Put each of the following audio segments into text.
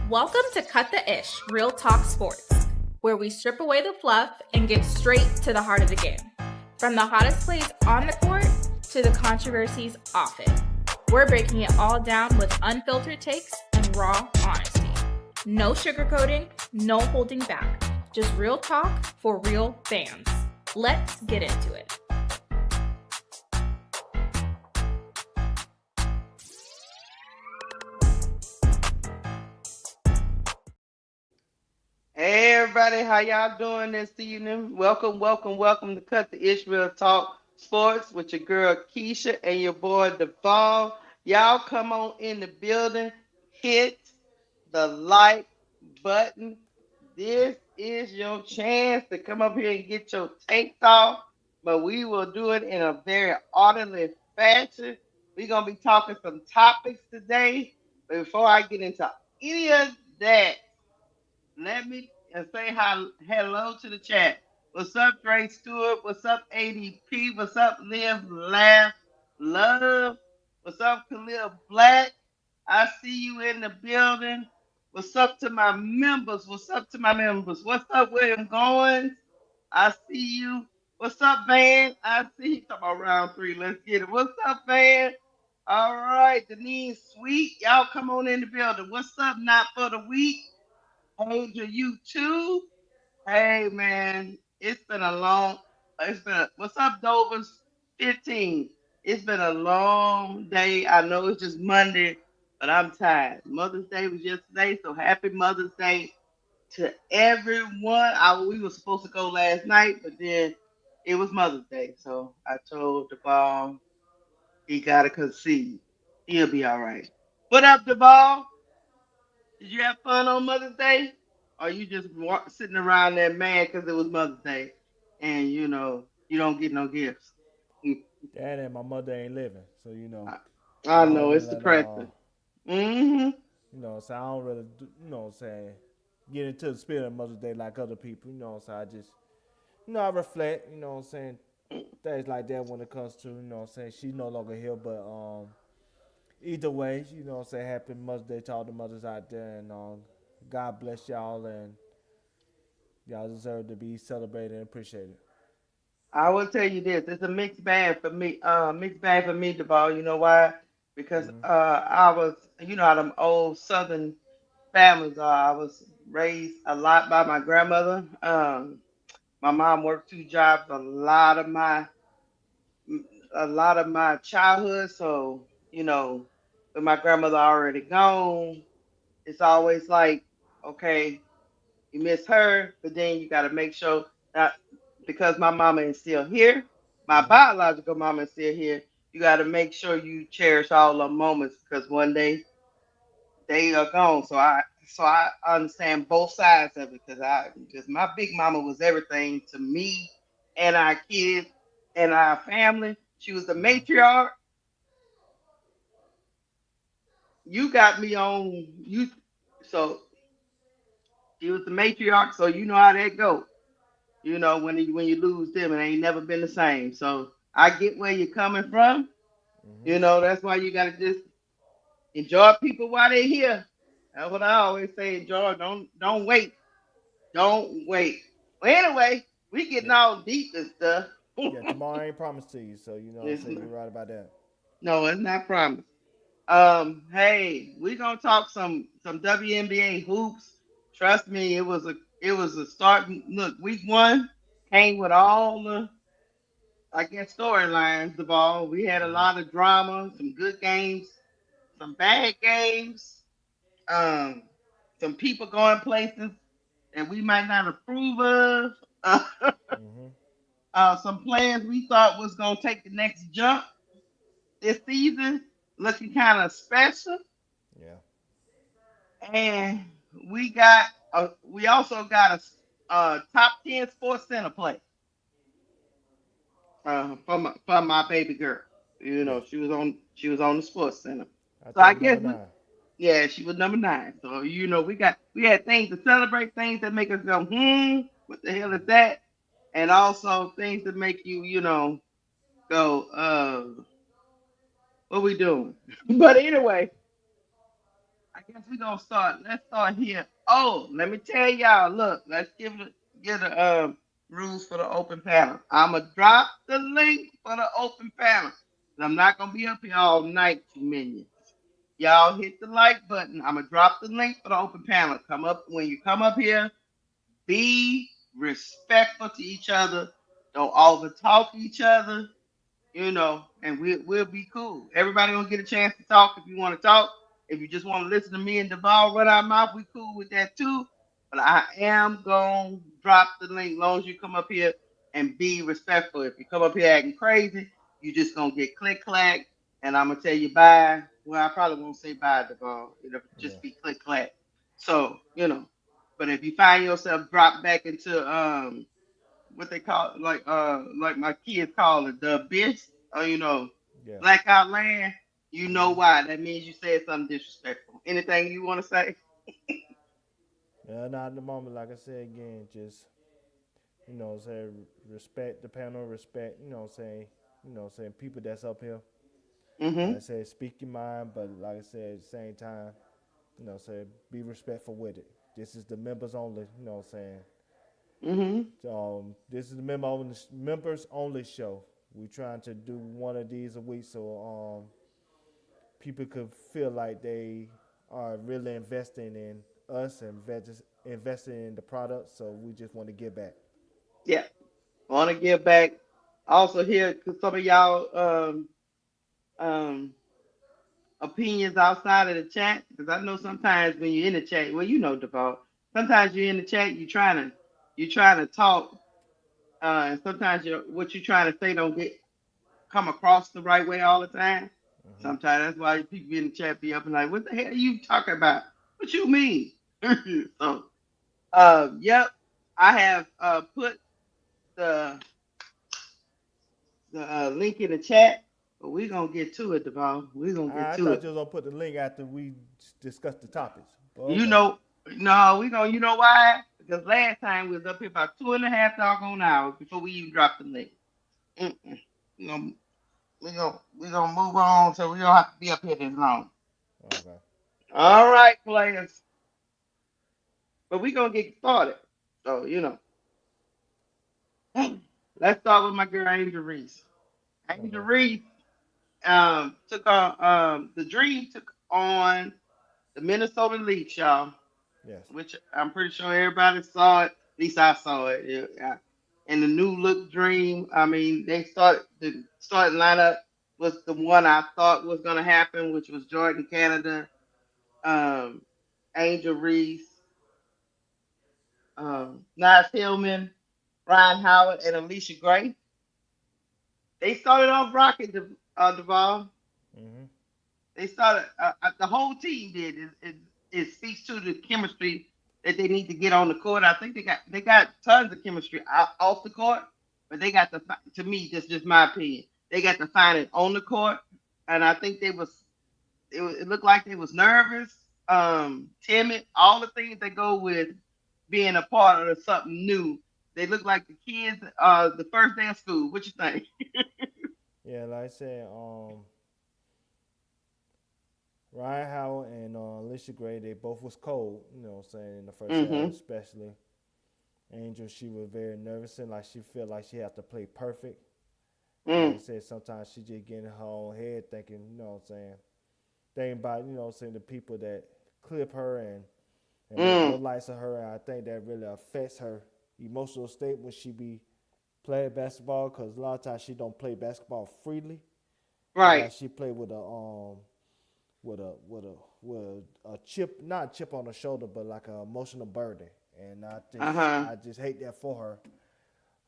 Welcome to Cut the Ish, Real Talk Sports, where we strip away the fluff and get straight to the heart of the game. From the hottest plays on the court to the controversies off it. We're breaking it all down with unfiltered takes and raw honesty. No sugarcoating, no holding back. Just real talk for real fans. Let's get into it. Hey everybody, how y'all doing this evening? Welcome to Cut the Ish Real Talk Sports with your girl Keisha and your boy Duvall. Y'all come on in the building, hit the like button. This is your chance to come up here and get your takes off, but we will do it in a very orderly fashion. We're going to be talking some topics today, but before I get into any of that, let me say hello to the chat. What's up, Dre Stewart? What's up, ADP? What's up, Live, Laugh, Love? What's up, Khalil Black? I see you in the building. What's up to my members? What's up, William Goins? I see you. What's up, Van? I see you. Talking about round three. Let's get it. What's up, Van? All right, Denise Sweet. Y'all come on in the building. What's up, Not for the Week? Hey to you too. Hey man, what's up, Dover's 15? It's been a long day. I know it's just Monday, but I'm tired. Mother's Day was yesterday, so happy Mother's Day to everyone. We were supposed to go last night, but then it was Mother's Day, so I told Duvall he gotta concede. He'll be all right. What up, Duvall? Did you have fun on Mother's Day? Or you just sitting around there mad because it was Mother's Day and you don't get no gifts? Dad and my mother ain't living, so I I don't know it's really, depressing. Mm-hmm. so I don't really, get into the spirit of Mother's Day like other people, so I just, I reflect, things like that when it comes to, she's no longer here, but either way, happy Mother's Day to all the mothers out there, and God bless y'all, and y'all deserve to be celebrated and appreciated. I will tell you this: it's a mixed bag for me. Mixed bag for me, Duvall. You know why? Because Mm-hmm. I was, how them old Southern families are. I was raised a lot by my grandmother. My mom worked two jobs a lot of my childhood. So, with my grandmother already gone, it's always like, okay, you miss her, but then you got to make sure that because my mama is still here, my Mm-hmm. biological mama is still here, you got to make sure you cherish all the moments because one day they are gone. So I understand both sides of it because my big mama was everything to me and our kids and our family. She was the Mm-hmm. matriarch. You got me on you. So she was the matriarch. So you know how that go. When you lose them, it ain't never been the same. So I get where you're coming from. Mm-hmm. That's why you gotta just enjoy people while they're here. That's what I always say. Enjoy. Don't wait. Don't wait. Well, anyway, we getting Yeah, all deep and stuff. yeah. Tomorrow ain't promised to you, so It's you're not- right about that. no, it's not promised. Hey, we gonna talk some WNBA hoops. Trust me, it was a start. Look, week one came with all the I guess storylines. The ball. We had a Mm-hmm. lot of drama, some good games, some bad games, um, some people going places that we might not approve of. Mm-hmm. Some players we thought was gonna take the next jump this season, looking kind of special. Yeah. And we also got a top 10 sports center play from my baby girl. Yes. She was on the sports center. I So I think guess number 9. yeah, she was number 9. So we had things to celebrate, things that make us go, what the hell is that? And also things that make you, go, what we doing? But anyway, I guess we're gonna start. Let's start here. Oh, let me tell y'all. Look, let's get the rules for the open panel. I'ma drop the link for the open panel. I'm not gonna be up here all night, you minions. Y'all hit the like button. I'ma drop the link for the open panel. Come up when you come up here. Be respectful to each other. Don't over talk each other. And we'll be cool. Everybody gonna get a chance to talk if you want to talk. If you just want to listen to me and Deval run our mouth, we cool with that too. But I am gonna drop the link as long as you come up here and be respectful. If you come up here acting crazy, you just gonna get click clack, and I'm gonna tell you bye. Well, I probably won't say bye, Deval. It'll Yeah. just be click clack. So. But if you find yourself drop back into what they call it, like my kids call it, the abyss, or Yeah. blackout land, you know Hmm. why. That means you said something disrespectful. Anything you want to say? Yeah, not at the moment. Like I said again, just say respect the panel, respect. Saying people that's up here. Like I Mm-hmm. said, speak your mind, but like I said, at the same time, say be respectful with it. This is the members only. Saying Mm-hmm. this is the members only show. We're trying to do one of these a week, so people could feel like they are really investing in us and investing in the product. So we just want to give back. Yeah. I want to give back. Also hear some of y'all um opinions outside of the chat, because I know sometimes when you're in the chat, well, Default. Sometimes you're in the chat, you're trying to talk, and sometimes what you're trying to say don't get come across the right way all the time. Hmm. Sometimes that's why people in the chat be up and like, "What the hell are you talking about? What you mean?" So, yep, I have put the link in the chat, but we're gonna get to it, Devon. We're gonna get I to thought it. you was gonna put the link after we discussed the topics. But You okay. know, no, we gonna. You know why? Because last time we was up here about 2.5 doggone hours before we even dropped the link. Mm-mm. We gonna we gonna move on, so we don't have to be up here this long. Okay. All right, players. But we gonna get started. So let's start with my girl Angel Reese. Angel Okay. Reese took on the Dream took on the Minnesota Leafs, y'all, Yes. which I'm pretty sure everybody saw it. At least I saw it. Yeah. And the new look Dream. I mean, the starting lineup was the one I thought was gonna happen, which was Jordan Canada, um, Angel Reese, Nice Hillman, Ryan Howard, and Alicia Gray. They started off rocking Duvall. Hmm. They started the whole team did. It speaks to the chemistry that they need to get on the court. I think they got tons of chemistry off the court, but they got to me, that's just my opinion. They got to find it on the court, and I think it looked like they was nervous, timid, all the things that go with being a part of something new. They look like the kids the first day of school. What you think? Yeah, like I said, Ryan Howard and Alicia Gray, they both was cold. In the first half, Mm-hmm. especially Angel, she was very nervous and like she felt like she had to play perfect. Like I Mm, said, sometimes she just get in her own head thinking, thinking about, the people that clip her and make mm. lowlights of her. And I think that really affects her emotional state when she be playing basketball because a lot of times she don't play basketball freely. It's Right. like she play with a chip, not a chip on her shoulder, but like an emotional burden. And Uh huh. I just hate that for her.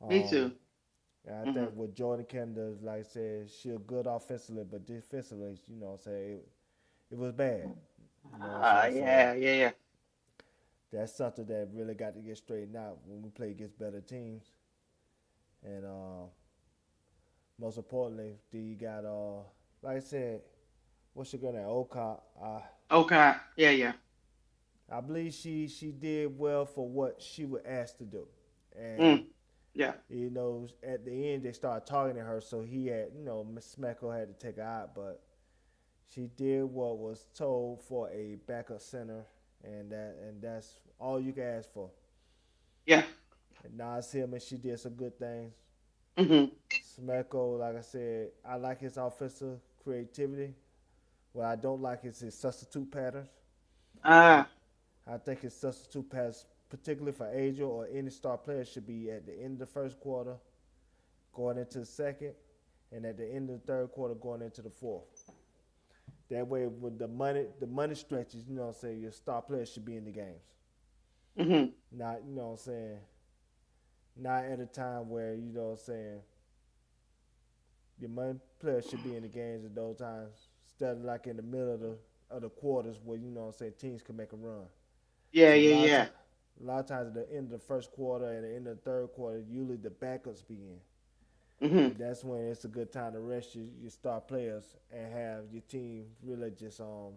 Me Um, too. and I Mm-hmm. think with Jordan Canada, like I said, she's good offensively, but defensively, it was bad. So Yeah, yeah, yeah. that's something that really got to get straightened out when we play against better teams. And most importantly, you got like I said, what's your girl name? Oka. Okay. Yeah, yeah. I believe she did well for what she was asked to do, and Mm. Yeah. at the end they started targeting her, so he had Miss Smecko had to take her out, but She did what was told for a backup center, and that's all you can ask for. Yeah. And Nas Hillman, she did some good things. Mhm. Smeko, like I said, I like his offensive creativity. What I don't like is his substitute patterns. I, Ah. I think his substitute patterns, particularly for Angel or any star player, should be at the end of the first quarter, going into the second, and at the end of the third quarter, going into the fourth. That way, when the money stretches, you know what I'm saying, your star players should be in the games. Mhm. Not, you know what I'm saying, not at a time where, you know what I'm saying, your money players should be in the games at those times instead of like in the middle of the quarters where, you know what I'm saying, teams can make a run. Yeah. So Yeah. Yeah. a lot of times at the end of the first quarter and the end of the third quarter, usually the backups be in. Mhm. And that's when it's a good time to rest your star players and have your team really just how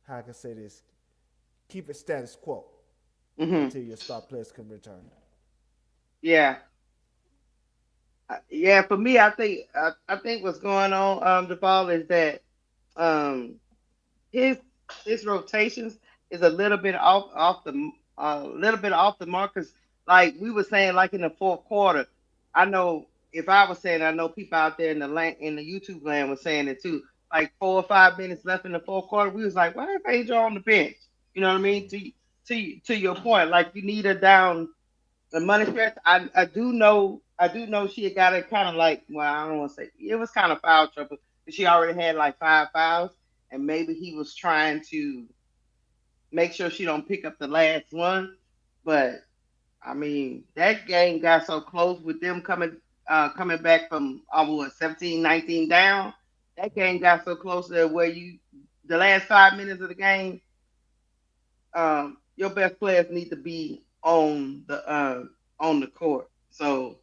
I can say this, keep it status quo Mhm. until your star players can return. Yeah. Yeah. For me, I think what's going on, the ball is that um his his rotations is a little bit off the little bit off the mark. 'Cause like we were saying, like in the fourth quarter, I know if I was saying, I know people out there in the in the YouTube land was saying it too. Like 4 or 5 minutes left in the fourth quarter, we was like, why is Angel on the bench? You know what I mean? To your point, like you need her down the money stretch. I do know she had got it kind of like, well, I don't want to say it was kind of foul trouble, but she already had like 5 fouls, and maybe he was trying to make sure she don't pick up the last one. But I mean, that game got so close with them coming back from what 17, 19 down. That game got so close to where you the last 5 minutes of the game, your best players need to be on the court. So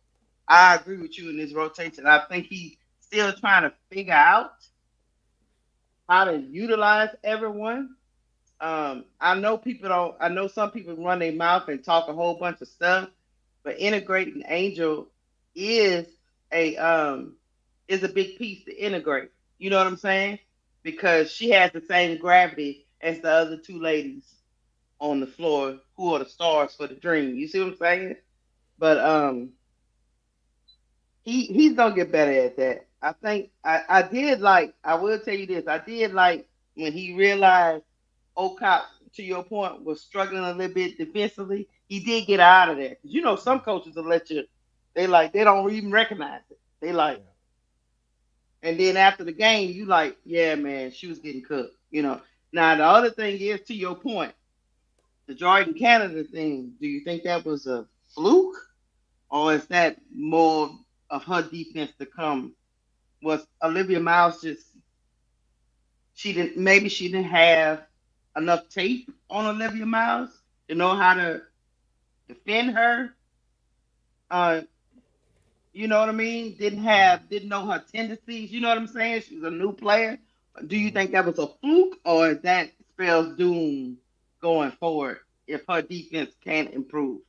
I agree with you in this rotation. I think he's still trying to figure out how to utilize everyone. I know people don't. I know some people run their mouth and talk a whole bunch of stuff, but integrating Angel is a um is a big piece to integrate. You know what I'm saying? Because she has the same gravity as the other two ladies on the floor who are the stars for the dream. You see what I'm saying? But he's gonna get better at that. I think I did like I will tell you this, I did like when he realized Ocop, to your point, was struggling a little bit defensively, he did get out of there. Cause you know some coaches will let you they don't even recognize it. They like Yeah. and then after the game you like, yeah man, she was getting cooked, you know. Now the other thing is to your point, the Jordan Canada thing, do you think that was a fluke, or is that more of her defense to come? Was Olivia Miles just she didn't have enough tape on Olivia Miles to know how to defend her? Uh, you know what I mean? Didn't know her tendencies. You know what I'm saying? She's a new player. Do you Mm-hmm. think that was a fluke, or is that spells doom going forward if her defense can't improve?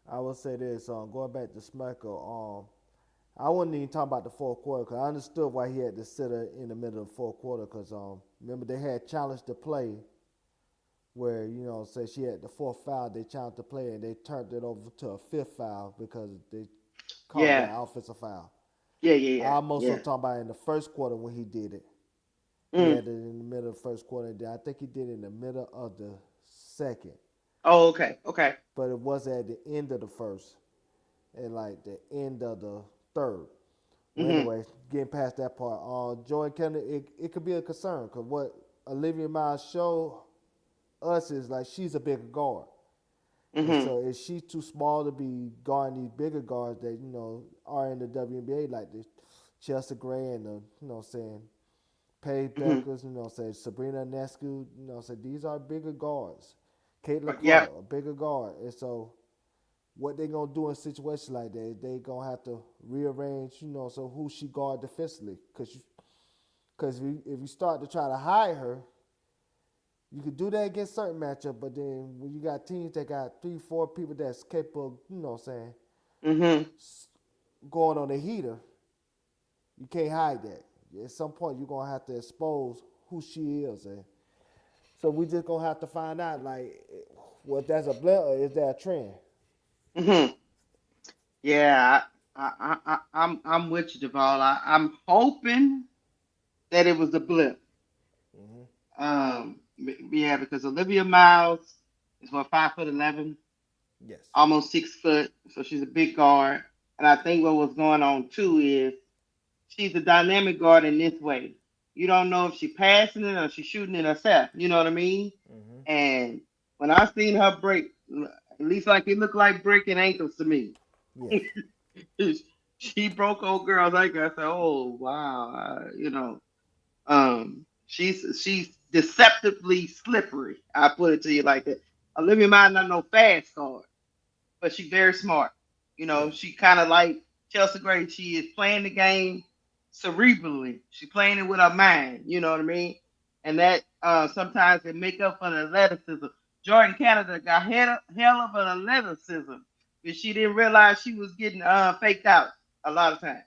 I will say this, going back to Smeko, I wasn't even talking about the fourth quarter because I understood why he had to sit her in the middle of the fourth quarter because remember they had challenged the play where, you know, say she had the fourth foul, they challenged the play and they turned it over to a fifth foul because they called Yeah, that offensive foul. yeah, yeah, yeah, I'm also yeah. talking about in the first quarter when he did it. He Mm. had it in the middle of the first quarter. I think he did it in the middle of the second, Oh, okay, okay. but it was at the end of the first and like the end of the third. Well, Mhm, anyway, getting past that part, Jordan Kennedy, it could be a concern because what Olivia Miles showed us is like she's a bigger guard. And mhm, so is she too small to be guarding these bigger guards that, you know, are in the WNBA like this Chelsea Gray and the, you know what I'm saying, Paige mhm. Beckers, you know what I'm saying, Sabrina Nescu, you know what I'm saying, these are bigger guards. Caitlin Yeah. Clark, a bigger guard. And so what they gonna do in situations like that? They gonna have to rearrange, you know, so who she guard defensively, because if you start to try to hide her, you could do that against certain matchup, but then when you got teams that got 3, 4 people that's capable, you know, what I'm saying, Mhm. going on the heater, you can't hide that. at some point you're gonna have to expose who she is, and so we just gonna have to find out like, what that's a blend or is that a trend? Hmm. Yeah, I'm with you, Duval. I'm hoping that it was a blip. Mm-hmm. Yeah, because Olivia Miles is what 5'11", Yes. almost 6 foot, so she's a big guard. And I think what was going on too is she's a dynamic guard in this way. You don't know if she's passing it or she's shooting it herself. You know what I mean? Mm-hmm. And when I seen her break, at least like it looked like breaking ankles to me. Yes. She broke old girl's ankle. I said, "Oh wow," she's deceptively slippery. I put it to you like that. Olivia might not know fast guard, but she's very smart. Yes. She kind of like Chelsea Gray. She is playing the game cerebrally. She's playing it with her mind. You know what I mean? And that sometimes it make up for the athleticism. Jordan Canada got hell of an athleticism, but she didn't realize she was getting faked out a lot of times.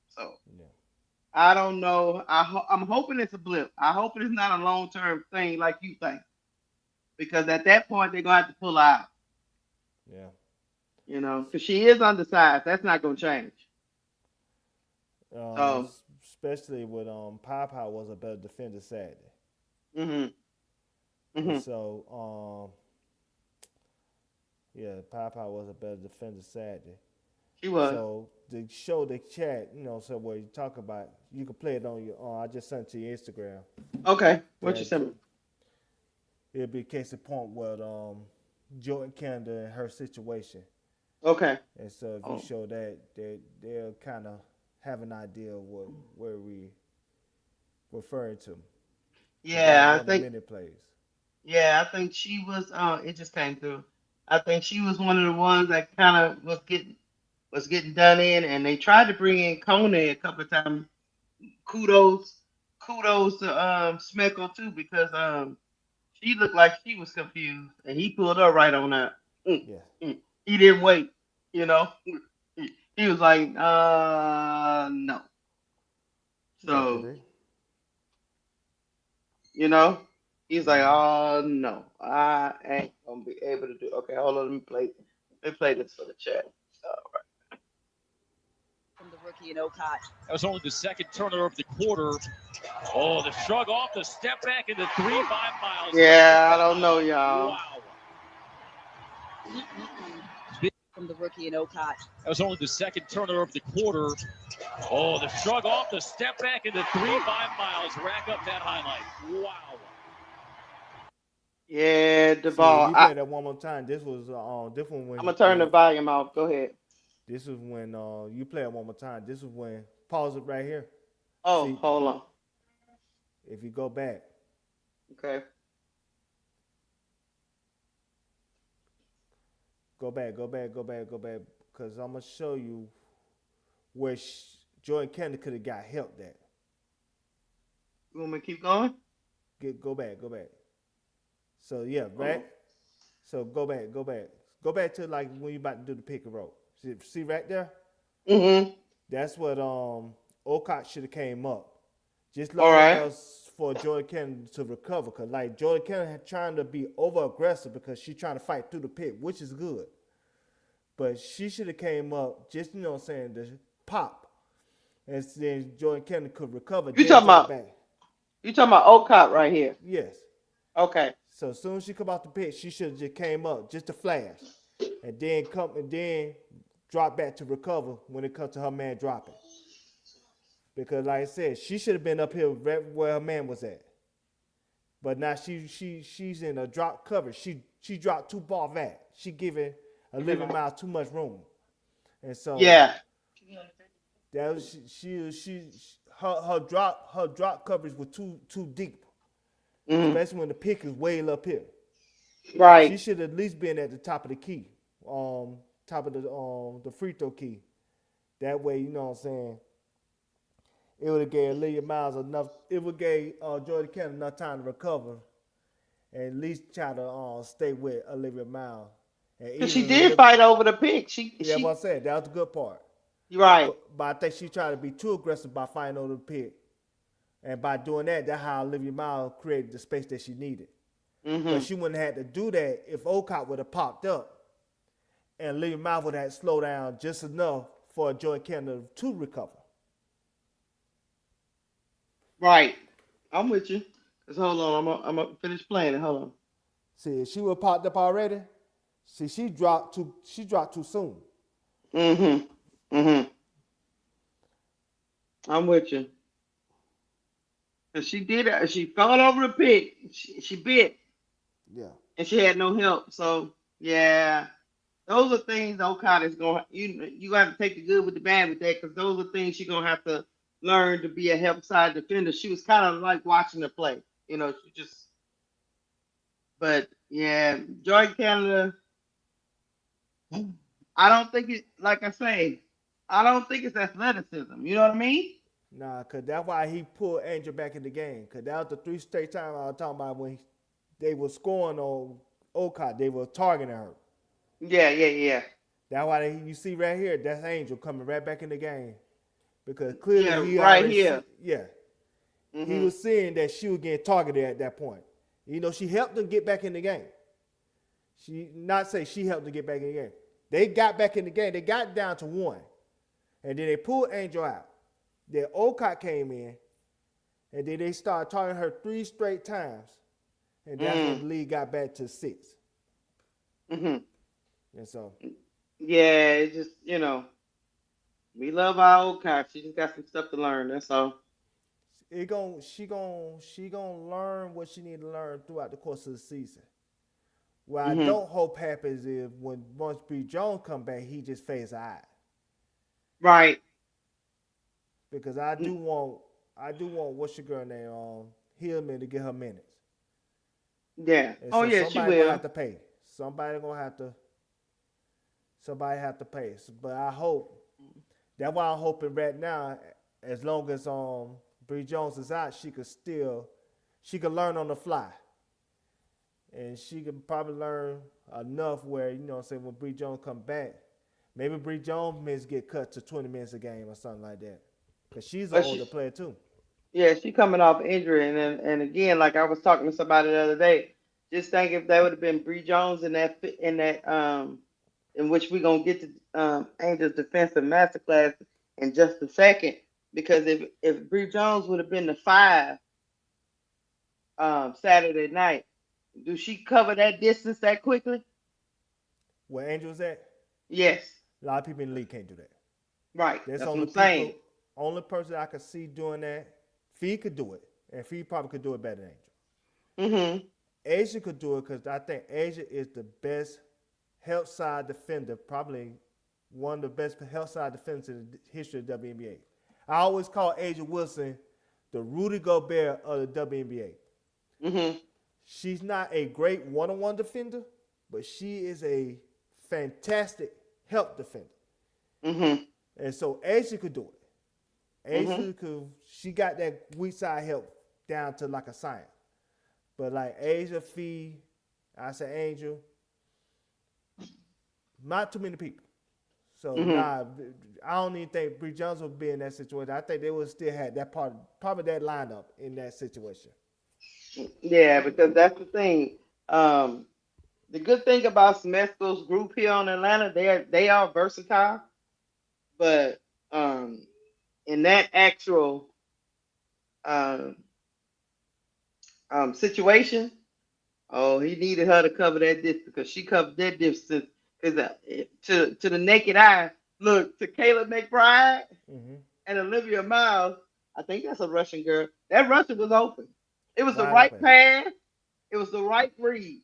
So Yeah. I don't know. I'm hoping it's a blip. I hope it's not a long term thing like you think, because at that point they're gonna have to pull her out. Yeah. Because she is undersized. That's not gonna change. Um, So, especially with Papa was a better defender Saturday, mhm, and mhm, so yeah, Papa was a better defender Saturday. she was. So to show the chat, so where you talk about, you can play it on your. I just sent it to your Instagram. Okay, what you That said? it'll be a case in point with Jordan Canada and her situation. Okay. And so if you Oh, show that, they'll kind of have an idea of where we referring to. Because that was yeah, I one of the think. many plays. Yeah, I think she was. It just came through. I think she was one of the ones that kind of was getting done in, and they tried to bring in Kone a couple of times. Kudos, kudos to Smeckle too, because she looked like she was confused, and he pulled her right on that. Mm, Yeah. He didn't wait, you know. He was like, no. Yeah, cause So, they. you know, he's like, Mm-hmm. oh no, I ain't gonna be able to do. Okay, hold on, let me play this for the chat. All From the rookie in Ocott. That was only the second turnover of the quarter. Oh, the shrug off, the step back, and the three by Miles. Yeah, I don't know, y'all. Wow. From the rookie in Ocott. That was only the second turnover of the quarter. Oh, the shrug off, the step back, and the three by Miles. Rack up that highlight. Wow. Yeah, the See, if ball. you play that one more time, this was different I'm when gonna turn the volume off. Go ahead. this was when you play it one more time. This is when pause it right here. Oh, See, hold on. if you go back, Okay. go back, because I'm gonna show you where Jordan Kennedy could have got help at. You want me to keep going? Go back. So yeah, right. So go back to like when you about to do the pick and roll. See right there. Mm-hmm. That's what Olcott should have came up. Just All long right. enough for Jordan Kennedy to recover, cause like Jordan Kennedy trying to be over aggressive because she's trying to fight through the pick, which is good. But she should have came up just the pop, and then Jordan Kennedy could recover. You Then talking drop about back. you talking about Ocott right here? Yes. Okay. So as soon as she come out the pit, she should have just came up just to flash, and then drop back to recover when it comes to her man dropping. Because like I said, she should have been up here right where her man was at. But now she's in a drop cover. She dropped too far back. She giving Olivia Miles too much room, and so Yeah. that was her drop coverage was too deep, Mm-hmm. especially when the pick is way up here. Right. She should at least been at the top of the key, top of the free throw key. That way, you know what I'm saying. It would have gave Olivia Miles enough. It would gave Jordan Kennedy enough time to recover, and at least try to stay with Olivia Miles. And She did fight over the pick. Yeah, what I said, that was the good part. Right. But I think she tried to be too aggressive by fighting over the pick. And by doing that, that's how Olivia Miles created the space that she needed. Mm-hmm. But she wouldn't have had to do that if Olcott would have popped up and Olivia Miles would have had to slow down just enough for Joy Canada to recover. Right. I'm with you. Cause hold on, I'm gonna finish playing it. Hold on. See, if she would have popped up already, see, she dropped too soon. Mm-hmm. Mm-hmm. I'm with you. Cause she did it. She fell over the pit. She bit. Yeah. And she had no help. So yeah, those are things Okada is going. You have to take the good with the bad with that, because those are things she's gonna have to learn to be a help side defender. She was kind of like watching her play. She just. But yeah, Joy Canada. I don't think it. Like I say, I don't think it's athleticism. You know what I mean? Nah, because that's why he pulled Angel back in the game. Because that was the 3 straight times I was talking about when they were scoring on Olcott. They were targeting her. Yeah. That's why you see right here, that's Angel coming right back in the game. Because clearly he right already here. He was seeing that she was getting targeted at that point. She helped them get back in the game. She helped them get back in the game. They got back in the game. They got down to 1. And then they pulled Angel out. Then Olcott came in. And then they started targeting her 3 straight times. And that's when the league got back to 6. Mm-hmm. And so. Yeah, it's just, we love our Olcott. She just got some stuff to learn. That's all. She gonna learn what she need to learn throughout the course of the season. What I don't hope happens is once Bree Jones come back, he just fades out. Right. Because I do want what's your girl name Hillman to get her minutes. Yeah. And so yeah, she will. Gonna have to pay. Somebody have to pay. But I hope that's why I'm hoping right now, as long as Bree Jones is out, she could learn on the fly. And she can probably learn enough where, when Bree Jones come back, maybe Bree Jones minutes get cut to 20 minutes a game or something like that. Because she's an older player too. Yeah, she coming off injury. And again, like I was talking to somebody the other day, just think if that would have been Bree Jones in which we're going to get to Angel's defensive masterclass in just a second. Because if Bree Jones would have been the 5 Saturday night, do she cover that distance that quickly? Where Angel's at? Yes. A lot of people in the league can't do that. Right. That's what I'm saying. Only person I could see doing that, Fee could do it. And Fee probably could do it better than Angel. Mm-hmm. Asia could do it because I think Asia is the best help side defender, probably one of the best help side defenders in the history of the WNBA. I always call Asia Wilson the Rudy Gobert of the WNBA. Mm-hmm. She's not a great one-on-one defender, but she is a fantastic help defender. Mm-hmm. And so Asia could do it. Asia she got that weak side help down to like a science. But like Asia, Fee, I say Angel, not too many people. So I don't even think Bree Jones would be in that situation. I think they would still have that probably that lineup in that situation. Yeah, because that's the thing. The good thing about Smesco's group here in Atlanta, they are versatile, but in that actual situation, he needed her to cover that distance because she covered that distance. Because to the naked eye, look to Kayla McBride and Olivia Miles. I think that's a Russian girl. That Russian was open. It was the right pass. It was the right read.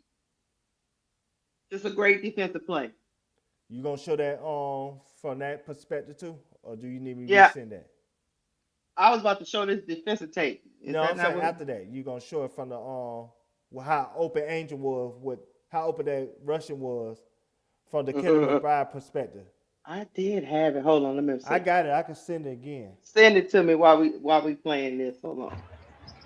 Just a great defensive play. You gonna show that from that perspective too, or do you need me to send that? I was about to show this defensive tape. I'm saying after that, you gonna show it from the how open Angel was, how open that Russian was from the Kayla McBride perspective. I did have it. Hold on, let me see. I got it. I can send it again. Send it to me while we playing this. Hold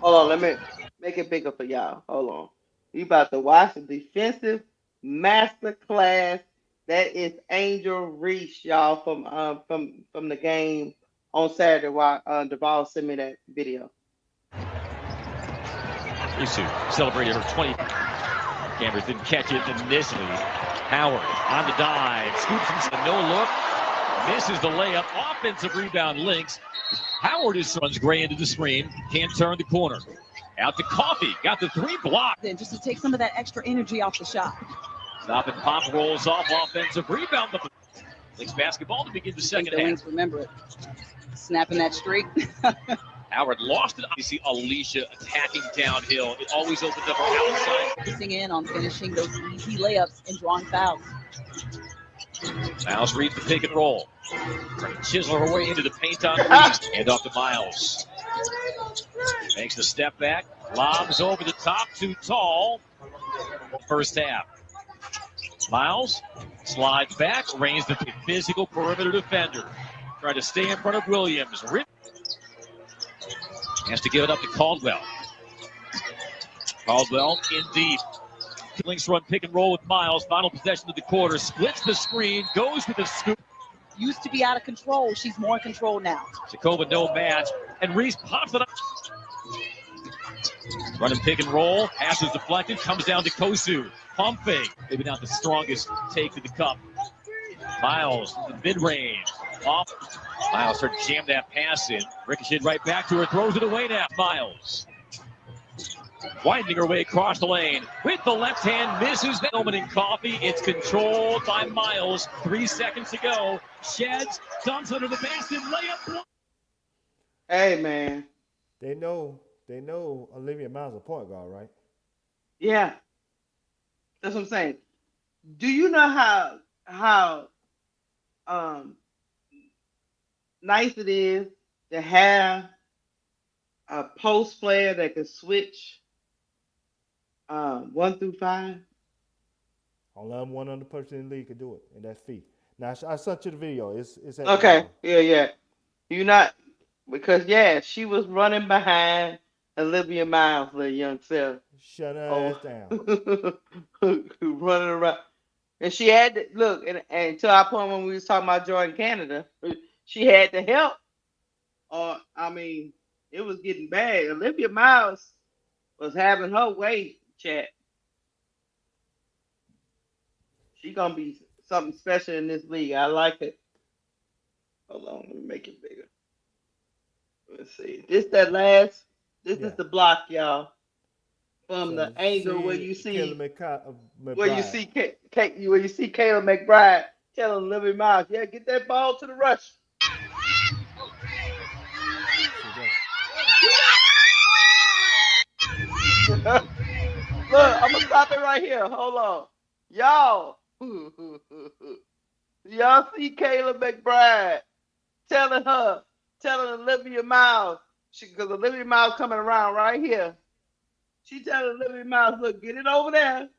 on. Let me make it bigger for y'all. Hold on. You about to watch the defensive masterclass. That is Angel Reese, y'all, from the game on Saturday. While Duvall sent me that video. Reese celebrated her 20. Cameron didn't catch it initially. Howard on the dive, scoops into no look, misses the layup. Offensive rebound, Lynx. Howard runs Gray into the screen, can't turn the corner. Out to Coffee, got the 3 blocked. Then just to take some of that extra energy off the shot. Stop and pop rolls off, offensive rebound. Lynx basketball to begin the second half. Lynx, remember it. Snapping that streak. Howard lost it. You see Alicia attacking downhill. It always opens up her outside. Focusing in on finishing those easy layups and drawing fouls. Miles reads the pick and roll. Trying to chisel her way into the paint on Reese. Hand off to Miles. Makes the step back. Lobs over the top. Too tall. First half. Miles slides back. Reigns the physical perimeter defender. Trying to stay in front of Williams. Has to give it up to Caldwell. Caldwell in deep. Lynx run pick and roll with Miles. Final possession of the quarter. Splits the screen. Goes with the scoop. Used to be out of control. She's more in control now. Jacoba no match. And Reese pops it up. Running pick and roll. Pass is deflected. Comes down to Kosu. Pump fake. Maybe not the strongest take to the cup. Miles, the mid-range. Off. Miles started to jam that pass in. Ricocheted right back to her. Throws it away now. Miles. Winding her way across the lane. With the left hand. Misses the moment in Coffee. It's controlled by Miles. 3 seconds to go. Sheds. Dumps under the basket. Layup. Hey, man. They know Olivia Miles is a point guard, right? Yeah. That's what I'm saying. Do you know how nice it is to have a post player that can switch 1 through 5? Only one other person in the league can do it, and that's Fee. Now I sent you the video. It's at Okay. Yeah. You not because she was running behind Olivia Miles, little young self. Shut her ass down. Running around. And she had to look, and to our point when we was talking about Jordan Canada, she had to help. It was getting bad. Olivia Miles was having her way, chat. She gonna be something special in this league. I like it. Hold on, let me make it bigger. Let's see. This is the block, y'all. From the angle where you see Kayla McBride telling Olivia Miles, get that ball to the rush. Look, I'm gonna stop it right here. Hold on. Y'all see Kayla McBride telling Olivia Miles, because Olivia Miles coming around right here. She telling Olivia Miles, look, get it over there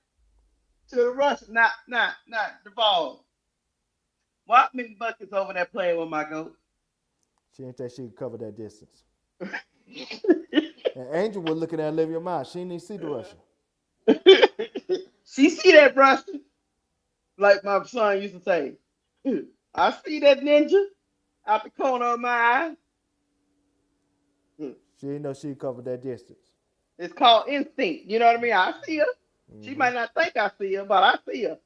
to the rush, not the ball. Walt McBucket's over there playing with my goat. She didn't think she could cover that distance. And Angel was looking at Olivia Miles. She didn't even see the rusher. She see that rusher, like my son used to say. I see that ninja out the corner of my eye. She didn't know she covered that distance. It's called instinct. You know what I mean? I see her. Mm-hmm. She might not think I see her, but I see her.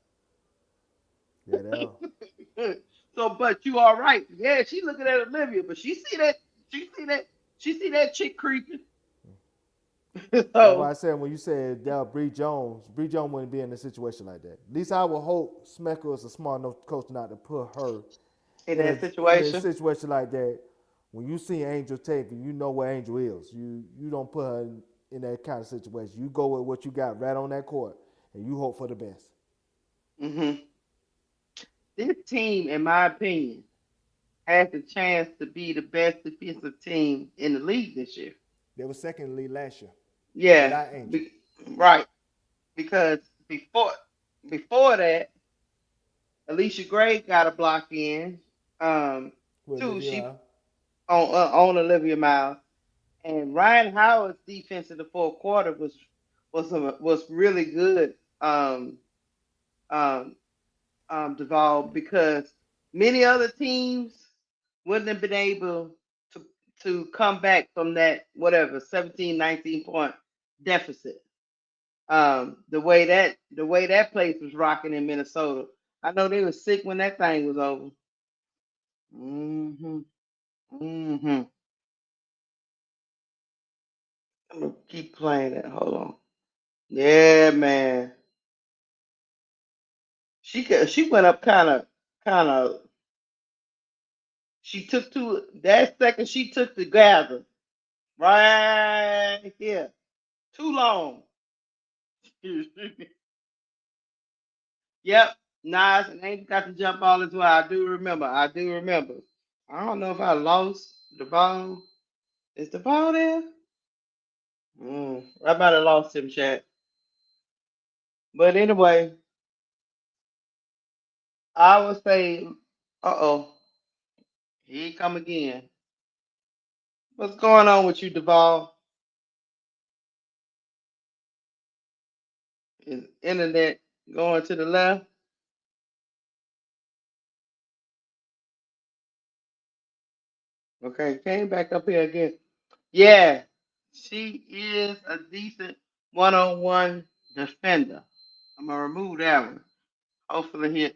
Yeah, So, but you all right. Yeah, she looking at Olivia, but she see that chick creeping. That's why I said when you said that Bree Jones wouldn't be in a situation like that. At least I would hope Smecker is a smart enough coach not to put her in that situation. In a situation like that. When you see Angel tape and you know where Angel is, you don't put her in that kind of situation. You go with what you got right on that court, and you hope for the best. Mm-hmm. This team, in my opinion, has the chance to be the best defensive team in the league this year. They were second in the league last year. Yeah, right. Because before that, Alicia Gray got a block in. She on Olivia Miles, and Ryan Howard's defense in the fourth quarter was really good. Devolved because many other teams wouldn't have been able to come back from that 17, 19 point deficit. The way that place was rocking in Minnesota. I know they were sick when that thing was over. Mm-hmm. Mm-hmm. I'm gonna keep playing it. Hold on. Yeah, man. She went up kind of. She took to that second. She took the gather right here. Too long. Yep. Nice. And ain't got to jump all as well. I do remember. I do remember. I don't know if I lost the ball. Is the ball there? I might have lost him, chat. But anyway, I would say, uh-oh, here he come again. What's going on with you, Duval? Is internet going to the left? Okay, came back up here again. Yeah, she is a decent one-on-one defender. I'm gonna remove that one. Hopefully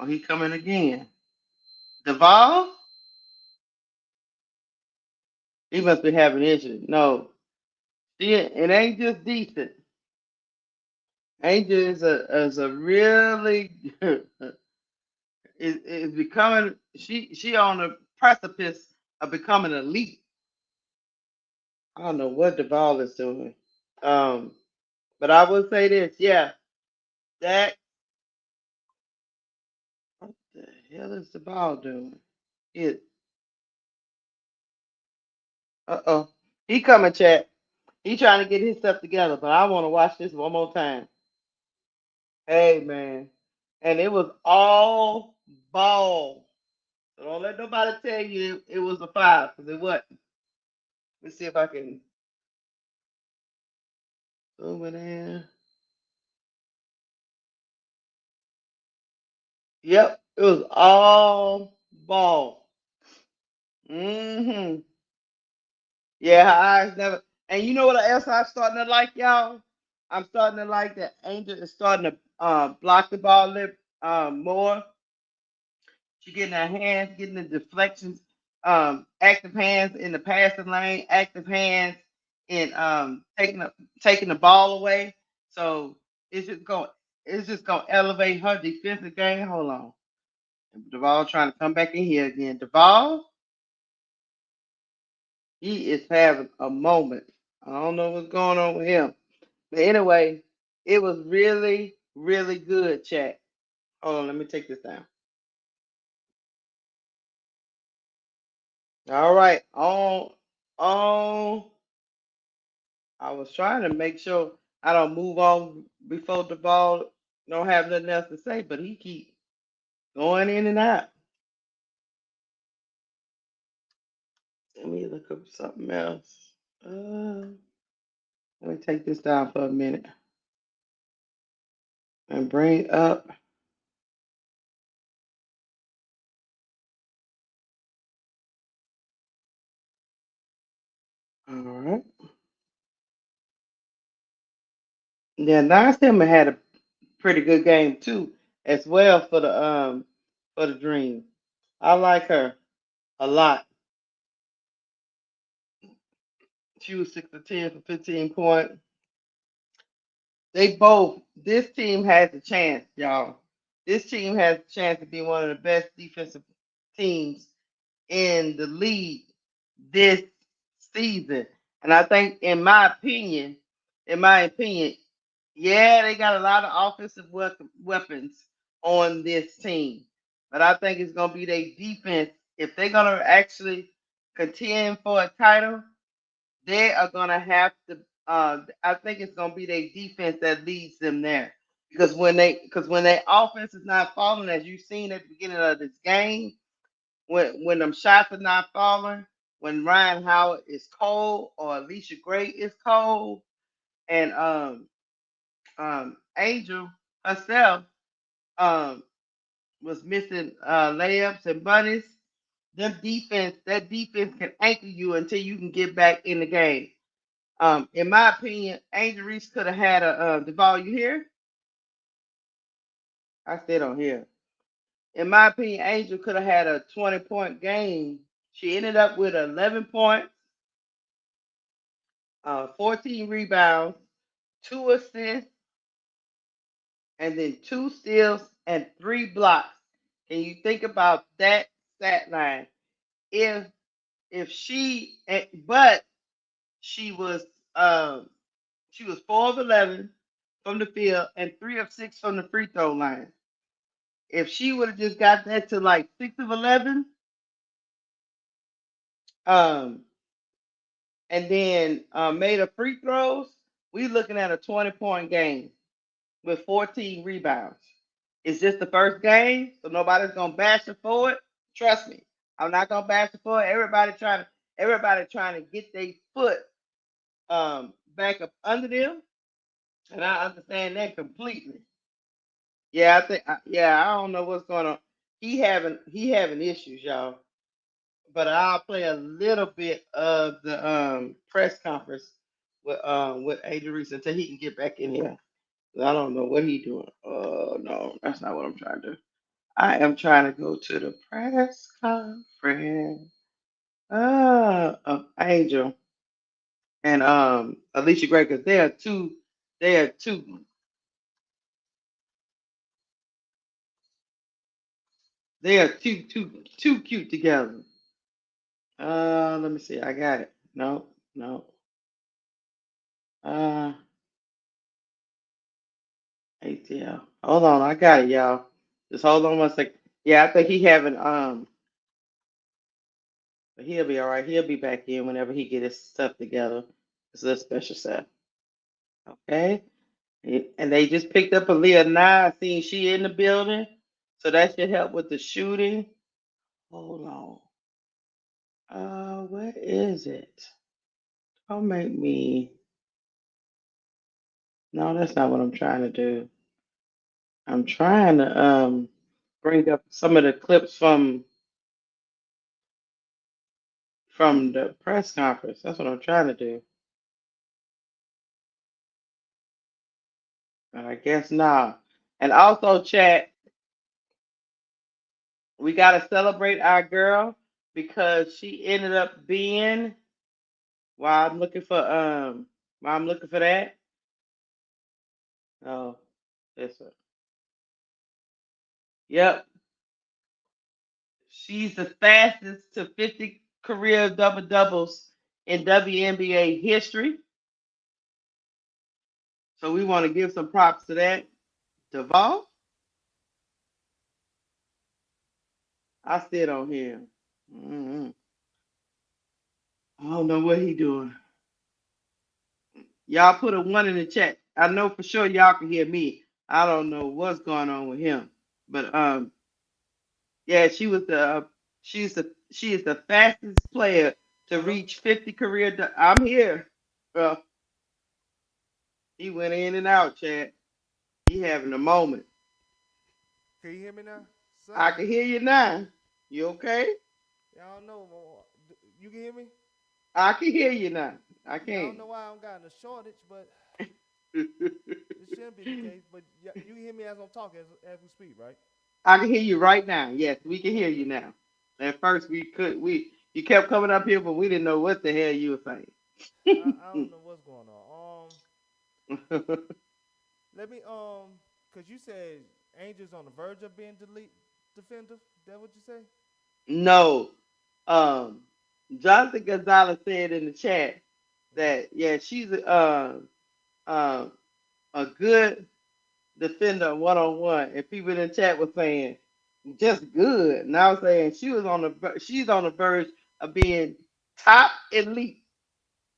he coming again. Duval? He must be having issues. No, it ain't just decent. Angel is a really is becoming she on the precipice of becoming elite. I don't know what Duval is doing. Um, but I will say this, yeah, that what the hell is Duval doing? It uh-oh. He coming, chat. He trying to get his stuff together, but I want to watch this one more time. Hey man. And it was all ball. So don't let nobody tell you it was a five, because it wasn't. Let's see if I can zoom it in. Yep, it was all ball. Mm-hmm. Yeah, her eyes never. And you know what else I'm starting to like, y'all? I'm starting to like that Angel is starting to block the ball a little more. She getting her hands, getting the deflections, active hands in the passing lane, active hands in taking the ball away. So it's just going it's just gonna elevate her defensive game. Hold on. Duval trying to come back in here again. Duval, he is having a moment. I don't know what's going on with him. But anyway, it was really, really good, chat. Hold on, let me take this down. All right. On. I was trying to make sure I don't move on before Duval don't have nothing else to say, but he keep going in and out. Let me look up something else. Let me take this down for a minute and bring up. All right. Yeah, Nice Timmer had a pretty good game too, as well for the Dream. I like her a lot. She was 6 of 10 for 15 points. They both. This team has a chance, y'all. This team has a chance to be one of the best defensive teams in the league this season. And I think, in my opinion, yeah, they got a lot of offensive weapons on this team. But I think it's going to be their defense. If they're going to actually contend for a title, they are going to have to. I think it's going to be their defense that leads them there. Because when their offense is not falling, as you've seen at the beginning of this game, when them shots are not falling, when Ryan Howard is cold or Alicia Gray is cold, and Angel herself um, was missing layups and bunnies. That defense can anchor you until you can get back in the game. In my opinion, Angel Reese could have had a Duval. You here? I still don't hear. In my opinion, Angel could have had a 20-point game. She ended up with 11 points, 14 rebounds, 2 assists, and then 2 steals and 3 blocks. Can you think about that stat line? If she, but um she was 4 of 11 from the field and 3 of 6 from the free throw line. If she would have just got that to like 6 of 11, um, and then made her free throws, we looking at a 20-point game with 14 rebounds. It's just the first game, so nobody's gonna bash her for it. Trust me, I'm not gonna bash her for it. Everybody trying to get their foot back up under them, and I understand that completely. Yeah, I don't know what's going on. He having issues, y'all. But I'll play a little bit of the press conference with Adrian Reese until he can get back in here. I don't know what he's doing. Oh no, that's not what I'm trying to do. I am trying to go to the press conference. Of Angel and Alicia Gray, because they are too cute together. Let me see. I got it. No, no. Uh, ATL. Hold on, I got it, y'all. Just hold on 1 second. Yeah, I think he having but he'll be all right. He'll be back in whenever he get his stuff together. It's a special stuff. Okay. And they just picked up Aaliyah Nye. I seen she in the building, so that should help with the shooting. Hold on. Where is it? Don't make me. No, that's not what I'm trying to do. I'm trying to bring up some of the clips from the press conference. That's what I'm trying to do. But I guess not. And also, chat, we gotta celebrate our girl because she ended up being while I'm looking for that. Oh, this one. Yep. She's the fastest to 50 career double doubles in WNBA history. So we want to give some props to that. Duvall, I still don't hear him. I don't know what he doing. Y'all put a 1 in the chat. I know for sure y'all can hear me. I don't know what's going on with him. But yeah, she is the fastest player to reach 50 career. I'm here. He went in and out, chat. He having a moment. Can you hear me now? I can hear you now. You okay? Y'all know. You can hear me? I can hear you now. I I can't. don't know why I'm got a shortage, but it shouldn't be the case. But you can hear me as I'm talking, as we speak, right? I can hear you right now. Yes, we can hear you now. At first you kept coming up here, but we didn't know what the hell you were saying. I don't know what's going on. Let me cause you said Angel's on the verge of being delete defender. That what you say? No. Um Jonathan Gonzalez said in the chat that yeah, she's uh, a good defender 1-on-1, and people in the chat were saying just good. And I was saying she's on the verge of being top elite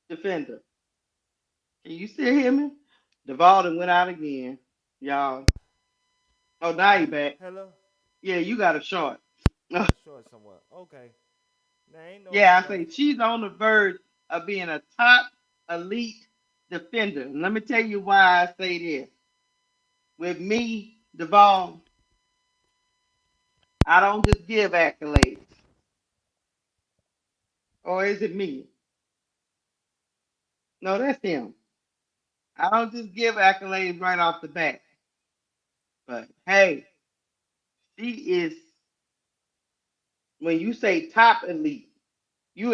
defender. Can you still hear me? Devalden went out again, y'all. Oh, now you back. Hello. Yeah, you got a short. Got a short somewhat. Okay. Now ain't no. Yeah, I say she's on the verge of being a top elite defender. And let me tell you why I say this. With me, Deval, I don't just give accolades. Or is it me? No, that's him. I don't just give accolades right off the bat. But hey, she is when you say top elite, you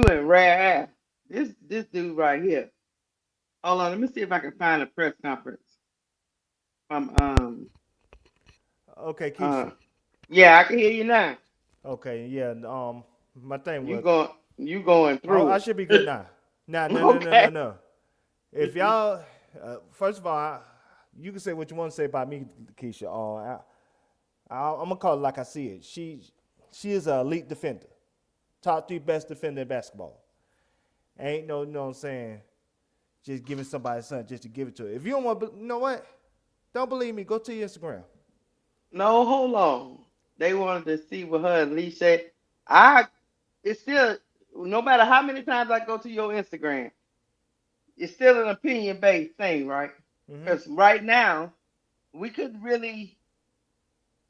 in rare air. This dude right here. Hold on, let me see if I can find a press conference from Okay, uh Keisha. yeah, I can hear you now. Okay, yeah. My thing You was, going you going through I it. should be good now. Nah, no, no, no, no, Okay. no. If y'all, first of all, you can say what you want to say about me, Keisha. I'm gonna call it like I see it. She is an elite defender, top 3 best defender in basketball. Ain't no, you know what I'm saying, just giving somebody something just to give it to her. If you don't want, you know what? Don't believe me. Go to your Instagram. No, hold on. They wanted to see what her and Lee said. I it's still no matter how many times I go to your Instagram, it's still an opinion based thing, right? Mm-hmm. Because right now we could really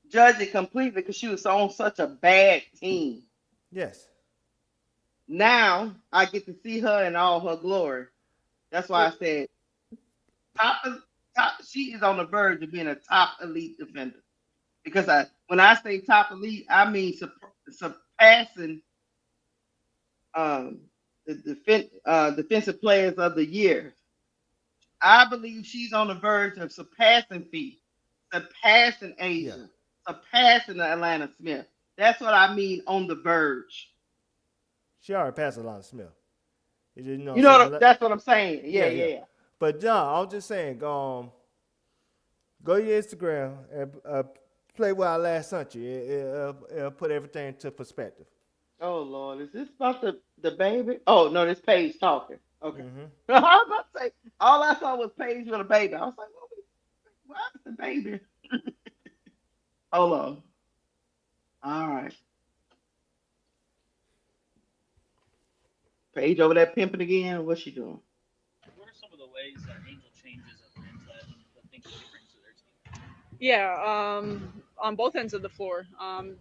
judge it completely because she was on such a bad team. Yes. Now I get to see her in all her glory. That's why I But said top, top. She is on the verge of being a top elite defender. Because when I say top elite, I mean surpassing um, the defensive players of the year. I believe she's on the verge of surpassing Fee, surpassing yeah, Asia, surpassing the Atlanta Smith. That's what I mean on the verge. she already passed Alana Smith. You just, you know what You I'm know, saying? that's what I'm saying. Yeah, Yeah, yeah. yeah. But no, I'm just saying, go to your Instagram and play what I last sent you. It'll put everything into perspective. Oh Lord, is this about the baby? Oh no, this Paige talking. Okay. Mm-hmm. I was about to say all I saw was Paige with a baby. I was like, what's the baby? Hold on. All right. Paige over there pimping again. What's she doing? What are some of the ways that Angel changes at the inside and the things that she brings to their team? Yeah, on both ends of the floor.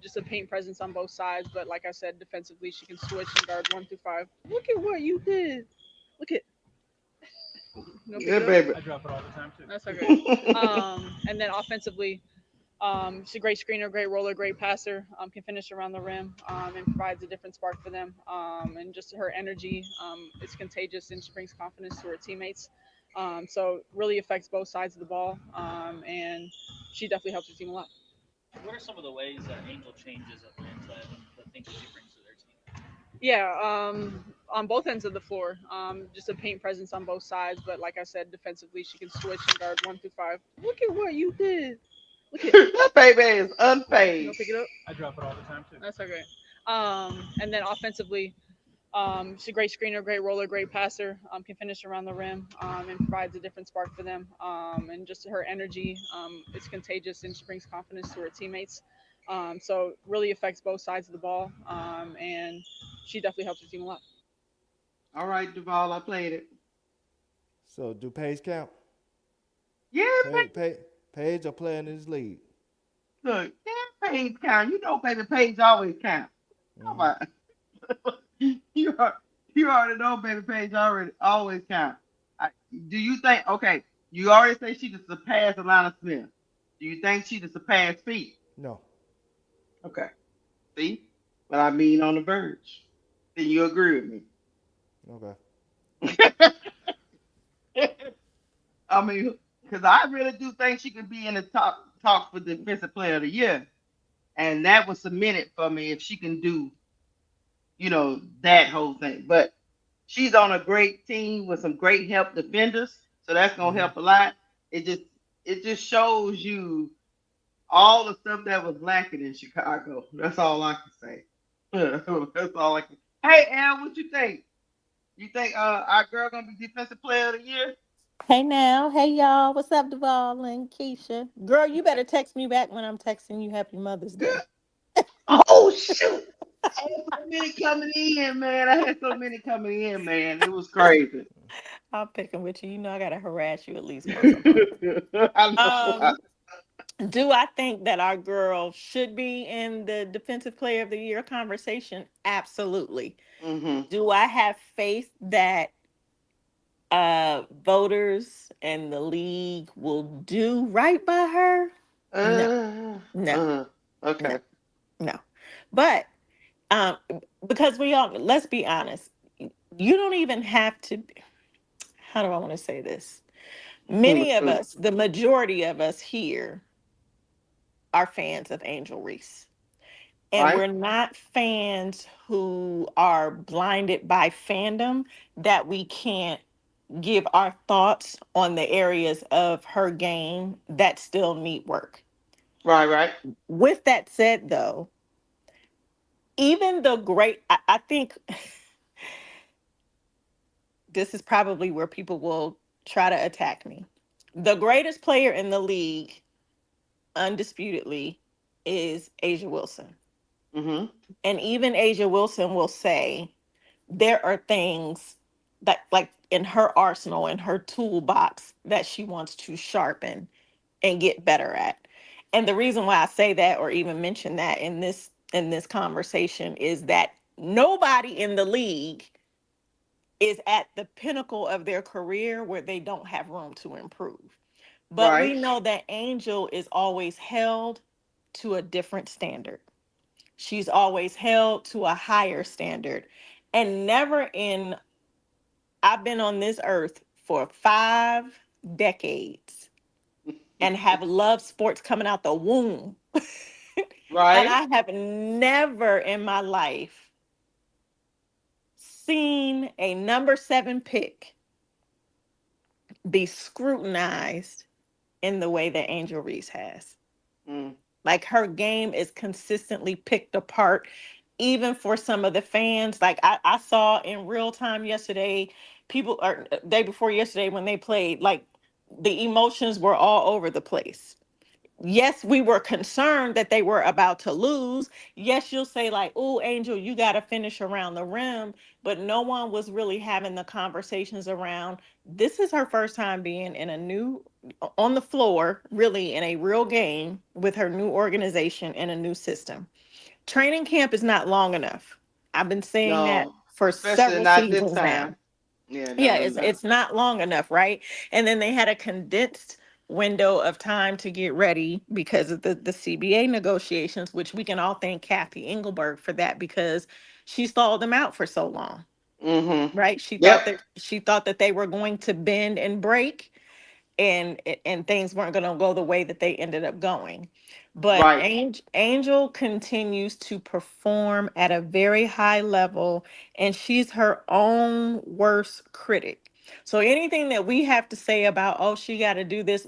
Just a paint presence on both sides, but like I said, defensively she can switch and guard 1 through 5. Look at what you did. Look at no pick Yeah, it up. baby. I drop it all the time too. That's okay. And then offensively, she's a great screener, great roller, great passer. Can finish around the rim and provides a different spark for them. And just her energy is contagious and she brings confidence to her teammates. So really affects both sides of the ball, and she definitely helps her team a lot. What are some of the ways that Angel changes at the inside and the things that she brings to their team? Yeah, on both ends of the floor. Just a paint presence on both sides, but like I said, defensively she can switch and guard 1 through 5. Look at what you did. Look at That baby is no unfazed. pick it up. I drop it all the time too. That's okay. And then offensively, she's a great screener, great roller, great passer. Can finish around the rim and provides a different spark for them. And just her energy is contagious and she brings confidence to her teammates. So really affects both sides of the ball, and she definitely helps her team a lot. All right, Duval, I played it. So do Paige count? Yeah, Paige a player in this league. look, yeah, Paige count. You know, baby, Paige always count. Come Mm-hmm. on. you, you already know, baby, Paige already always count. Do you think, okay, you already say she could surpass Alana Smith. Do you think she could surpass Feet? No. Okay. See? But I mean on the verge. Then you agree with me. Okay. I mean, because I really do think she could be in the top talk for defensive player of the year. And that was cemented for me if she can do, that whole thing. But she's on a great team with some great help defenders. So that's gonna Mm-hmm. help a lot. It just it just shows you all the stuff that was lacking in Chicago. That's all I can say. That's all I can. Hey, Al, what you think? You think our girl gonna be defensive player of the year? Hey now, hey y'all, what's up, Duval and Keisha? Girl, you better text me back when I'm texting you Happy Mother's Good. Day. Oh shoot! I had so many coming in, man. I had so many coming in, man. It was crazy. I'm picking with you. You know I gotta harass you at least once a month. I know. Um, Do I think that our girl should be in the Defensive Player of the Year conversation? Absolutely. Mm-hmm. Do I have faith that voters and the league will do right by her? No, Uh, no, uh, no, okay. no. But um, because we all, let's be honest, you don't even have to. How do I want to say this? Many of us, the majority of us here, are fans of Angel Reese. And Right, we're not fans who are blinded by fandom that we can't give our thoughts on the areas of her game that still need work. right. With that said, though, even the great, I think this is probably where people will try to attack me. The greatest player in the league, undisputedly, is Asia Wilson. Mm-hmm. And even Asia Wilson will say there are things that, like in her arsenal, in her toolbox, that she wants to sharpen and get better at. And the reason why I say that or even mention that in this conversation is that nobody in the league is at the pinnacle of their career where they don't have room to improve. But we Right. know that Angel is always held to a different standard. She's always held to a higher standard. And never in, I've been on this earth for 5 decades and have loved sports coming out the womb. And Right. I have never in my life seen a number 7 pick be scrutinized in the way that Angel Reese has. Mm. Like her game is consistently picked apart, even for some of the fans. Like I saw in real time yesterday, people or day before yesterday when they played, like the emotions were all over the place. Yes, we were concerned that they were about to lose. Yes, you'll say, like, oh, Angel, you got to finish around the rim. But no one was really having the conversations around this is her first time being in a new, on the floor, really in a real game with her new organization and a new system. Training camp is not long enough. I've been saying that No, for especially several not this seasons now. time. Yeah, Yeah, no. it's not long enough, right? And then they had a condensed window of time to get ready because of the CBA negotiations, which we can all thank Kathy Engelberg for that because she stalled them out for so long, Mm-hmm. right? Yep. She thought that they were going to bend and break, and things weren't going to go the way that they ended up going. But Right. Angel continues to perform at a very high level, and she's her own worst critic. So anything that we have to say about, oh, she got to do this,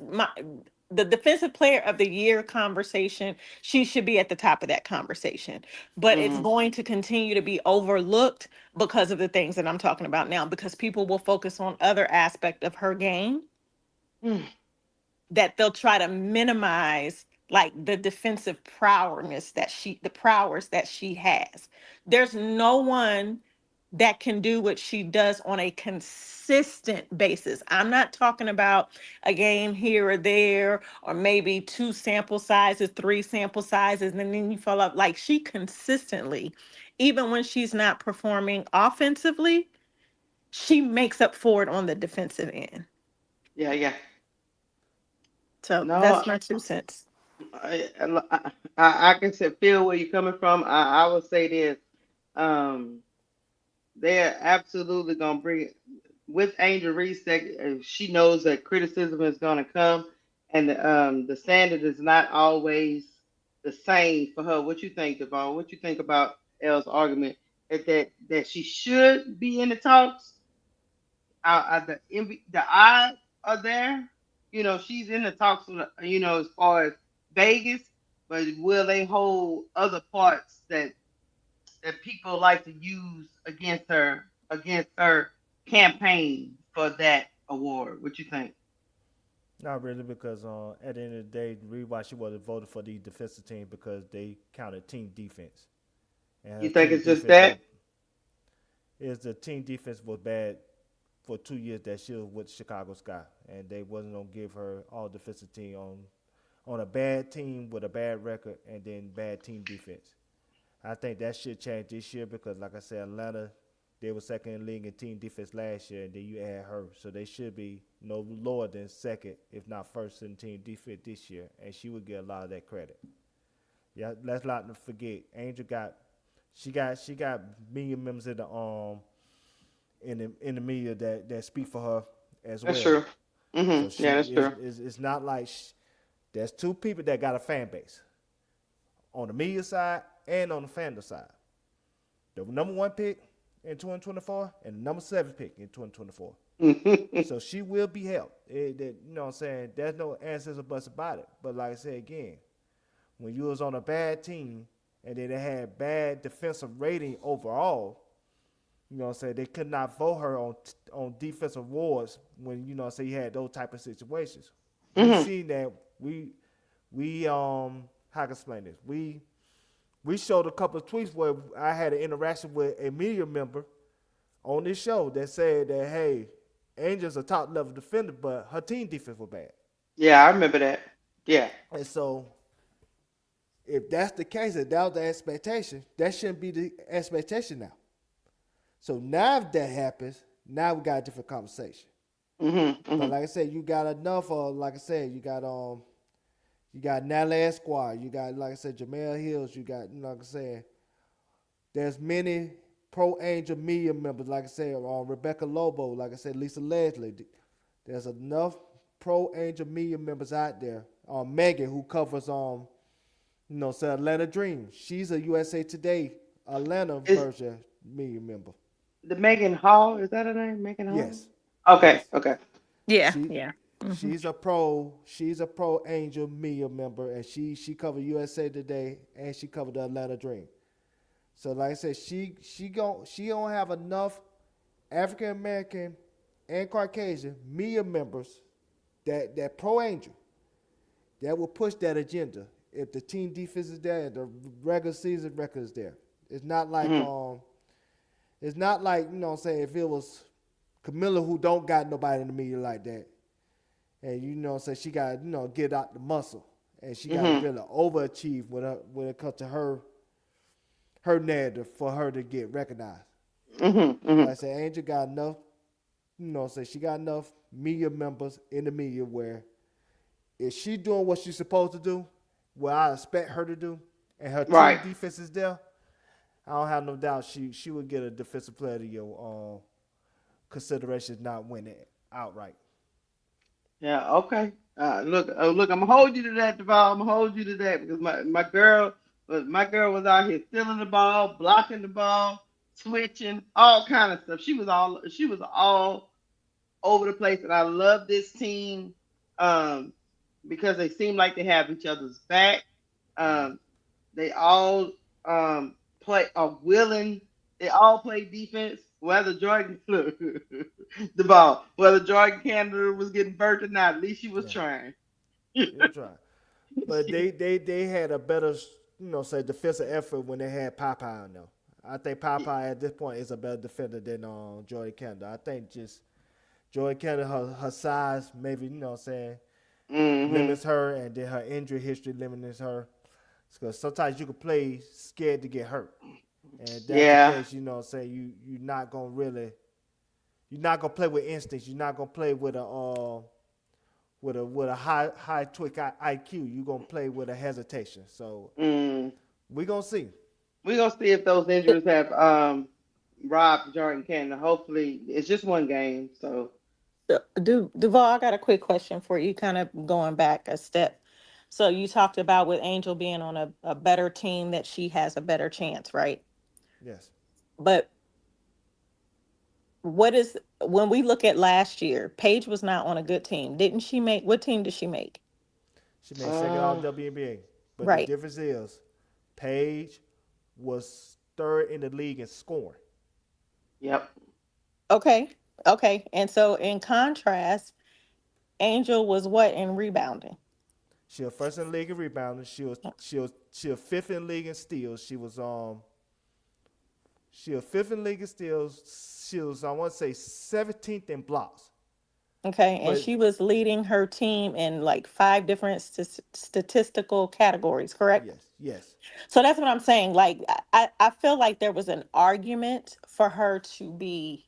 the defensive player of the year conversation, she should be at the top of that conversation. But it's Mm-hmm. going to continue to be overlooked because of the things that I'm talking about now, because people will focus on other aspect of her game Mm. that they'll try to minimize, like the defensive prowess that she has. There's no one that can do what she does on a consistent basis. I'm not talking about a game here or there, or maybe 2 sample sizes, 3 sample sizes, and then you fall up. Like she consistently, even when she's not performing offensively, she makes up for it on the defensive end. Yeah. So No, that's my 2 cents. I can feel where you're coming from. I would say this. Um, they're absolutely gonna bring it with Angel Reese. That she knows that criticism is gonna come, and the standard is not always the same for her. What you think, Devon? What you think about Elle's argument that she should be in the talks? The odds are there. You know, she's in the talks. As far as Vegas, but will they hold other parts that people like to use against her campaign for that award? What you think? Not really, because at the end of the day, the reason why she wasn't voted for the defensive team because they counted team defense, and You her think team it's just defense was that? the team defense was bad for 2 years that she was with Chicago Sky, and they wasn't gonna give her all defensive team on a bad team with a bad record and then bad team defense. I think that should change this year because, like I said, Atlanta, they were second in the league in team defense last year, and then you add her. So they should be no lower than second, if not first in team defense this year, and she would get a lot of that credit. Yeah, let's not forget, Angel got media members in the media that speak for her as well. That's true. So Yeah, that's true. it's not like there's two people that got a fan base on the media side and on the fandom side. The number 1 pick in 2024 and the number 7 pick in 2024. So she will be helped. You know what I'm saying? There's no answers or buts about it. But like I said again, when you was on a bad team and then they had bad defensive rating overall, you know what I'm saying, they could not vote her on defensive awards when, you know what I'm saying, you had those type of situations. We seen that how can I explain this? We showed a couple of tweets where I had an interaction with a media member on this show that said that, hey, Angel's a top level defender, but her team defense was bad. Yeah, I remember that. Yeah. And so if that's the case, if that was the expectation, that shouldn't be the expectation now. So now if that happens, now we got a different conversation. But like I said, you got enough of, like I said, you got Natalie Esquire, you got, like I said, Jamel Hills, you got, you know, like I said, there's many pro Angel media members, like I said, Rebecca Lobo, like I said, Lisa Leslie. There's enough pro Angel media members out there. Megan, who covers you know, say Atlanta Dream. She's a USA Today Atlanta version media member. The Megan Hall, is that her name? Megan Hall? Yes. Okay, Yes. okay. Yeah, She- yeah. She's a pro Angel media member, and she covered USA Today and she covered the Atlanta Dream. So like I said, she don't have enough African American and Caucasian media members that pro Angel that will push that agenda. If the team defense is there, the regular season record is there. It's not like it's not like, you know what I'm saying, if it was Camilla who don't got nobody in the media like that. And you know, so she got, you know, get out the muscle, and she got to really overachieve when it comes to her narrative for her to get recognized. Like I said, Angel got enough, you know, so she got enough media members in the media where if she doing what she's supposed to do, what I expect her to do, and her team defense is there, I don't have no doubt she would get a defensive player of the year consideration, not winning outright. Yeah, okay. Look, I'm gonna hold you to that, Duval. I'm gonna hold you to that because my girl was out here stealing the ball, blocking the ball, switching, all kind of stuff. She was all over the place, and I love this team because they seem like they have each other's back. They all are willing. They all play defense. Whether Jordan the ball, whether Jordan Canada was getting burnt or not, at least she was trying. She was trying. But they had a better, you know, say defensive effort when they had Popeye on them. I think Popeye at this point is a better defender than Jordan Canada. I think just Jordan Canada, her size, maybe, you know what I'm saying, limits her, and then her injury history limits her. Because sometimes you can play scared to get hurt. And that's the case, you know what I'm saying, you're not going to play with instincts. You're not going to play with a high twitch IQ. You're going to play with a hesitation. So we're going to see. We're going to see if those injuries have robbed Jordan Canada. Hopefully, it's just one game. So, Duval, I got a quick question for you, kind of going back a step. So you talked about with Angel being on a better team that she has a better chance, right? Yes. But when we look at last year, Paige was not on a good team. What team did she make? She made second all WNBA. But right. The difference is Paige was third in the league in scoring. Yep. Okay. And so in contrast, Angel was what in rebounding? She was first in the league in rebounding. She was fifth in the league in steals. She was fifth in the league in steals. She was, I want to say, 17th in blocks. Okay, and But she was leading her team in like five different statistical categories, correct? yes, yes, So that's what I'm saying. Like, I feel like there was an argument for her to be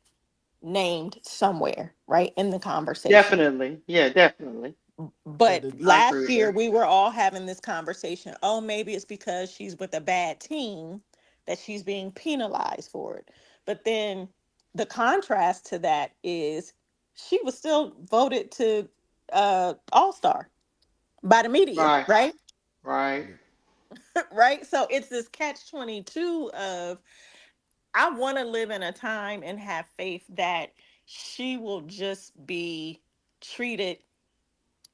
named somewhere, right, in the conversation. Definitely. Yeah, definitely. but But the I agree last with year, that. we were all having this conversation. Oh, maybe it's because she's with a bad team that she's being penalized for it. But then the contrast to that is she was still voted to All Star by the media, Right. right? Right. yeah, Right. So it's this catch 22 of I want to live in a time and have faith that she will just be treated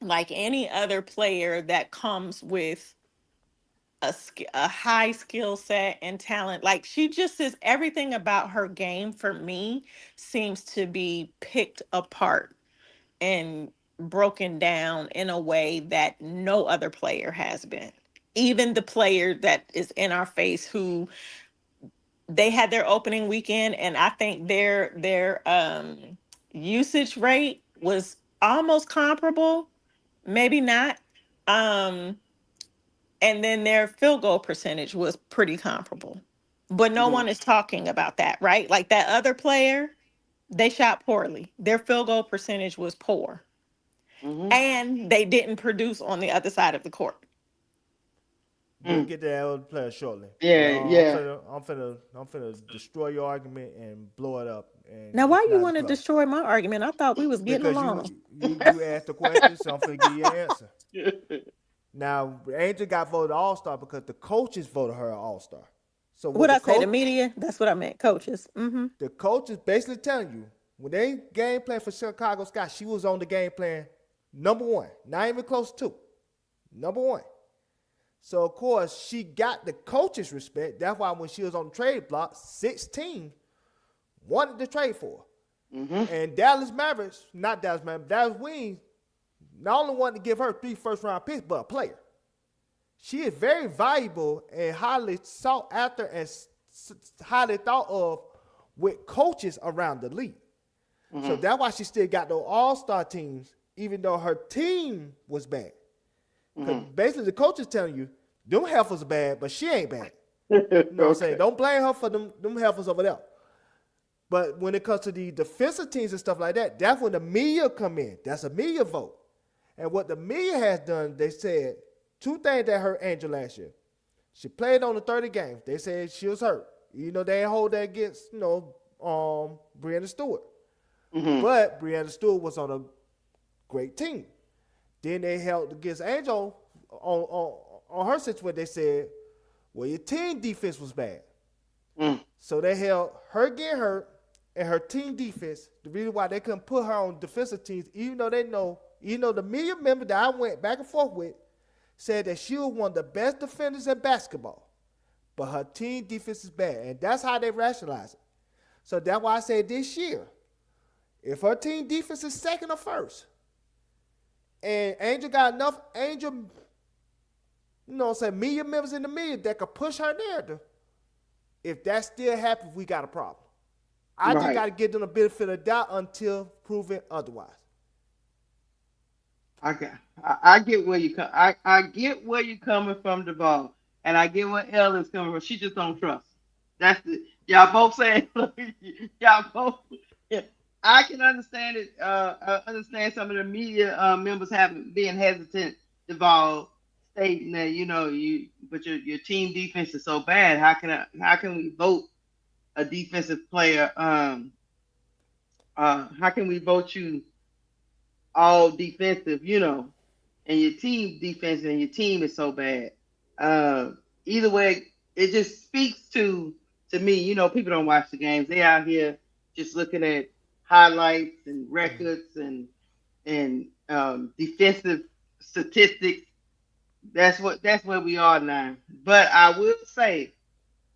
like any other player that comes with a high skill set and talent. Like she just is everything about her game for me seems to be picked apart and broken down in a way that no other player has been. Even the player that is in our face who they had their opening weekend and I think their usage rate was almost comparable, maybe not. Um and then their field goal percentage was pretty comparable. But no Mm-hmm. one is talking about that, right? Like that other player, they shot poorly. Their field goal percentage was poor. Mm-hmm. And they didn't produce on the other side of the court. we'll Mm. get to that other player shortly. But Yeah, yeah. I'm finna destroy your argument and blow it up and Now, get why you you out of want the to car destroy my argument? I thought we was getting because you along. you you asked the question, so I'm finna give you an answer. Now, Angel got voted All Star because the coaches voted her All Star. So what What I say, the media? That's what I meant. Coaches. Mm-hmm. the coach is basically telling you when they game plan for Chicago Sky, she was on the game plan number one, not even close to number one. So of course she got the coach's respect. That's why when she was on the trade block, 16 wanted to trade for her. Mm-hmm. And Dallas Mavericks, not Dallas Mavericks, Dallas Wings, not only wanted to give her 3 first-round picks, but a player. She is very valuable and highly sought after and highly thought of with coaches around the league. Mm-hmm. So that's why she still got those all-star teams, even though her team was bad. Because basically the coach is telling you, them heifers are bad, but she ain't bad. You know what I'm saying? Don't blame her for them heifers over there. But when it comes to the defensive teams and stuff like that, that's when the media come in. That's a media vote. And what the media has done, they said two things that hurt Angel last year. She played on the 30 games. They said she was hurt. You know, they didn't hold that against, Brianna Stewart. Mm-hmm. But Brianna Stewart was on a great team. Then they held against Angel on her situation. They said, well, your team defense was bad. Mm. So they held her getting hurt and her team defense. The reason why they couldn't put her on defensive teams, even though the media member that I went back and forth with said that she was one of the best defenders in basketball. But her team defense is bad. And that's how they rationalize it. So that's why I said this year, if her team defense is second or first, and Angel got enough media members in the media that could push her narrative, if that still happens, we got a problem. I just got to give them the benefit of the doubt until proven otherwise. I get where you come. I get where you coming from, Devon, and I get where Ellen's coming from. She just don't trust. That's the y'all both saying. Y'all both. Yeah, I can understand it. I understand some of the media members being hesitant, Devon, stating that but your team defense is so bad. How can we vote a defensive player? How can we vote you all defensive? And your team defense and your team is so bad. Either way, it just speaks to me. People don't watch the games. They out here just looking at highlights and records and defensive statistics. That's where we are now. But I will say,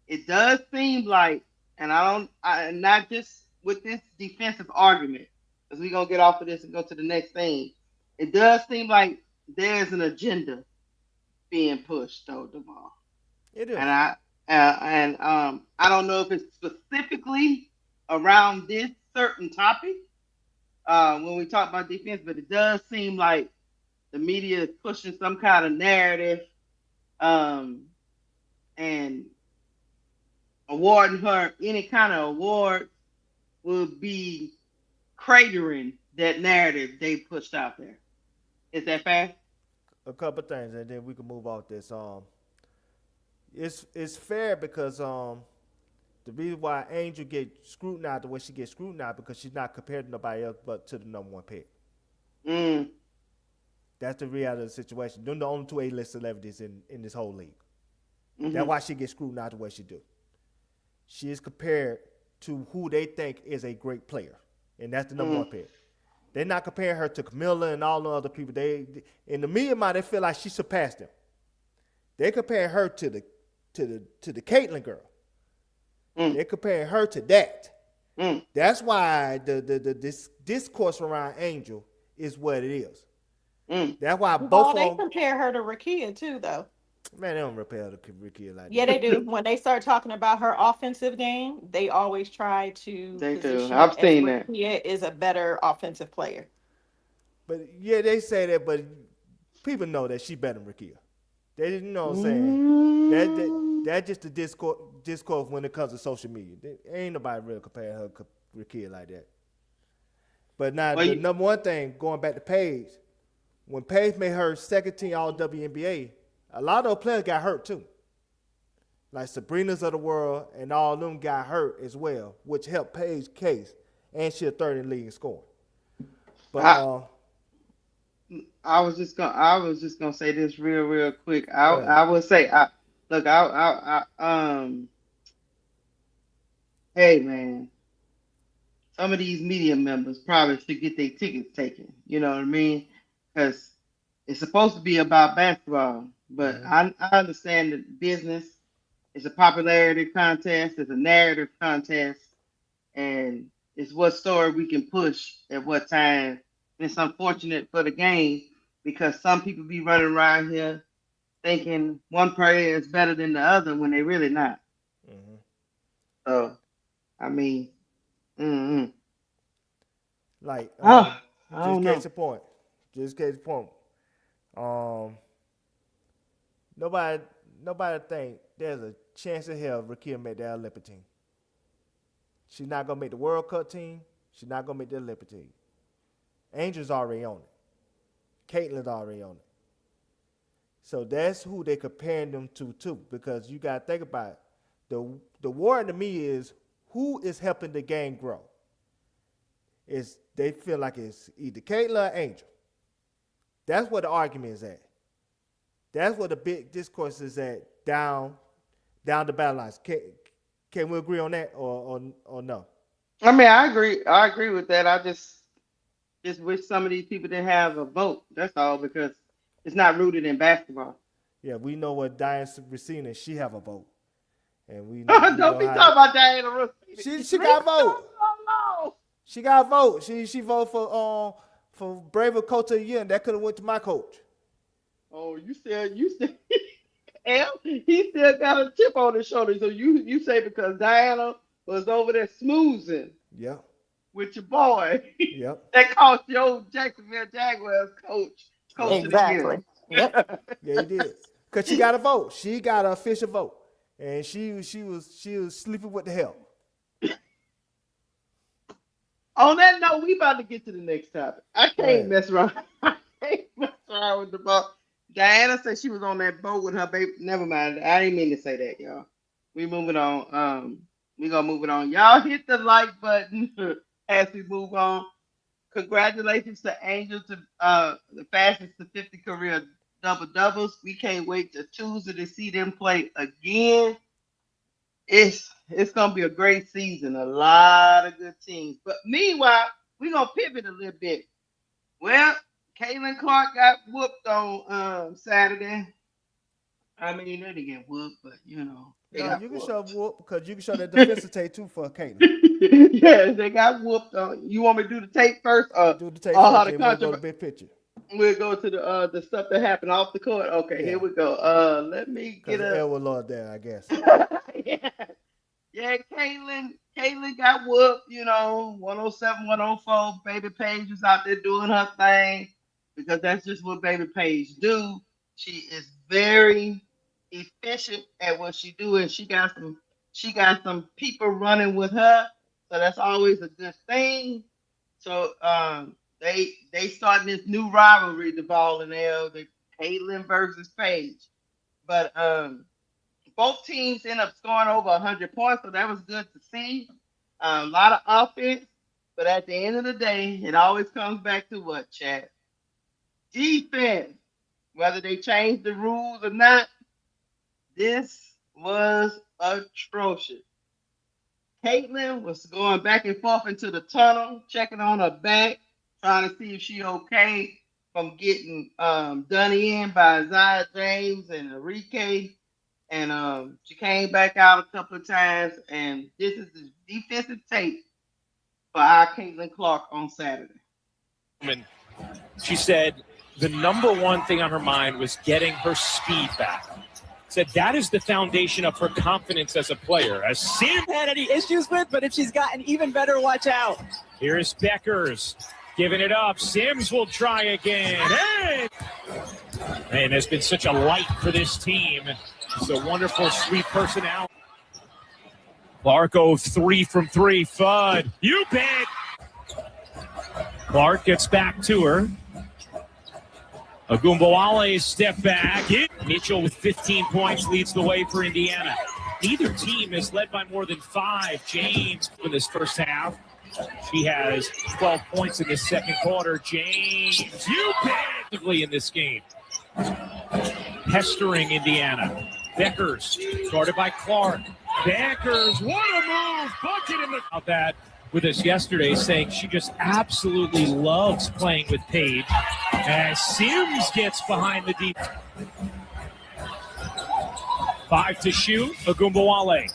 it does seem like, and not just with this defensive argument, because we're gonna get off of this and go to the next thing. It does seem like there's an agenda being pushed, though, Devon. It is. And I don't know if it's specifically around this certain topic, when we talk about defense, but it does seem like the media is pushing some kind of narrative and awarding her any kind of award will be cratering that narrative they pushed out there. Is that fair? A couple things, and then we can move off this. It's fair because the reason why Angel get scrutinized the way she gets scrutinized because she's not compared to nobody else but to the number one pick. That's the reality of the situation. They're the only two A-list celebrities in this whole league. That's why she gets scrutinized the way she do. She is compared to who they think is a great player, and that's the number one pick. They're not comparing her to Camilla and all the other people. They in the media mind, they feel like she surpassed them. They compare her to the Caitlyn girl. They're comparing her to that. That's why this discourse around Angel is what it is. That's why both they compare her to Rakia too, though. Man, they don't compare her to Rakia like that. Yeah, they do. When they start talking about her offensive game, they always try to. They do. I've seen that. Rakia is a better offensive player. But yeah, they say that, but people know that she better than Rakia. They didn't know what I'm saying. That's just the discourse when it comes to social media. Ain't nobody really comparing her to Rakia like that. But now the number one thing, going back to Paige, when Paige made her second team All WNBA, a lot of those players got hurt too. Like Sabrina's of the world and all of them got hurt as well, which helped Paige's case, and she's third in league in scoring. But I was just gonna say this real quick. I would say, hey man, some of these media members probably should get their tickets taken. You know what I mean? Because it's supposed to be about basketball, but I understand that business is a popularity contest, it's a narrative contest, and it's what story we can push at what time. It's unfortunate for the game because some people be running around here thinking one player is better than the other when they really not. So, I mean, like, I don't know. Just case in point. Nobody think there's a chance in hell Rakia make the Olympic team. She's not gonna make the World Cup team. She's not gonna make the Olympic team. Angel's already on it. Caitlyn's already on it. So that's who they comparing them to too, because you gotta think about it. The war to me is who is helping the game grow. They feel like it's either Caitlyn or Angel. That's what the argument is at. That's what the big discourse is at down the battle lines. Can we agree on that or no? I mean, I agree with that. I just wish some of these people didn't have a vote. That's all, because it's not rooted in basketball. Yeah, we know what Diane Racine, she have a vote. And we know, don't be talking about Diana Racine. She got a vote. She got a vote. She voted for Braver Coach of the Year, and that could have went to my coach. Oh, you said he still got a chip on his shoulder. So you say because Diana was over there smoozing. Yeah. With your boy. Yep. That cost your Jacksonville Jaguars coach exactly. of the year. Yep. Yeah, he did. Because she got a vote. She got an official vote. And she was sleeping with the help. On that note, we about to get to the next topic. I can't mess around. I can't mess around with the ball. Diana said she was on that boat with her baby. Never mind. I didn't mean to say that, y'all. We moving on. We gonna move it on. Y'all hit the like button as we move on. Congratulations to Angel to the fastest to 50 career double-doubles. We can't wait to Tuesday to see them play again. It's gonna be a great season. A lot of good teams. But meanwhile, we're gonna pivot a little bit. Well, Caitlin Clark got whooped on Saturday. I mean, they didn't get whooped, but you know. No, you can show whoop because you can show that defensive tape too for Caitlin. Yes, they got whooped on. You want me to do the tape first? Do the tape first, we'll go to the big picture. We'll go to the stuff that happened off the court. Okay, Here we go. Let me get a L with Lord there, I guess. Yeah. Yeah, Caitlin got whooped, 107, 104. Baby Paige was out there doing her thing because that's just what Baby Paige do. She is very efficient at what she do, and she got some people running with her, so that's always a good thing. So they starting this new rivalry, the ball and L, the Caitlin versus Paige. But both teams end up scoring over 100 points, so that was good to see. A lot of offense, but at the end of the day, it always comes back to what, Chad? Defense. Whether they changed the rules or not, this was atrocious. Caitlin was going back and forth into the tunnel, checking on her back, trying to see if she okay from getting done in by Isaiah James and Enrique. And she came back out a couple of times, and this is the defensive tape for our Caitlin Clark on Saturday. She said the number one thing on her mind was getting her speed back. Said that is the foundation of her confidence as a player. As Sim had any issues with, but if she's gotten even better, watch out. Here's Beckers giving it up. Sims will try again. Hey! Man, there's been such a light for this team. It's a wonderful, sweet personality. Clark 3 from 3. Fudd. You bet. Clark gets back to her. Agumbawale step back. Mitchell with 15 points leads the way for Indiana. Neither team is led by more than 5. James in this first half. She has 12 points in the second quarter. James, you bet in this game. Pestering Indiana. Beckers, guarded by Clark. Beckers, what a move! Bucket in the... About that with us yesterday, saying she just absolutely loves playing with Paige. As Sims gets behind the deep. 5 to shoot. Agumbawale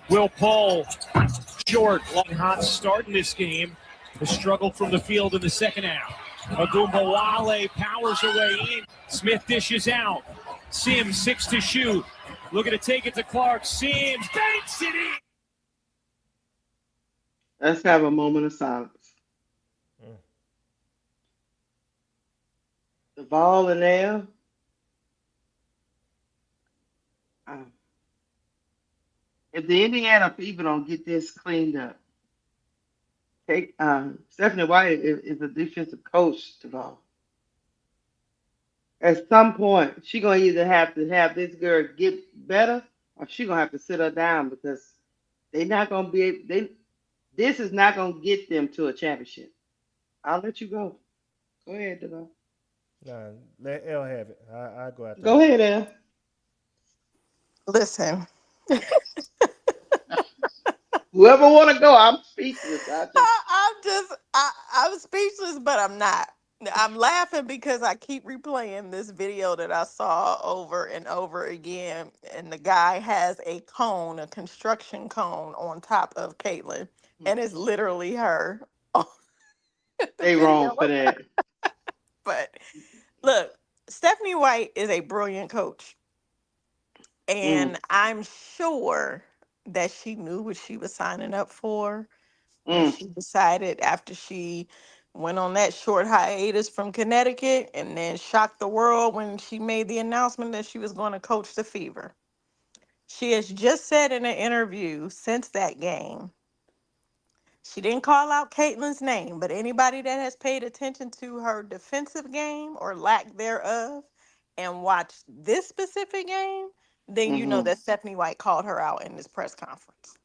will pull. Short, long hot start in this game. The struggle from the field in the second half. Agumbawale powers her way in. Smith dishes out. Sims 6 to shoot. Looking to take it to Clark. Sims banks it in. Let's have a moment of silence. The ball in there. If the Indiana people don't get this cleaned up, Stephanie White is a defensive coach to ball. At some point, she's gonna either have to have this girl get better, or she's gonna have to sit her down because they're not gonna be able. This is not gonna get them to a championship. I'll let you go. Go ahead, Devon. Nah, let L have it. I go after. Go ahead, El. Listen. Whoever want to go, I'm speechless. I'm speechless, but I'm not. I'm laughing because I keep replaying this video that I saw over and over again, and the guy has a construction cone on top of Caitlin, and it's literally her. They wrong for that. But look, Stephanie White is a brilliant coach, and I'm sure that she knew what she was signing up for when she decided after she went on that short hiatus from Connecticut and then shocked the world when she made the announcement that she was going to coach the Fever. She has just said in an interview since that game, she didn't call out Caitlin's name, but anybody that has paid attention to her defensive game or lack thereof and watched this specific game, then you know that Stephanie White called her out in this press conference.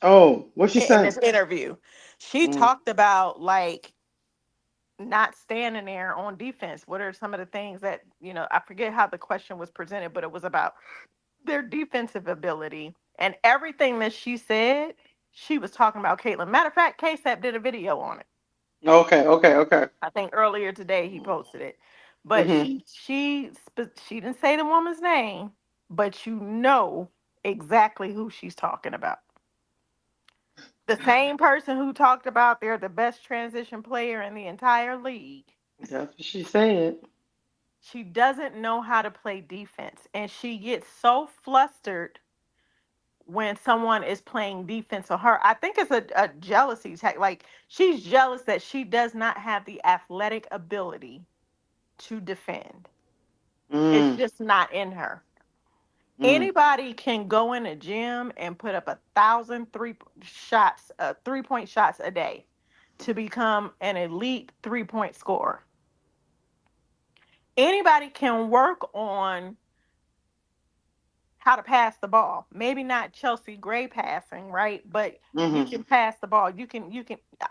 Oh, what's she saying? In this interview, she talked about like not standing there on defense. What are some of the things that, I forget how the question was presented, but it was about their defensive ability. And everything that she said, she was talking about Caitlin. Matter of fact, KSAP did a video on it. Okay. I think earlier today he posted it. But she didn't say the woman's name, but you know exactly who she's talking about. The same person who talked about they're the best transition player in the entire league. That's what she said. She doesn't know how to play defense, and she gets so flustered when someone is playing defense on her. I think it's a jealousy tag. Like, she's jealous that she does not have the athletic ability to defend. It's just not in her. Anybody can go in a gym and put up 1,000 3-point shots a day to become an elite 3-point scorer. Anybody can work on how to pass the ball. Maybe not Chelsea Gray passing, right? But you can pass the ball. You can.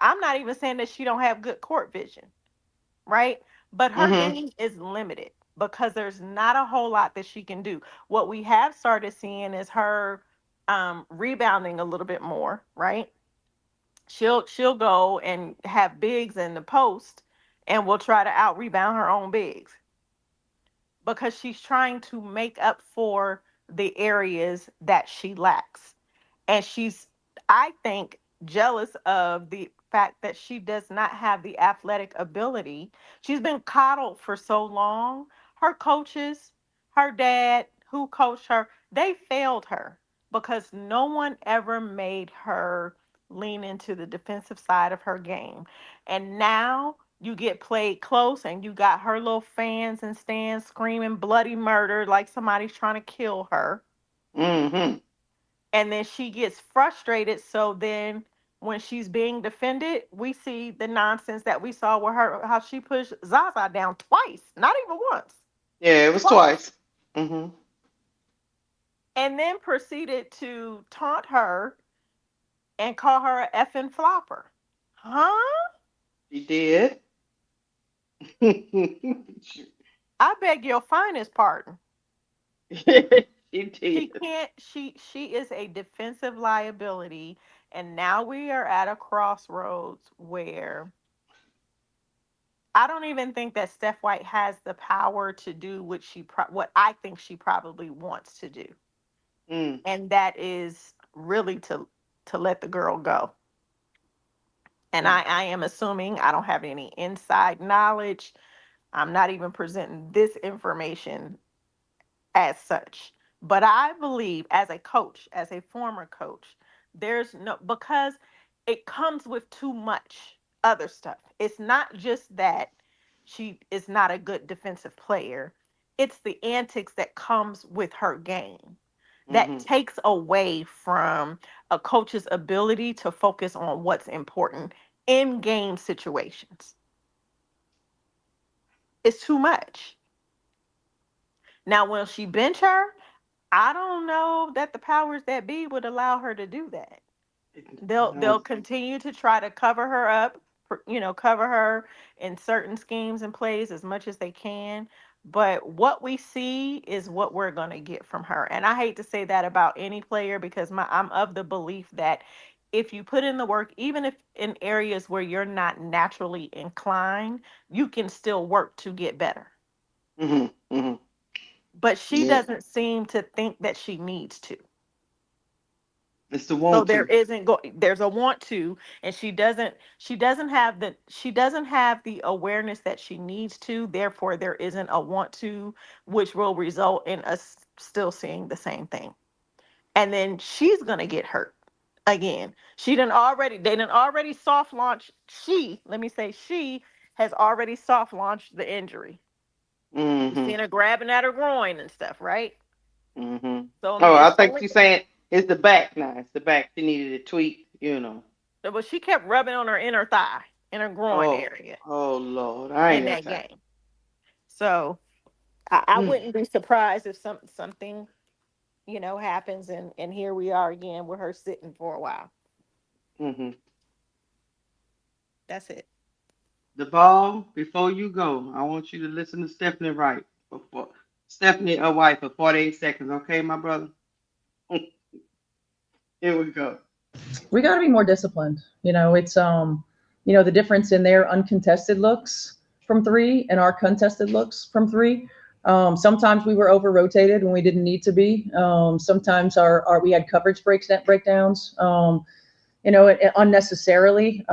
I'm not even saying that she don't have good court vision, right? But her game is limited because there's not a whole lot that she can do. What we have started seeing is her rebounding a little bit more, right? She'll go and have bigs in the post and will try to out rebound her own bigs because she's trying to make up for the areas that she lacks. And she's, I think, jealous of the fact that she does not have the athletic ability. She's been coddled for so long. Her coaches, her dad, who coached her, they failed her because no one ever made her lean into the defensive side of her game. And now you get played close and you got her little fans and stands screaming bloody murder like somebody's trying to kill her. And then she gets frustrated. So then when she's being defended, we see the nonsense that we saw with her, how she pushed Zaza down twice, not even once. Yeah, it was twice. And then proceeded to taunt her and call her a effing flopper. Huh? She did. I beg your finest pardon. She did. She is a defensive liability, and now we are at a crossroads where I don't even think that Steph White has the power to do what I think she probably wants to do. And that is really to let the girl go. And I am assuming, I don't have any inside knowledge. I'm not even presenting this information as such. But I believe, as a coach, as a former coach, because it comes with too much other stuff. It's not just that she is not a good defensive player. It's the antics that comes with her game that takes away from a coach's ability to focus on what's important in game situations. It's too much. Now, will she bench her? I don't know that the powers that be would allow her to do that. They'll continue to try to cover her up, cover her in certain schemes and plays as much as they can. But what we see is what we're going to get from her. And I hate to say that about any player because I'm of the belief that if you put in the work, even if in areas where you're not naturally inclined, you can still work to get better. But she doesn't seem to think that she needs to. It's the want so to. There's a want to, and she doesn't have the awareness that she needs to. Therefore, there isn't a want to, which will result in us still seeing the same thing. And then she's gonna get hurt again. They done already soft launch. She has already soft launched the injury. You've seen her grabbing at her groin and stuff, right? So I think she's saying it's the back now. It's the back. She needed a tweak, But she kept rubbing on her inner thigh, in her groin area. Oh Lord, I ain't in that game. So I wouldn't be surprised if something, happens, and here we are again with her sitting for a while. That's it. The ball, before you go, I want you to listen to Stephanie Wright for 48 seconds, okay, my brother? Here we go. We got to be more disciplined. It's the difference in their uncontested looks from three and our contested looks from three. Sometimes we were over rotated when we didn't need to be. Sometimes we had coverage breakdowns. Unnecessarily.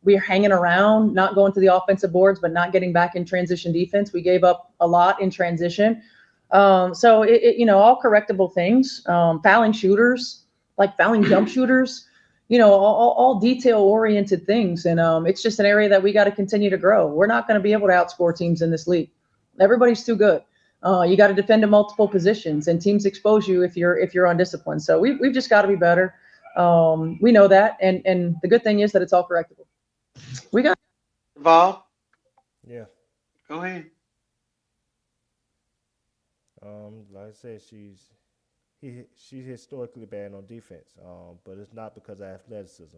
We're hanging around, not going to the offensive boards, but not getting back in transition defense. We gave up a lot in transition. So all correctable things. Fouling shooters. like fouling jump shooters, all detail-oriented things. And it's just an area that we got to continue to grow. We're not going to be able to outscore teams in this league. Everybody's too good. You got to defend in multiple positions, and teams expose you if you're undisciplined. So we've just got to be better. We know that, and the good thing is that it's all correctable. We got Vol. Yeah. Go ahead. Like I said, she's historically bad on defense. But it's not because of athleticism.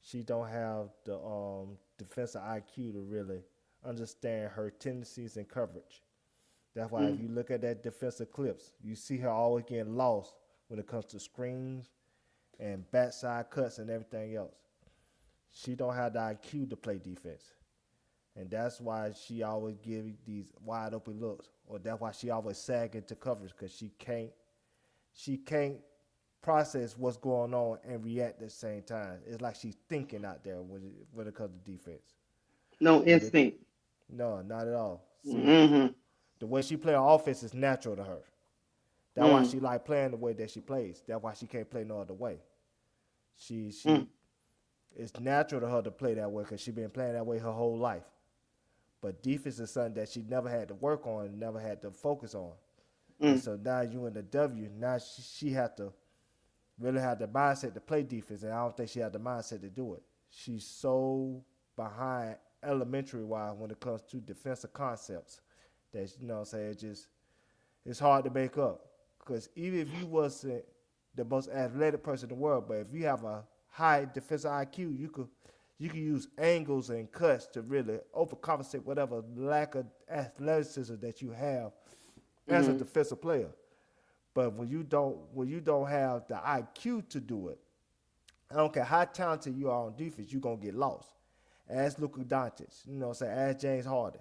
She don't have the defensive IQ to really understand her tendencies and coverage. That's why if you look at that defensive clips, you see her always getting lost when it comes to screens and backside cuts and everything else. She don't have the IQ to play defense. And that's why she always gives these wide open looks. Or that's why she always sag into coverage, because she can't process what's going on and react at the same time. It's like she's thinking out there when it comes to defense. No instinct. No, not at all. See, the way she play on offense is natural to her. That's why she like playing the way that she plays. That's why she can't play no other way. It's natural to her to play that way because she's been playing that way her whole life. But defense is something that she never had to work on, never had to focus on. And so now you in the W, now she had to really have the mindset to play defense, and I don't think she had the mindset to do it. She's so behind elementary-wise when it comes to defensive concepts that, it's hard to make up. Because even if you wasn't the most athletic person in the world, but if you have a high defensive IQ, you could use angles and cuts to really overcompensate whatever lack of athleticism that you have as a defensive player. But when you don't have the IQ to do it, I don't care how talented you are on defense, you're gonna get lost. Ask Luka Doncic, ask James Harden.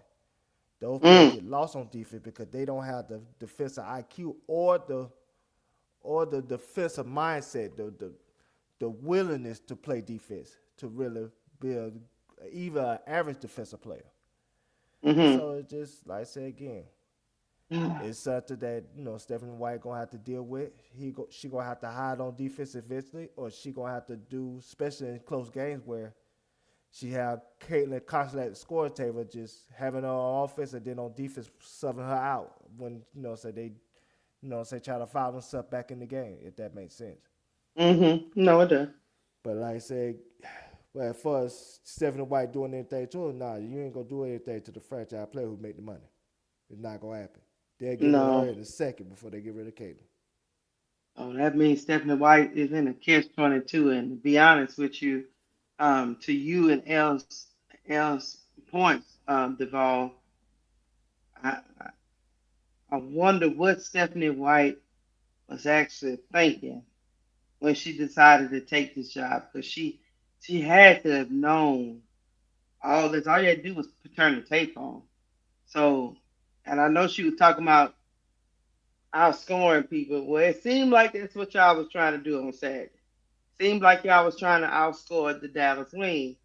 Those players get lost on defense because they don't have the defensive IQ or the defensive mindset, the willingness to play defense, to really be even an average defensive player. So it's just, like I said again, it's something that, Stephanie White going to have to deal with. She going to have to hide on defense eventually, or she going to have to do, especially in close games where she have Caitlin constantly at the scoring table, just having her on offense and then on defense subbing her out when, they try to foul themselves back in the game, if that makes sense. No, it does. But like I said, well, as far as Stephanie White doing anything to her, nah, you ain't going to do anything to the franchise player who make the money. It's not going to happen. They'll get rid of her in a second before they get rid of Caitlin. Oh, that means Stephanie White is in a catch-22. And to be honest with you, to you and L's points, Duvall, I wonder what Stephanie White was actually thinking when she decided to take this job, because she had to have known all this. All you had to do was turn the tape on. So, and I know she was talking about outscoring people. Well, it seemed like that's what y'all was trying to do on Saturday. Seemed like y'all was trying to outscore the Dallas Wings.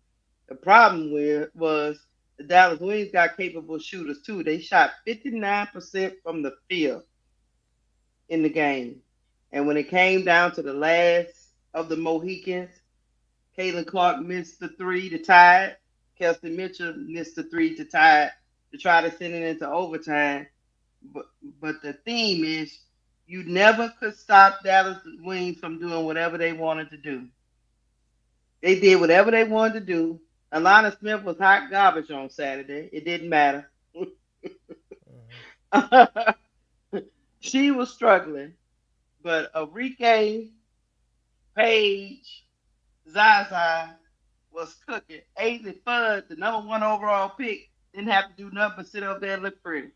The problem was the Dallas Wings got capable shooters too. They shot 59% from the field in the game. And when it came down to the last of the Mohicans, Caitlin Clark missed the three to tie it. Kelsey Mitchell missed the three to tie it, to try to send it into overtime. But the theme is you never could stop Dallas Wings from doing whatever they wanted to do. They did whatever they wanted to do. Alana Smith was hot garbage on Saturday. It didn't matter. She was struggling. But Enrique, Paige, Zaza was cooking. Ainsley Fudd, the number 1 overall pick, didn't have to do nothing but sit up there and look pretty.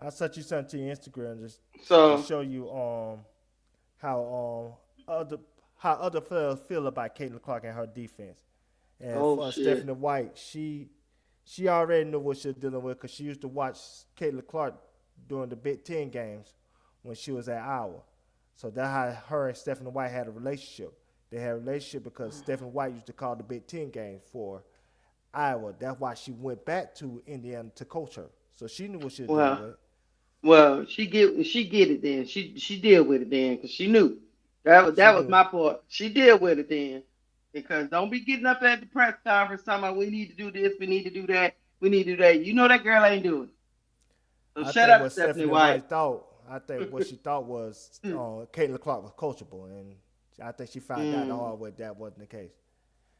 I'll send you something to your Instagram just to show you how other players feel about Caitlin Clark and her defense. And for Stephanie White, she already knew what she was dealing with because she used to watch Caitlin Clark during the Big Ten games when she was at Iowa. So that's how her and Stephanie White had a relationship. They had a relationship because Stephanie White used to call the Big Ten games for Iowa. That's why she went back to Indiana to coach her. So she knew what she was dealing with. Well, she get it then. She deal with it then because she knew. That was my part. She did with it then. Because don't be getting up at the press conference talking about we need to do this, we need to do that, we need to do that. You know that girl ain't doing it. So I shut think up, what Stephanie Stephanie White. White thought. I think what she thought was Caitlin Clark was coachable, and I think she found out the hard way that wasn't the case.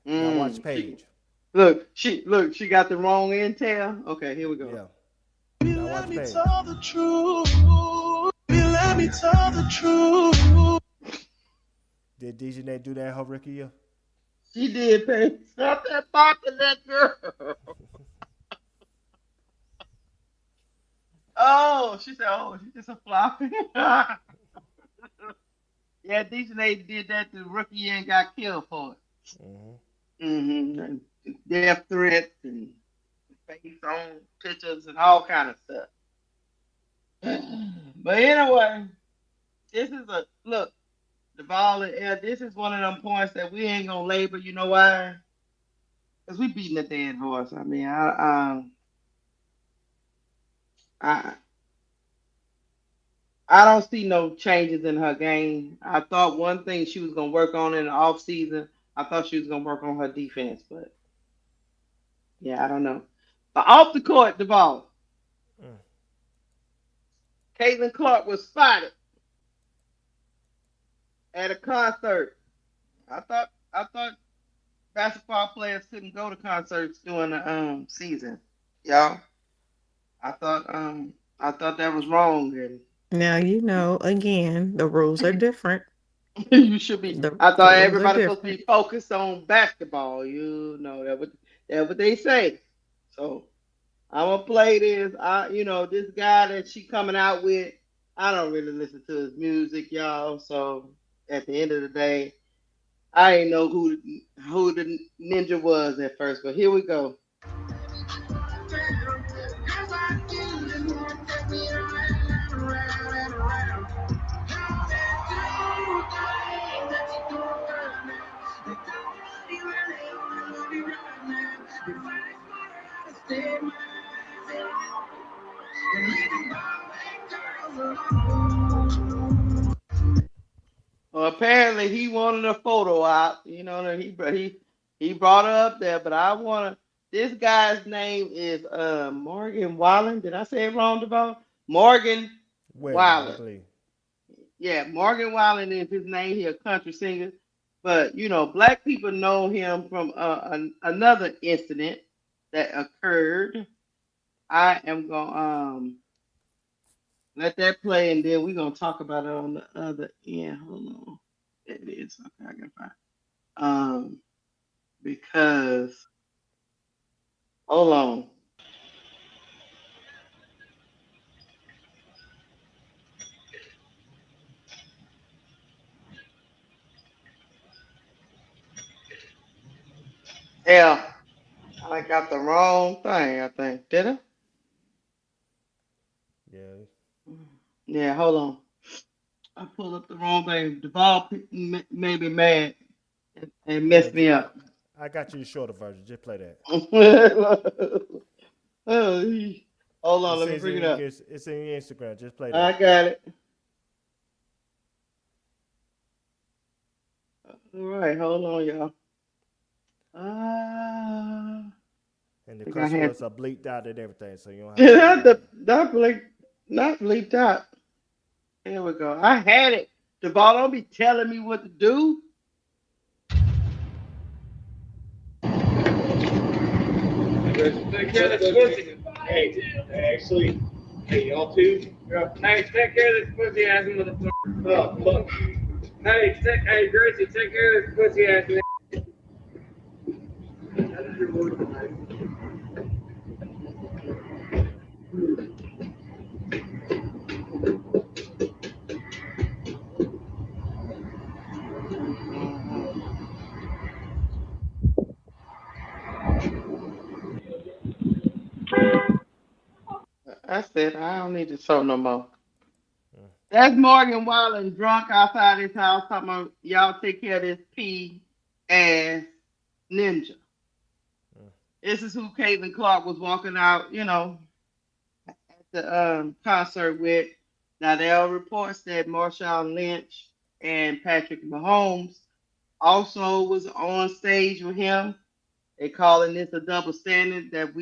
Now watch Paige. She got the wrong intel. Okay, here we go. Yeah. Now watch Paige. Let me tell the truth. Did Dejanay do that in her rookie year? She did, Paige. Stop that barking, that girl. Oh, she said, "Oh, she's just a flop." Yeah, Dejanay did that to rookie year and got killed for it. Death threats and face on pictures and all kind of stuff. But anyway, this is the ball in air. This is one of them points that we ain't gonna labor. You know why? Because we beating a dead horse. I mean, I don't see no changes in her game. I thought one thing she was gonna work on in the off season. I thought she was gonna work on her defense, but yeah, I don't know. But off the court, the ball. Caitlin Clark was spotted at a concert. I thought basketball players couldn't go to concerts during the season. Y'all. I thought that was wrong. And Now, again, the rules are different. you should be. I thought everybody's supposed to different. be focused on basketball. You know that's what they say. So I'm gonna play this. This guy that she coming out with. I don't really listen to his music, y'all. So at the end of the day, I didn't know who the ninja was at first. But here we go. Well, apparently he wanted a photo out. He brought her up there, but this guy's name is Morgan Wallen. Did I say it wrong, Devon? Morgan Wallen. I believe. Yeah, Morgan Wallen is his name. He's a country singer. But, black people know him from another incident that occurred. I am going to let that play, and then we're going to talk about it on the other end. Hold on. There it is. Okay, I can find because, hold on. Yeah, I got the wrong thing, I think. Did I? Yeah. Yeah, hold on. I pulled up the wrong thing. The ball made me mad and messed me up. I got you the shorter version. Just play that. Hold on, let me bring it up. It's in your Instagram. Just play that. I got it. All right, hold on, y'all. And the cuss words are bleeped out and everything, so you don't have to. Not bleeped out. Here we go. I had it. The ball don't be telling me what to do. Take care of this pussy. Hey, y'all too. Hey, take care of this pussy ass motherfucker. Look. Hey, Gracie, take care of this pussy ass nigga. I said I don't need to show no more. That's Morgan Wallen drunk outside his house talking about y'all take care of this P ass ninja. This is who Caitlin Clark was walking out, at the concert with. Now there are reports that Marshawn Lynch and Patrick Mahomes also was on stage with him. They calling this a double standard that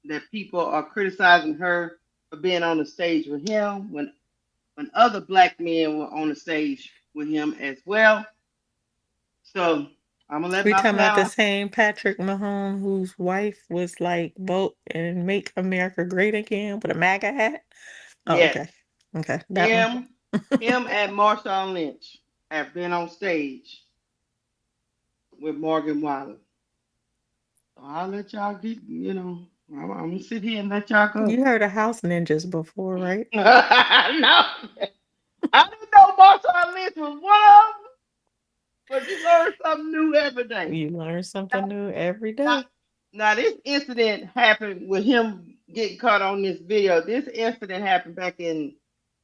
that people are criticizing her for being on the stage with him when other black men were on the stage with him as well. So I'm gonna let We my talking about the panel. same Patrick Mahomes whose wife was like, vote and make America great again with a MAGA hat? Oh, Yes, okay. Okay. That one. him, him and Marshawn Lynch have been on stage with Morgan Wallen. So I'll let y'all get, I'm gonna sit here and let y'all go. You heard of House Ninjas before, right? No, I didn't know Marshawn Lynch was one of them, but you learn something new every day. You learn something new every Now, day. now this incident happened with him getting caught on this video. This incident happened back in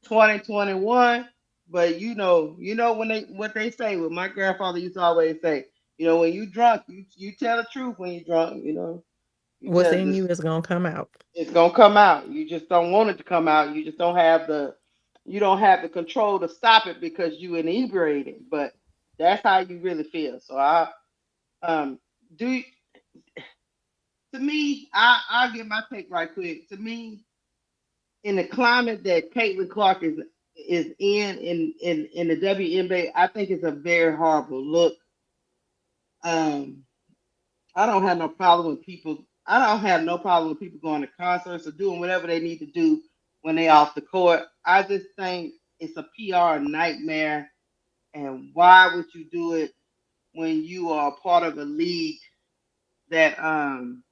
2021. But when what they say, what my grandfather used to always say, when you drunk, you tell the truth when you're drunk, you What's tell in this, you is gonna come out. it's gonna come out. You just don't want it to come out. You just don't have the control to stop it because you inebriated. But that's how you really feel. So do to me, I'll get my take right quick. To me, in the climate that Caitlin Clark is in the WNBA, I think it's a very horrible look. Um, I don't have no problem with people. I don't have no problem with people going to concerts or doing whatever they need to do when they off the court. I just think it's a PR nightmare. And why would you do it when you are a part of a league that um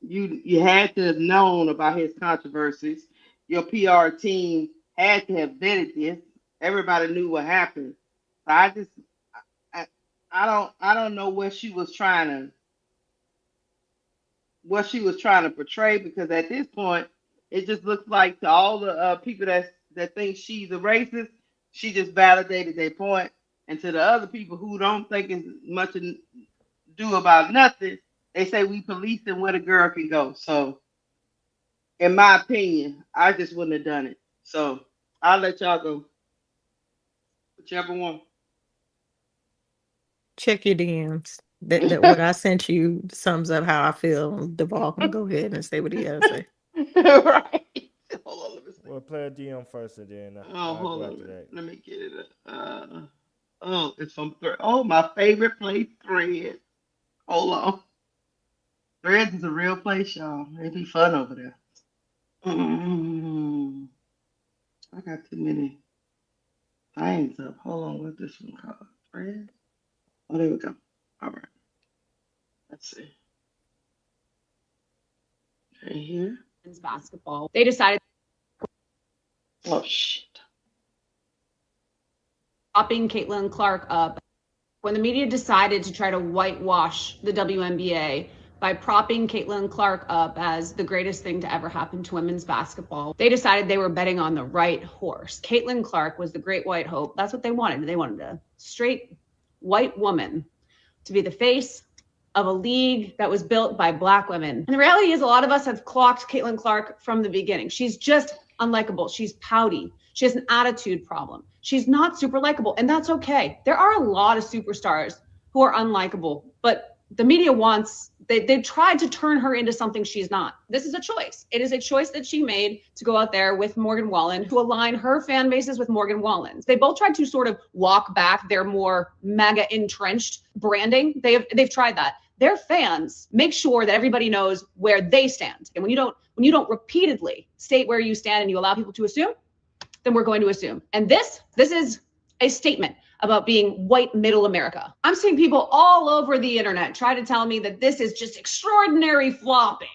you had to have known about his controversies. Your PR team had to have vetted this. Everybody knew what happened. So I, I don't know what she was trying to portray, because at this point it just looks like to all the people that think she's a racist, she just validated their point, and to the other people who don't think it's much to do about nothing, they say we policing where the girl can go. So in my opinion, I just wouldn't have done it. So I'll let y'all go, whichever one. Check your DMs. That what I sent you sums up how I feel. Duvall can go ahead and say what he has to say. Right. Hold on, let me see. Well, play a DM first, and then Oh, I'll hold go on. after that. Let me get it. It's from Oh, my favorite place, Threads. Hold on. Threads is a real place, y'all. It'd be fun over there. I got too many things up. Hold on, what's this one called? Threads? Oh, there we go. All right. Let's see. Okay, here. Men's basketball. They decided. Oh, shit. Propping Caitlin Clark up. When the media decided to try to whitewash the WNBA by propping Caitlin Clark up as the greatest thing to ever happen to women's basketball, they decided they were betting on the right horse. Caitlin Clark was the great white hope. That's what they wanted. They wanted a straight white woman to be the face of a league that was built by Black women. And the reality is, a lot of us have clocked Caitlin Clark from the beginning. She's just unlikable. She's pouty. She has an attitude problem. She's not super likable, and that's okay. There are a lot of superstars who are unlikable, but the media they've tried to turn her into something she's not. This is a choice. It is a choice that she made to go out there with Morgan Wallen, to align her fan bases with Morgan Wallen's. They both tried to sort of walk back their more MAGA entrenched branding. They've tried that. Their fans make sure that everybody knows where they stand. And when you don't repeatedly state where you stand and you allow people to assume, then we're going to assume. And this is a statement about being white middle America. I'm seeing people all over the internet try to tell me that this is just extraordinary flopping.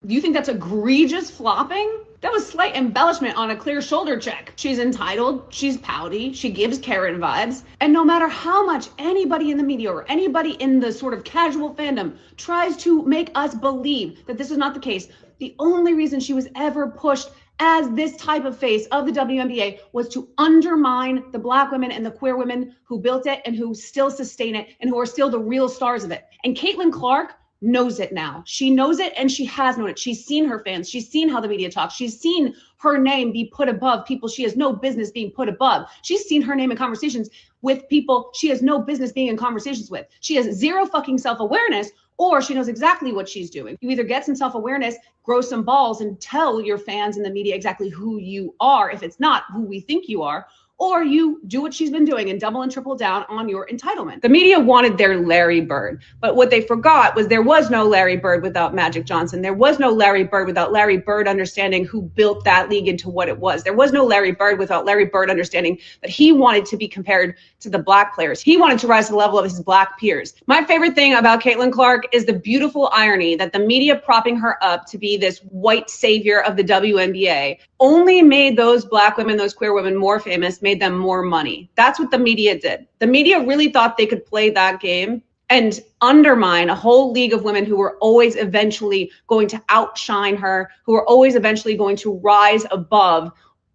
Do you think that's egregious flopping? That was slight embellishment on a clear shoulder check. She's entitled, she's pouty, she gives Karen vibes. And no matter how much anybody in the media or anybody in the sort of casual fandom tries to make us believe that this is not the case, the only reason she was ever pushed as this type of face of the WNBA was to undermine the Black women and the queer women who built it and who still sustain it and who are still the real stars of it. And Caitlin Clark knows it now. She knows it and she has known it. She's seen her fans. She's seen how the media talks. She's seen her name be put above people she has no business being put above. She's seen her name in conversations with people she has no business being in conversations with. She has zero fucking self-awareness, or she knows exactly what she's doing. You either get some self-awareness, grow some balls, and tell your fans and the media exactly who you are, if it's not who we think you are, or you do what she's been doing and double and triple down on your entitlement. The media wanted their Larry Bird, but what they forgot was there was no Larry Bird without Magic Johnson. There was no Larry Bird without Larry Bird understanding who built that league into what it was. There was no Larry Bird without Larry Bird understanding that he wanted to be compared to the black players. He wanted to rise to the level of his black peers. My favorite thing about Caitlin Clark is the beautiful irony that the media propping her up to be this white savior of the WNBA only made those black women, those queer women more famous, made them more money. That's what the media did. The media really thought they could play that game and undermine a whole league of women who were always eventually going to outshine her, who were always eventually going to rise above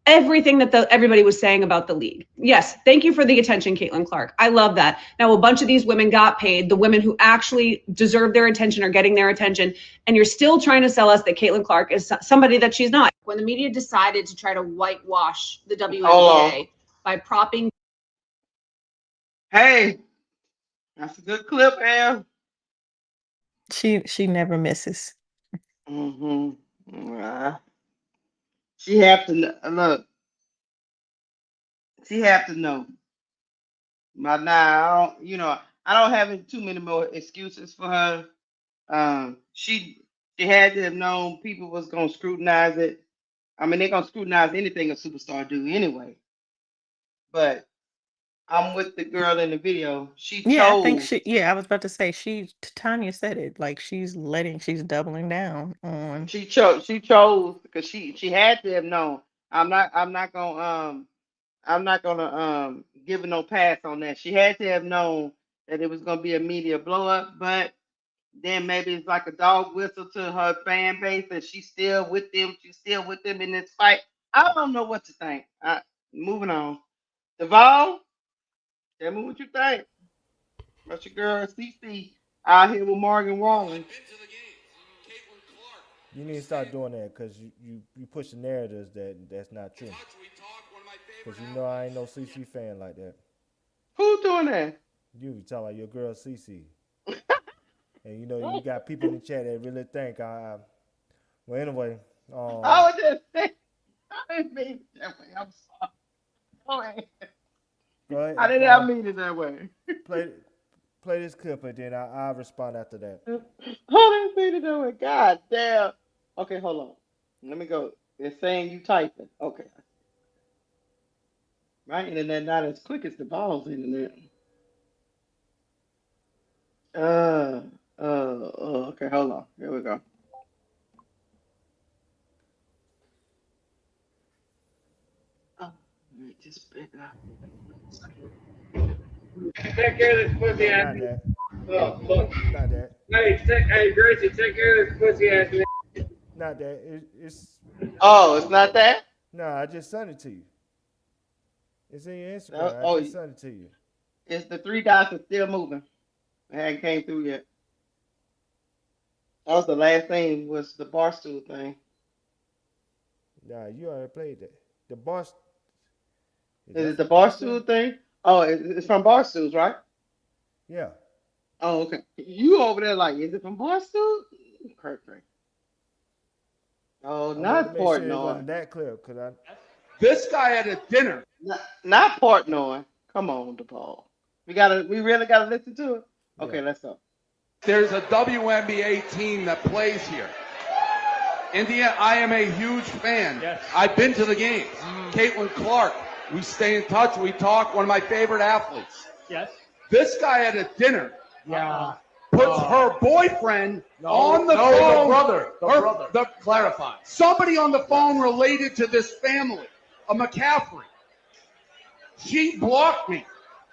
everything that everybody was saying about the league. Yes, thank you for the attention, Caitlin Clark. I love that. Now, a bunch of these women got paid. The women who actually deserve their attention are getting their attention. And you're still trying to sell us that Caitlin Clark is somebody that she's not. When the media decided to try to whitewash the WNBA by propping. Hey, that's a good clip, Al. She never misses. She have to look. She have to know. By now, I don't have too many more excuses for her. She had to have known people was gonna scrutinize it. I mean, they're gonna scrutinize anything a superstar do anyway. But I'm with the girl in the video. She chose. I think I was about to say Tanya said it. Like she's doubling down on. She chose because she had to have known. I'm not gonna give her no pass on that. She had to have known that it was gonna be a media blow up, but then maybe it's like a dog whistle to her fan base and she's still with them. She's still with them in this fight. I don't know what to think. Moving on. Devon, tell me what you think. That's your girl CC out here with Morgan Wallen. You need to start doing that because you push the narratives that's not true. Because I ain't no CC fan like that. Who's doing that? You talking about your girl CC. And you got people in the chat that really think well, anyway. I was just saying, I didn't mean it that way. I'm sorry. Go ahead. Go ahead. I did not mean it that way. Play this clip and then I'll respond after that. I didn't mean it that way. God damn. Okay, hold on. Let me go. It's saying you typing. Okay. My internet not as quick as the ball's internet. Okay, hold on. Here we go. Oh, let me just pick up. Take care of this pussy ass. Not that. Hey, Gracie, take care of this pussy ass. Not that. It's. Oh, it's not that? No, I just sent it to you. It's in your Instagram. I just sent it to you. It's the 3 dots are still moving. It hadn't came through yet. That was the last thing, was the Barstool thing. Nah, you already played that. The Barstool. Is it the Barstool thing? Oh, it's from Barstools, right? Yeah. Oh, okay. You over there like, is it from Barstool? Perfect. Oh, not Portnoy. That clear, cause This guy at a dinner. Not Portnoy. Come on, DePaul. We really gotta listen to it. Okay, let's go. There's a WNBA team that plays here. India, I am a huge fan. Yes. I've been to the games. Caitlin Clark, we stay in touch, we talk, one of my favorite athletes. Yes. This guy at a dinner puts her boyfriend on the phone. The brother. Clarify. Somebody on the phone related to this family, a McCaffrey. She blocked me.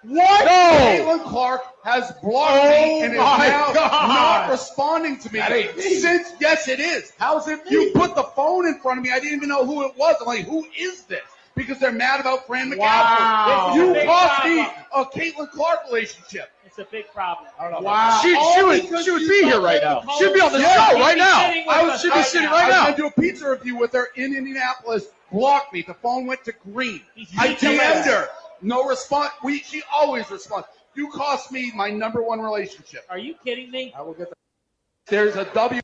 What? No. Caitlin Clark has blocked me and is now not responding to me. Since, yes, it is. How's it? You put the phone in front of me. I didn't even know who it was. I'm like, who is this? Because they're mad about Fran McCaffrey. Wow. You cost me a Caitlin Clark relationship. It's a big problem. Wow. She would be here right now. She'd be on the show right now. She'd be sitting right I was now. going to do a pizza review with her in Indianapolis. Blocked me. The phone went to green. I DM'd her. No response. She always responds. You cost me my #1 relationship. Are you kidding me? I will get that. There's a W.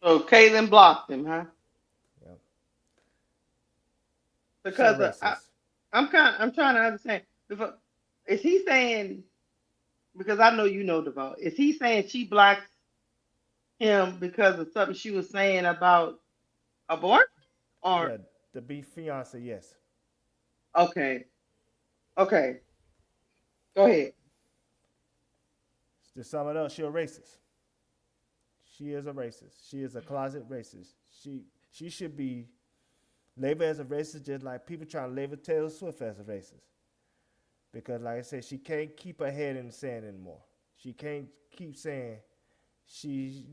So Caitlyn blocked him, huh? Yep. Because So I'm trying to understand. Is he saying, because I know you know Deval, is he saying she blocked him because of something she was saying about abortion? Or yeah, to be fiance, yes. okay. Go ahead. To sum it up, she's a racist. She is a racist. She is a closet racist. She should be labeled as a racist, just like people trying to label Taylor Swift as a racist. Because, like I said, she can't keep her head in the sand anymore. She can't keep saying she,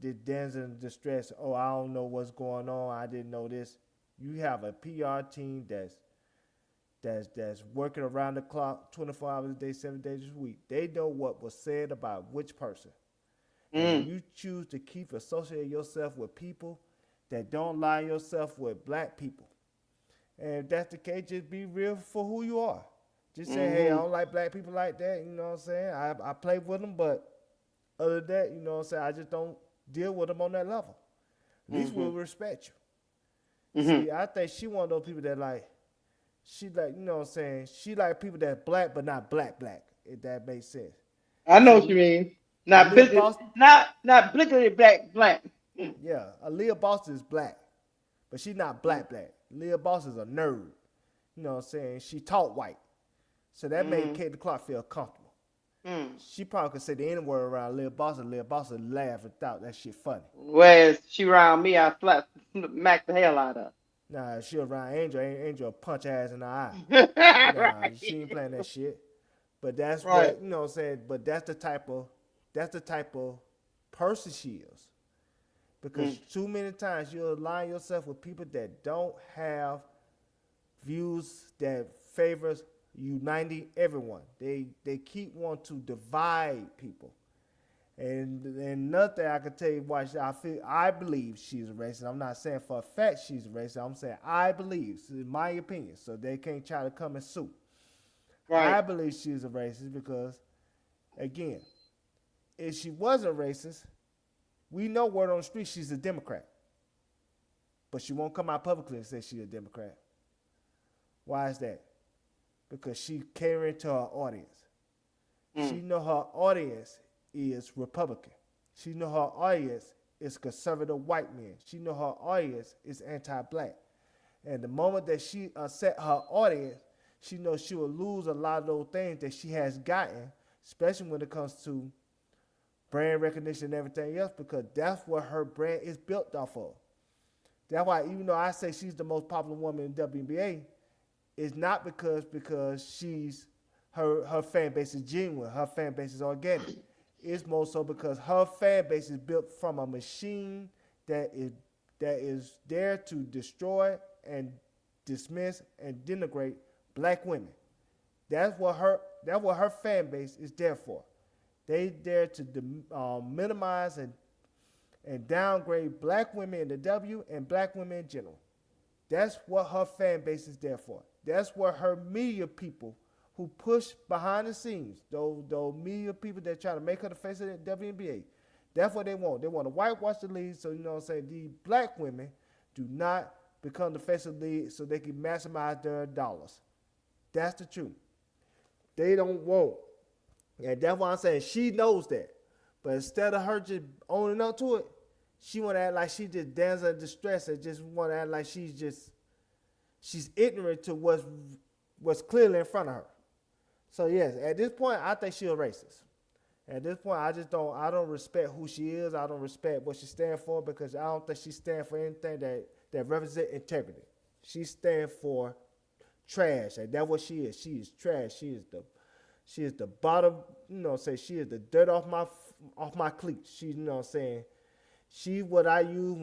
did dance in distress. Oh, I don't know what's going on. I didn't know this. You have a PR team that's working around the clock, 24 hours a day, 7 days a week. They know what was said about which person. And you choose to keep associating yourself with people that don't line yourself with black people. And if that's the case, just be real for who you are. Just say, hey, I don't like black people like that, you know what I'm saying? I play with them, but other than that, you know what I'm saying, I just don't deal with them on that level. At least we'll respect you. See, I think she one of those people that like, she like, you know what I'm saying, she like people that's black but not black, if that makes sense. I know what you mean. Not blickety black. Yeah, Aaliyah Boston is black, but she's not black. Aaliyah Boston is a nerd. You know what I'm saying? She taught white. So that made Kate the Clark feel comfortable. She probably could say the N-word around Aaliyah Boston. Aaliyah Boston laughed and thought that shit funny. Whereas she around me, I smack the hell out of her. Nah, she around Angel. Angel punch her ass in the eye. Nah, she ain't playing that shit. But that's what, you know what I'm saying? But that's the type of person she is. Because too many times you align yourself with people that don't have views that favors uniting everyone. They keep wanting to divide people. And another thing I can tell you why I believe she's a racist. I'm not saying for a fact she's a racist. I'm saying I believe, in my opinion, so they can't try to come and sue. Right. I believe she's a racist because, again, if she wasn't racist, we know word on the street she's a Democrat. But she won't come out publicly and say she's a Democrat. Why is that? Because she catering to her audience. She know her audience is Republican. She know her audience is conservative white men. She know her audience is anti-black. And the moment that she upset her audience, she knows she will lose a lot of those things that she has gotten, especially when it comes to brand recognition and everything else, because that's what her brand is built off of. That's why, even though I say she's the most popular woman in WNBA, it's not because she's her fan base is genuine, her fan base is organic. It's more so because her fan base is built from a machine that is there to destroy and dismiss and denigrate black women. That's what her fan base is there for. They there to minimize and downgrade black women in the W and black women in general. That's what her fan base is there for. That's what her media people who push behind the scenes, those media people that try to make her the face of the WNBA, that's what they want. They want to whitewash the league, so you know what I'm saying, these black women do not become the face of the league so they can maximize their dollars. That's the truth. They don't want. And that's why I'm saying she knows that. But instead of her just owning up to it, she want to act like she just dancing in distress and just want to act like she's ignorant to what's clearly in front of her. So yes, at this point, I think she's a racist. At this point, I don't respect who she is. I don't respect what she stands for because I don't think she stands for anything that represents integrity. She stands for trash. And that's what she is. She is trash. She is the bottom, you know, say she is the dirt off my cleats. She, you know what I'm saying? She what I use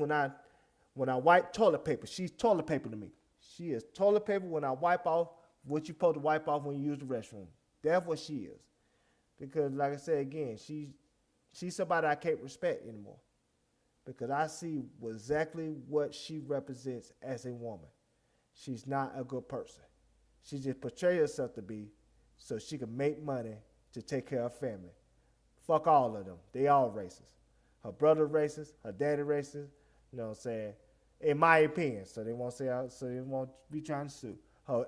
when I wipe toilet paper. She's toilet paper to me. She is toilet paper when I wipe off what you're supposed to wipe off when you use the restroom. That's what she is. because, like I said again, she's somebody I can't respect anymore because I see exactly what she represents as a woman. She's not a good person. She just portrays herself to be so she can make money to take care of her family. Fuck all of them. They all racist. Her brother racist. Her daddy racist. You know what I'm saying? In my opinion. So they won't be trying to sue. Her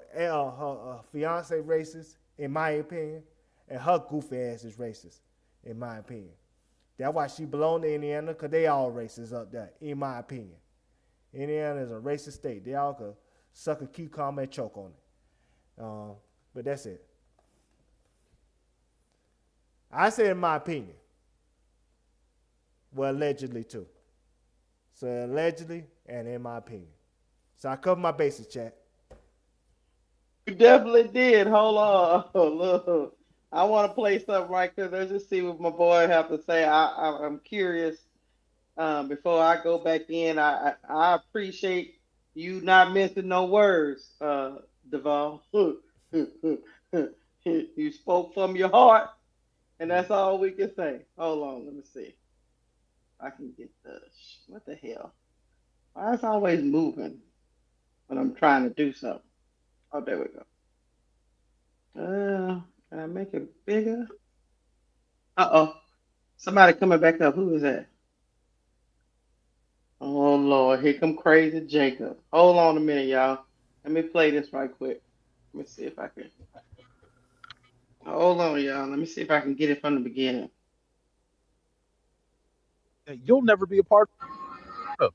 fiance racist, in my opinion. And her goofy ass is racist, in my opinion. That's why she belong to Indiana, because they all racist up there, in my opinion. Indiana is a racist state. They all could suck a cucumber and choke on it. But that's it. I said in my opinion. Well, allegedly too. So allegedly and in my opinion. So I covered my bases, chat. You definitely did. Hold on. Look. I want to play something right quick. Let's just see what my boy have to say. I'm curious. Before I go back in, I appreciate you not missing no words, Devon. You spoke from your heart, and that's all we can say. Hold on, let me see. I can get what the hell? Why is it always moving when I'm trying to do something? Oh, there we go. Can I make it bigger? Uh-oh. Somebody coming back up. Who is that? Oh, Lord. Here come crazy Jacob. Hold on a minute, y'all. Let me play this right quick. Let me see if I can. Hold on, y'all. Let me see if I can get it from the beginning. You'll never be a part of.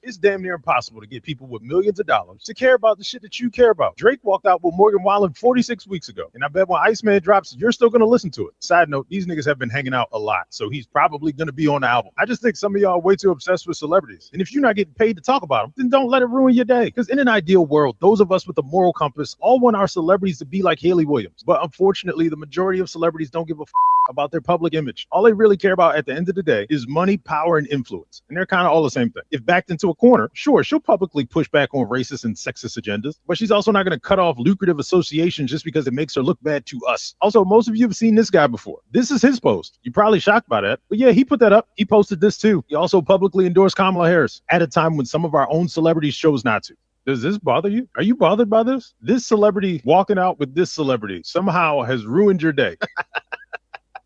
It's damn near impossible to get people with millions of dollars to care about the shit that you care about. Drake walked out with Morgan Wallen 46 weeks ago, and I bet when Iceman drops, you're still going to listen to it. Side note, these niggas have been hanging out a lot, so he's probably going to be on the album. I just think some of y'all are way too obsessed with celebrities, and if you're not getting paid to talk about them, then don't let it ruin your day. Because in an ideal world, those of us with a moral compass all want our celebrities to be like Haley Williams. But unfortunately, the majority of celebrities don't give a about their public image. All they really care about at the end of the day is money, power, and influence. And they're kind of all the same thing. If backed into a corner, sure, she'll publicly push back on racist and sexist agendas, but she's also not going to cut off lucrative associations just because it makes her look bad to us. Also, most of you have seen this guy before. This is his post. You're probably shocked by that, but yeah, he put that up. He posted this too. He also publicly endorsed Kamala Harris at a time when some of our own celebrities chose not to. Does this bother you? Are you bothered by this? This celebrity walking out with this celebrity somehow has ruined your day.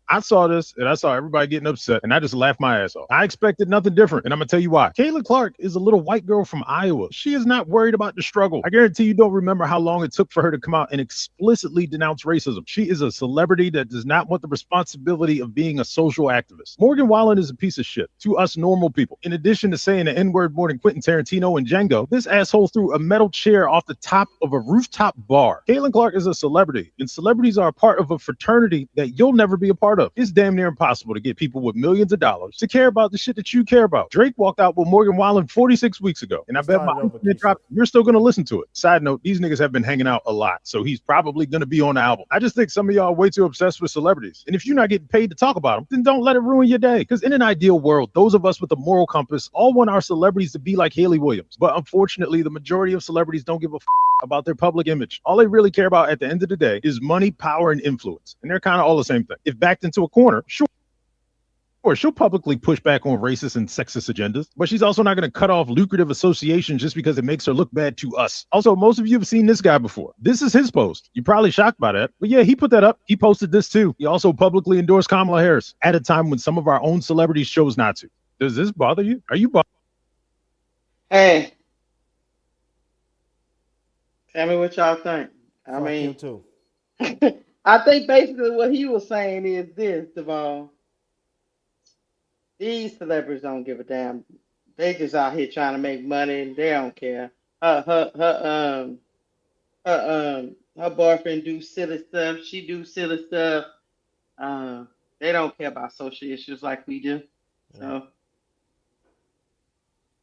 I saw this and I saw everybody getting upset and I just laughed my ass off. I expected nothing different, and I'm gonna tell you why. Caitlin Clark is a little white girl from Iowa. She is not worried about the struggle. I guarantee you don't remember how long it took for her to come out and explicitly denounce racism. She is a celebrity that does not want the responsibility of being a social activist. Morgan Wallen is a piece of shit to us normal people. In addition to saying the N-word more than Quentin Tarantino and Django, this asshole threw a metal chair off the top of a rooftop bar. Caitlin Clark is a celebrity, and celebrities are a part of a fraternity that you'll never be a part of. It's damn near impossible to get people with millions of dollars to care about the shit that you care about. Drake walked out with Morgan Wallen 46 weeks ago, and I bet you're still going to listen to it. Side note, these niggas have been hanging out a lot, so he's probably going to be on the album. I just think some of y'all are way too obsessed with celebrities, and if you're not getting paid to talk about them, then don't let it ruin your day. Because in an ideal world, those of us with a moral compass all want our celebrities to be like Haley Williams. But unfortunately, the majority of celebrities don't give a about their public image. All they really care about at the end of the day is money, power, and influence. And they're kind of all the same thing. If backed into a corner, sure, she'll publicly push back on racist and sexist agendas, but she's also not going to cut off lucrative associations just because it makes her look bad to us. Also, most of you have seen this guy before. This is his post. You're probably shocked by that, but yeah, he put that up. He posted this too. He also publicly endorsed Kamala Harris at a time when some of our own celebrities chose not to. Does this bother you? Are you bothered? Hey. Tell me what y'all think. I mean, too. I think basically what he was saying is this, Devon. These celebrities don't give a damn. They just out here trying to make money and they don't care. Her boyfriend do silly stuff. She do silly stuff. They don't care about social issues like we do. So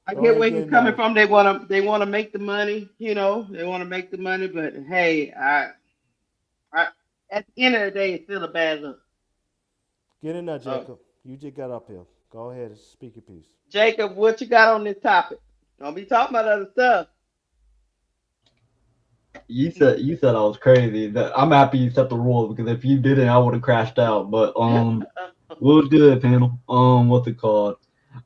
I get where you're coming from. They wanna make the money, you know. They want to make the money, but hey, I at the end of the day, it's still a bad look. Get in there, Jacob. You just got up here. Go ahead and speak your piece. Jacob, what you got on this topic? Don't be talking about other stuff. you said I was crazy. That I'm happy you set the rules because if you didn't, I would have crashed out. But what was good, panel? What's it called?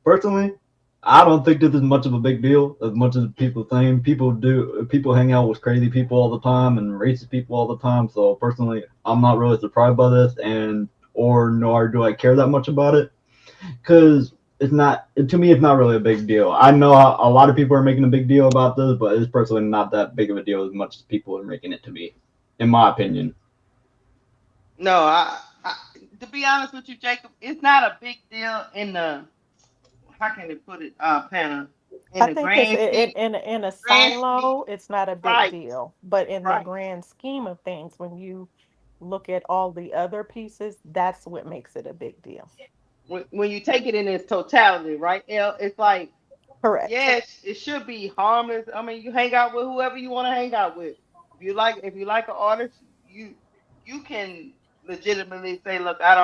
Personally, I don't think this is much of a big deal as much as people think. People hang out with crazy people all the time and racist people all the time. So personally, I'm not really surprised by this, and or nor do I care that much about it because it's not to me. It's not really a big deal. I know a lot of people are making a big deal about this, but it's personally not that big of a deal as much as people are making it to be, in my opinion. No, to be honest with you, Jacob, it's not a big deal in the how can they put it, Panna, in I the think it's grand scheme, in a grand scheme, silo, it's not a big right, deal. But in the right. grand scheme of things, when you look at all the other pieces, that's what makes it a big deal. When you take it in its totality, right? It's like Correct. yes, it should be harmless. I mean, you hang out with whoever you want to hang out with. If you like an artist, you can legitimately say, look, I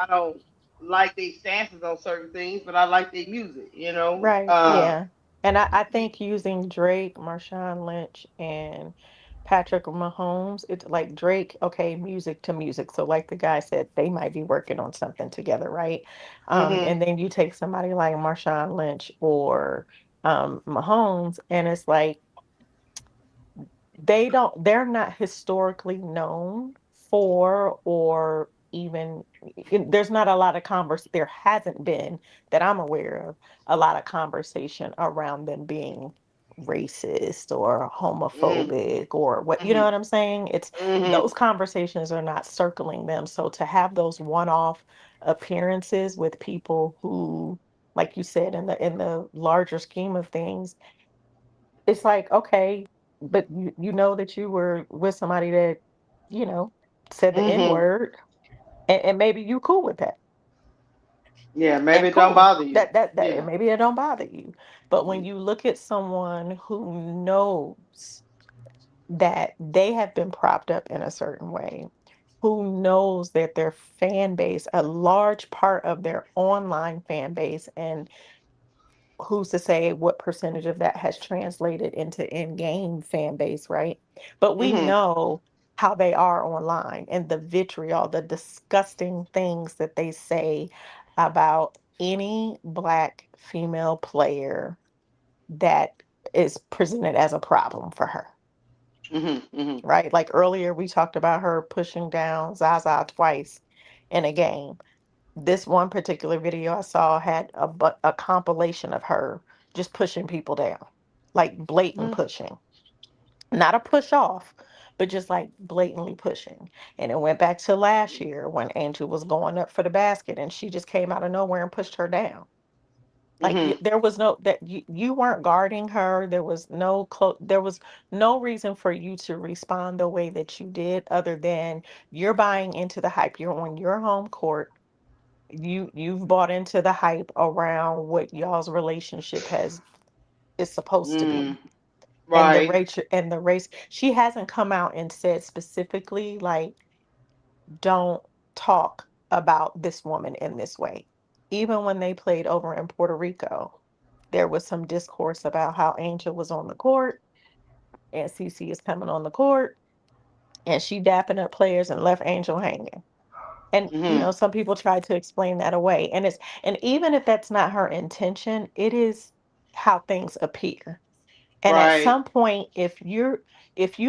don't like their stances on certain things, but I like their music. Right. Yeah. And I think using Drake, Marshawn Lynch, and Patrick Mahomes, it's like Drake, okay, music to music. So like the guy said, they might be working on something together, right? Mhm. And then you take somebody like Marshawn Lynch or Mahomes, and it's like they're not historically known for or even there's not a lot of there hasn't been that I'm aware of a lot of conversation around them being racist or Mhm. homophobic or what, you know Mhm. what I'm saying? It's Mhm. those conversations are not circling them. So to have those one-off appearances with people who, like you said, in the larger scheme of things, it's like, okay, but you know that you were with somebody that, you know, said the Mhm. N-word, and maybe you cool with that. Yeah, maybe And it don't cool. bother you. That Yeah. and maybe it don't bother you. But when Mhm. you look at someone who knows that they have been propped up in a certain way, who knows that their fan base, a large part of their online fan base, and who's to say what percentage of that has translated into in-game fan base, right? But we Mhm. know how they are online and the vitriol, the disgusting things that they say about any black female player that is presented as a problem for her, Mhm. Mhm. right? Like earlier, we talked about her pushing down Zaza twice in a game. This one particular video I saw had a compilation of her just pushing people down, like blatant Mhm. pushing, not a push off, but just like blatantly pushing. And it went back to last year when Angel was going up for the basket and she just came out of nowhere and pushed her down. Like Mhm. there was no that you weren't guarding her. There was no reason for you to respond the way that you did, other than you're buying into the hype. You're on your home court, you've bought into the hype around what y'all's relationship has is supposed to be. Mm. And the Right. race, she hasn't come out and said specifically like, don't talk about this woman in this way. Even when they played over in Puerto Rico, there was some discourse about how Angel was on the court and CC is coming on the court and she dapping up players and left Angel hanging. And, Mhm. some people try to explain that away. And even if that's not her intention, it is how things appear. And at Right. some point, if you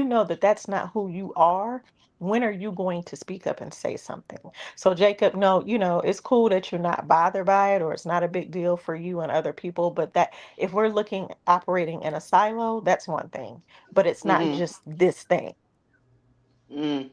know that that's not who you are, when are you going to speak up and say something? So Jacob, no, it's cool that you're not bothered by it or it's not a big deal for you and other people, but that if we're operating in a silo, that's one thing. But it's not Mhm. just this thing. Mhm.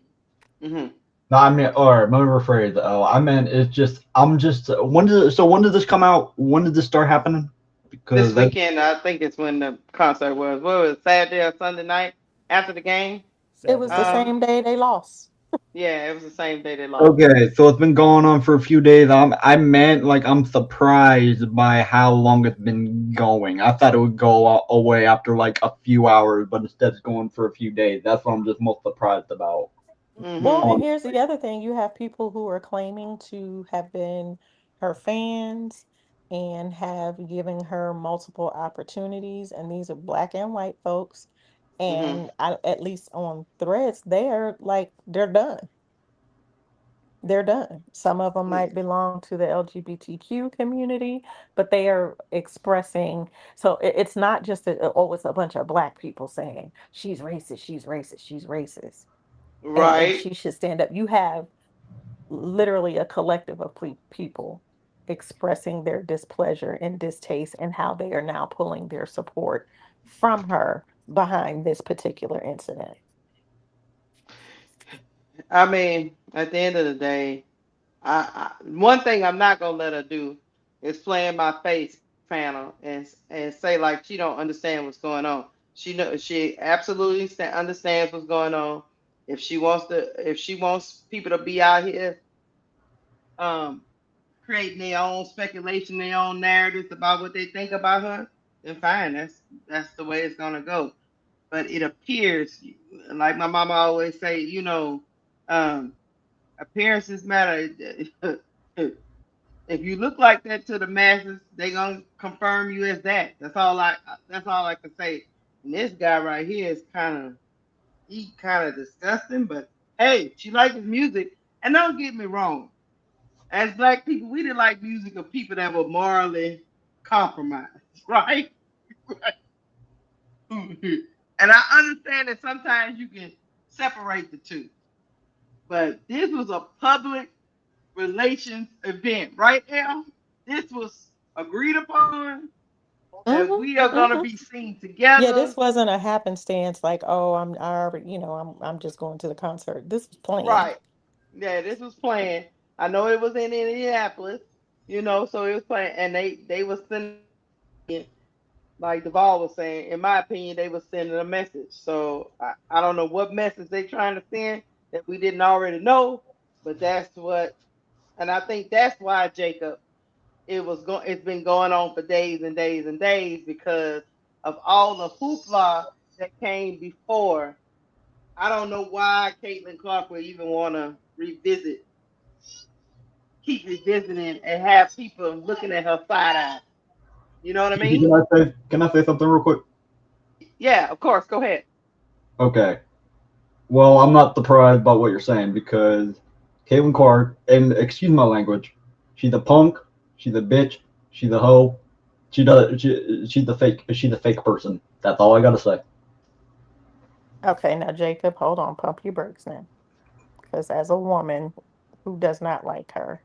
Mhm. No, I mean, or let me rephrase. Oh, I meant it's just. I'm just. When did this come out? When did this start happening? This Because that weekend, I think it's when the concert was. What was it, Saturday or Sunday night after the game? It was the Saturday. same day they lost. Yeah, it was the same day they lost. okay. So it's been going on for a few days. I meant like I'm surprised by how long it's been going. I thought it would go away after like a few hours, but instead it's going for a few days. That's what I'm just most surprised about. Well, Mhm. and here's the other thing. You have people who are claiming to have been her fans and have given her multiple opportunities, and these are black and white folks. And at least on threads, they're like, they're done. They're done. Some of them might belong to the LGBTQ community, but they are expressing. So it's not just it's a bunch of black people saying she's racist, she's racist, she's racist, and Right. she should stand up. You have literally a collective of people expressing their displeasure and distaste, and how they are now pulling their support from her behind this particular incident. I mean, at the end of the day, one thing I'm not gonna let her do is play in my face, panel, and say like she don't understand what's going on. She absolutely understands what's going on. If she wants people to be out here, um, creating their own speculation, their own narratives about what they think about her, then fine. That's the way it's gonna go. But it appears, like my mama always say, um, appearances matter. If you look like that to the masses, they gonna confirm you as that. That's all I can say. And this guy right here is kind of disgusting, but hey, she likes his music. And don't get me wrong, as black people, we didn't like music of people that were morally compromised, right? And I understand that sometimes you can separate the two. But this was a public relations event, right, Al? This was agreed upon that we are gonna be seen Yeah, together. this wasn't a happenstance like, oh, I already, I'm just going to the concert. This was planned. Right. Yeah, this was planned. I know it was in Indianapolis, so it was planned, and they was sending, like Duvall was saying, in my opinion, they was sending a message. So I don't know what message they trying to send that we didn't already know, but that's what, and I think that's why, Jacob, it's been going on for days and days and days because of all the hoopla that came before. I don't know why Caitlin Clark would even want to keep revisiting and have people looking at her side eye. You know what I mean? Can I say something real quick? Yeah, of course. Go ahead. Okay. Well, I'm not surprised about what you're saying because Caitlin Clark, and excuse my language, she's a punk, she's a bitch, she's a hoe, she's the fake person. That's all I gotta say. Okay, now Jacob, hold on, pump your brakes now. Because as a woman who does not like her,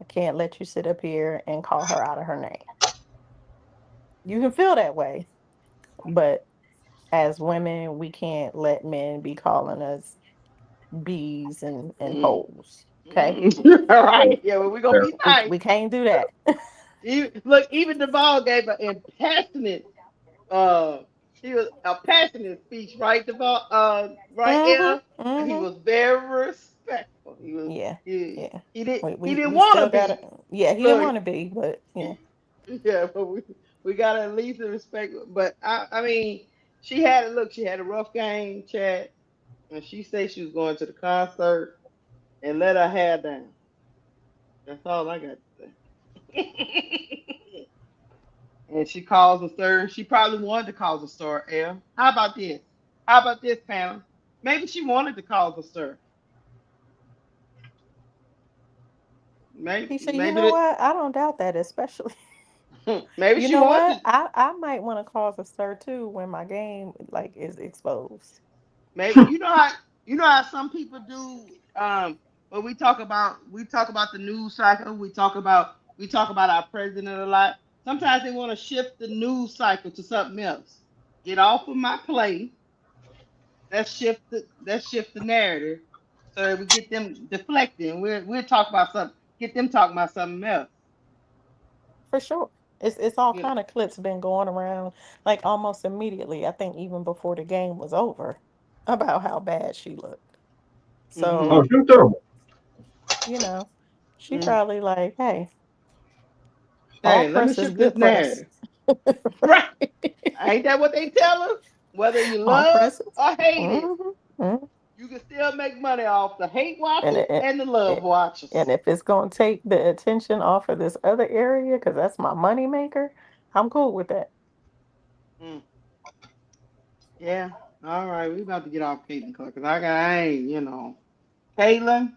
I can't let you sit up here and call her out of her name. You can feel that way, but as women, we can't let men be calling us bees and holes. Okay? All right. Yeah, well, we're gonna be nice. We can't do that. Even Duvall gave an impassionate uh he was a passionate speech, right, Duvall? Right, yeah. He was very respectful. He was Yeah, he, yeah. he didn't he didn't We want still to gotta. be. Yeah, he didn't Look, want to be, but yeah. yeah, but we gotta at least respect. But I mean, she had a rough game, Chad, and she said she was going to the concert and let her hair down. That's all I got to say. And she calls a stir. She probably wanted to cause a stir, L. How about this? How about this, panel? Maybe she wanted to cause a stir. Maybe, He said, you know maybe, what? I don't doubt that, especially. maybe You she know what? wanted. I might want to cause a stir too when my game like is exposed. Maybe you know how some people do. When we talk about the news cycle. We talk about our president a lot. Sometimes they want to shift the news cycle to something else. Get off of my plate. Let's shift the narrative so that we get them deflecting. We'll talk about something. Get them talking about something else. For sure. It's all Yeah. kind of clips been going around like almost immediately. I think even before the game was over about how bad she looked. Mm-hmm. Oh, So, she was terrible. you know, she Mm. probably like, hey, all Hey, let me press is shift this good press. narrative. Right. Ain't that what they tell us? Whether you All love presses. or hate it, Hmm. you can still make money off the hate And watchers it, and the love it, and watchers. if it's gonna take the attention off of this other area, because that's my money maker, I'm cool with that. Mm. Yeah. All right, we about to get off Caitlin Clark because I ain't, Caitlin.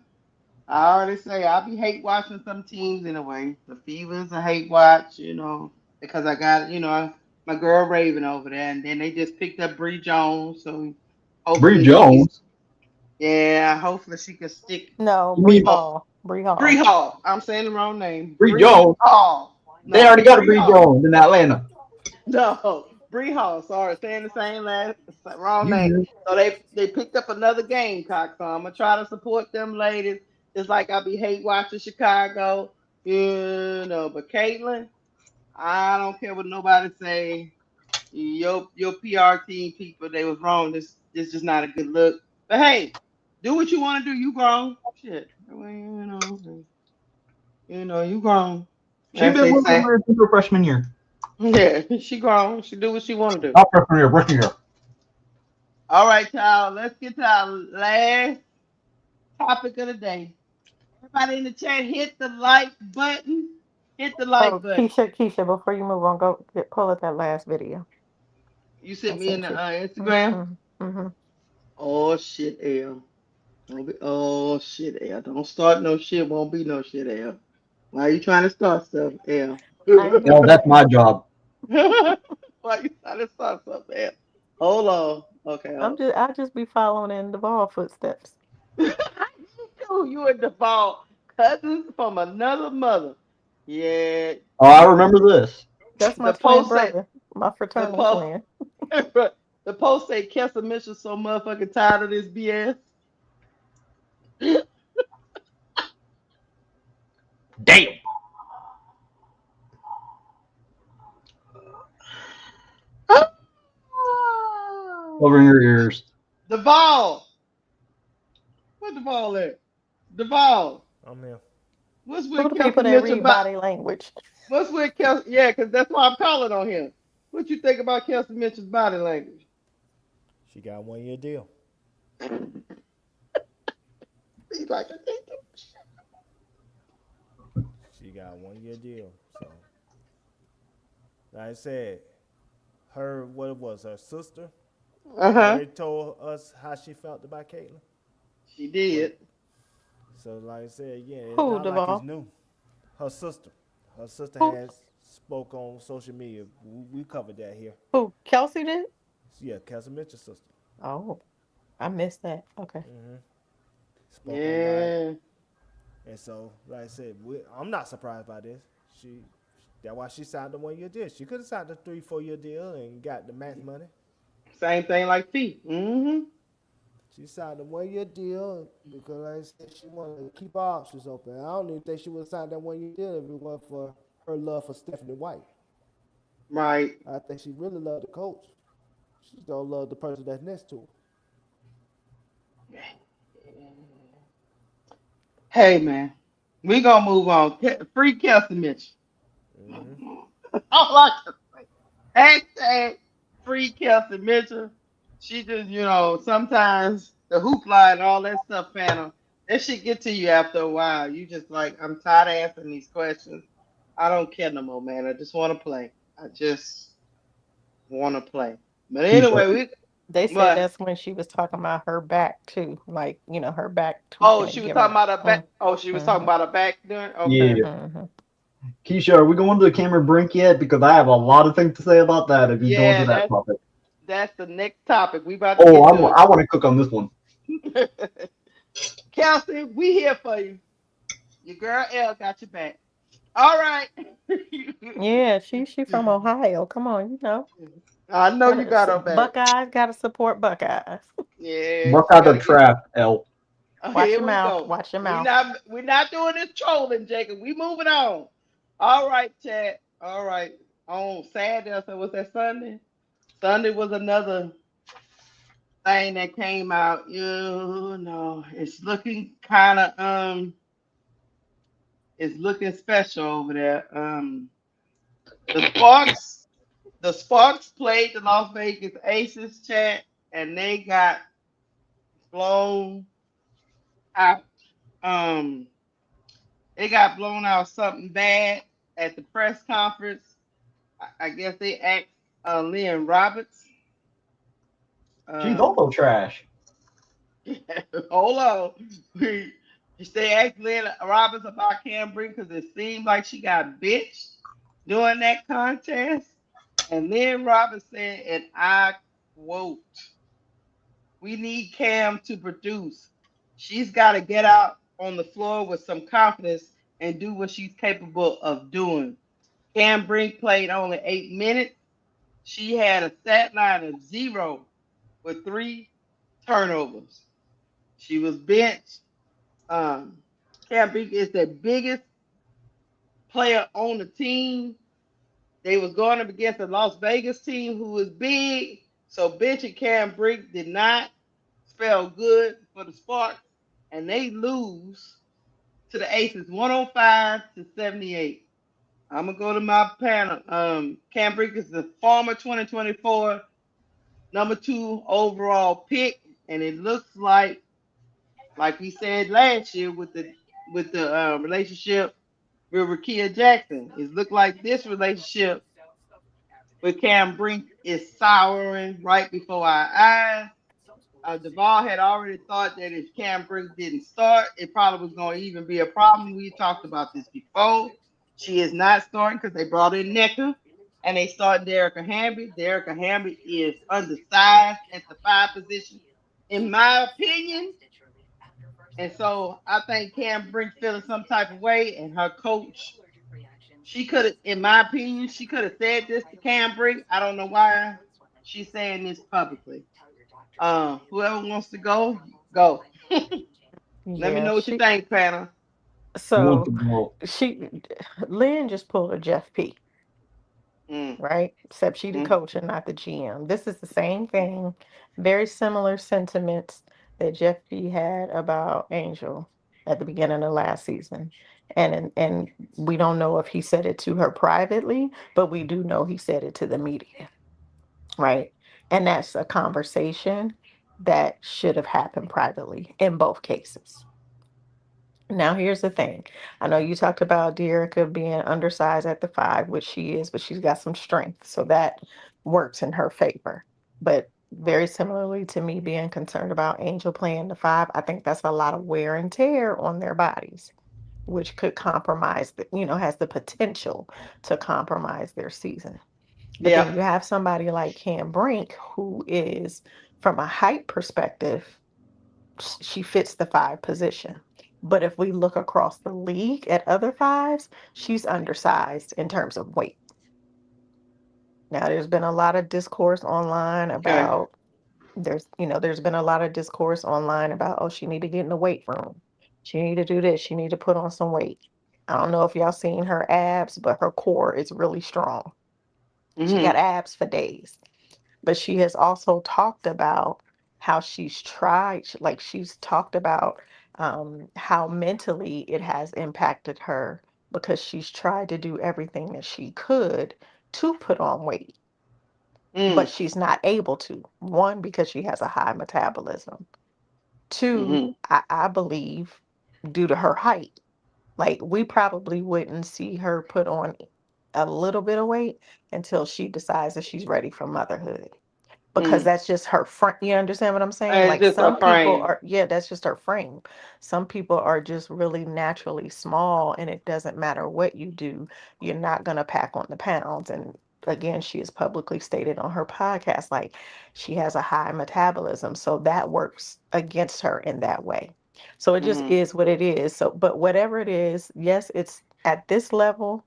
I already say I be hate watching some teams anyway. The Fever's a hate watch, because I got my girl Raven over there, and then they just picked up Bree Jones, so Bree hopefully she can. Jones. Yeah, hopefully she can stick. No, You Bree mean Hall. Bree Bree Hall. Hall. I'm saying the wrong name. Bree Bree Jones? Hall. They No, already got a Bree Bree Hall. Jones in Atlanta. No, Bree Hall. Sorry, saying the same wrong You name. good? So they picked up another Gamecock. So I'm gonna try to support them ladies. Just like I be hate watching Chicago, But Caitlin, I don't care what nobody say. Your PR team people, they was wrong. This just not a good look. But hey, do what you want to do. You grown. Shit. Well, you grown. She As been they with say. her since her freshman year. Yeah, she grown. She do what she want to do. Not freshman year, freshman year. All right, y'all. Let's get to our last topic of the day. Everybody in the chat, hit the like button. Hit the like Oh, button. Keisha, before you move on, pull up that last video. You I sent me in sent the you. Instagram. Mm-hmm. Oh shit, L. Oh shit, L. Don't start no shit. Won't be no shit, L. Why are you trying to start stuff, L? I ain't No, doing that's nothing. my job. Why you trying to start stuff, L? Hold on. Okay, hold I'll just be following in the ball footsteps. You and Duvall, cousins from another mother. Yeah. Oh, I remember this. That's my The twin post said brother, my the fraternal post twin. the post say Kelsey Mitchell so motherfucking tired of this BS. Damn. Over your ears. Duvall. Where Duvall at? Duvall. I'm here. What's Who with the Kelsey people that Mitchell? read body language? What's with Kelsey? Yeah, because that's why I'm calling on him. What you think about Kelsey Mitchell's body language? She got a 1 year deal. He's like, She got a 1 year deal. So, like I said, what it was, her sister already told us how she felt about Caitlyn. She did. So, like I said, yeah, it's Who, not like it's Duvall? new. Her sister. Her sister Who? has spoke on social media. We covered that here. Who? Kelsey did? Yeah, Kelsey Mitchell's sister. Oh, I missed that. Okay. Spoke on about it. Yeah. And so, like I said, I'm not surprised by this. That's why she signed the 1 year deal. She could have signed a 3-4 year deal and got the max money. Same thing like T. She signed a 1 year deal because, like I said, she wanted to keep her options open. I don't even think she would have signed that 1 year deal if it wasn't for her love for Stephanie White. Right. I think she really loved the coach. She don't love the person that's next to her. Hey man, we gonna move on. Free Kelsey Mitchell. All I can say. Hashtag free Kelsey Mitchell. She just, sometimes the hoopla and all that stuff, Phantom, that shit get to you after a while. You just like, I'm tired of answering these questions. I don't care no more, man. I just want to play. I just want to play. But anyway, They said that's when she was talking about her back too, like her back. she was talking about her back. Oh, she was talking about her back doing. Okay. Yeah. Keisha, are we going to Cameron Brink yet? Because I have a lot of things to say about that if you're going to that topic. That's the next topic. We about to get to I want to cook on this one. Kelsey, we here for you. Your girl L got your back. All right. Yeah, she from Ohio. Come on, I know you got her back. Buckeyes gotta support Buckeyes. Yeah. Buckeye the trap, L. Watch your mouth. Watch your mouth. We're not doing this trolling, Jacob. We moving on. All right, chat. All right. On Saturday, so was that Sunday? Sunday was another thing that came out. It's looking kind of it's looking special over there. The Sparks played the Las Vegas Aces, chat, and they got blown out. They got blown out something bad at the press conference. I guess they asked Lynn Roberts She's also trash. Hold on. You stay asking Lynn Roberts about Cam Brink because it seemed like she got bitched during that contest. And Lynn Roberts said, and I quote, "We need Cam to produce. She's got to get out on the floor with some confidence and do what she's capable of doing. Cam Brink played only 8 minutes. She had a stat line of 0 with 3 turnovers. She was benched. Cam Brink is the biggest player on the team. They was going up against the Las Vegas team who was big. So benching Cam Brink did not spell good for the Sparks, and they lose to the Aces 105-78. I'm gonna go to my panel. Cam Brink is the former 2024 #2 overall pick, and it looks like we said last year with the relationship with Rakia Jackson. It looked like this relationship with Cam Brink is souring right before our eyes. Duvall had already thought that if Cam Brink didn't start, it probably was going to even be a problem. We talked about this before. She is not starting because they brought in Necker and they started Derrica Hamby. Derrica Hamby is undersized at the 5 position, in my opinion. And so I think Cam Brink feeling some type of way, and her coach, she could have, in my opinion, she could have said this to Cam Brink. I don't know why she's saying this publicly. Whoever wants to go, go. Let me Yeah, know what you she think, panel. Who wants so to go? she Lynn just pulled a Jeff P, Mm, right? Except she the mm, coach and not the GM. This is the same thing, very similar sentiments that Jeff P had about Angel at the beginning of last season. And we don't know if he said it to her privately, but we do know he said it to the media, right? And that's a conversation that should have happened privately in both cases. Now, here's the thing. I know you talked about Dearica being undersized at the 5, which she is, but she's got some strength. So that works in her favor. But very similarly to me being concerned about Angel playing the 5, I think that's a lot of wear and tear on their bodies, which could compromise, has the potential to compromise their season. But yeah. then you have somebody like Cam Brink, who is, from a height perspective, she fits the 5 position. But if we look across the league at other 5s, she's undersized in terms of weight. Now, there's been a lot of discourse online Okay. about there's been a lot of discourse online about, oh, she need to get in the weight room. She need to do this. She need to put on some weight. I don't know if y'all seen her abs, but her core is really strong. She got Mm-hmm. abs for days. But she has also talked about how she's tried, like she's talked about how mentally it has impacted her because she's tried to do everything that she could to put on weight, but Mm, she's not able to. One, because she has a high metabolism. Two, mm-hmm. I believe due to her height. Like we probably wouldn't see her put on a little bit of weight until she decides that she's ready for motherhood, because Mm. that's just her front. You understand what I'm saying? And it's Like just a some people frame. are, yeah, that's just her frame. Some people are just really naturally small, and it doesn't matter what you do, you're not going to pack on the pounds. And again, she has publicly stated on her podcast, like she has a high metabolism. So that works against her in that way. So it just Mm-hmm. is what it is. So, but whatever it is, yes, it's at this level.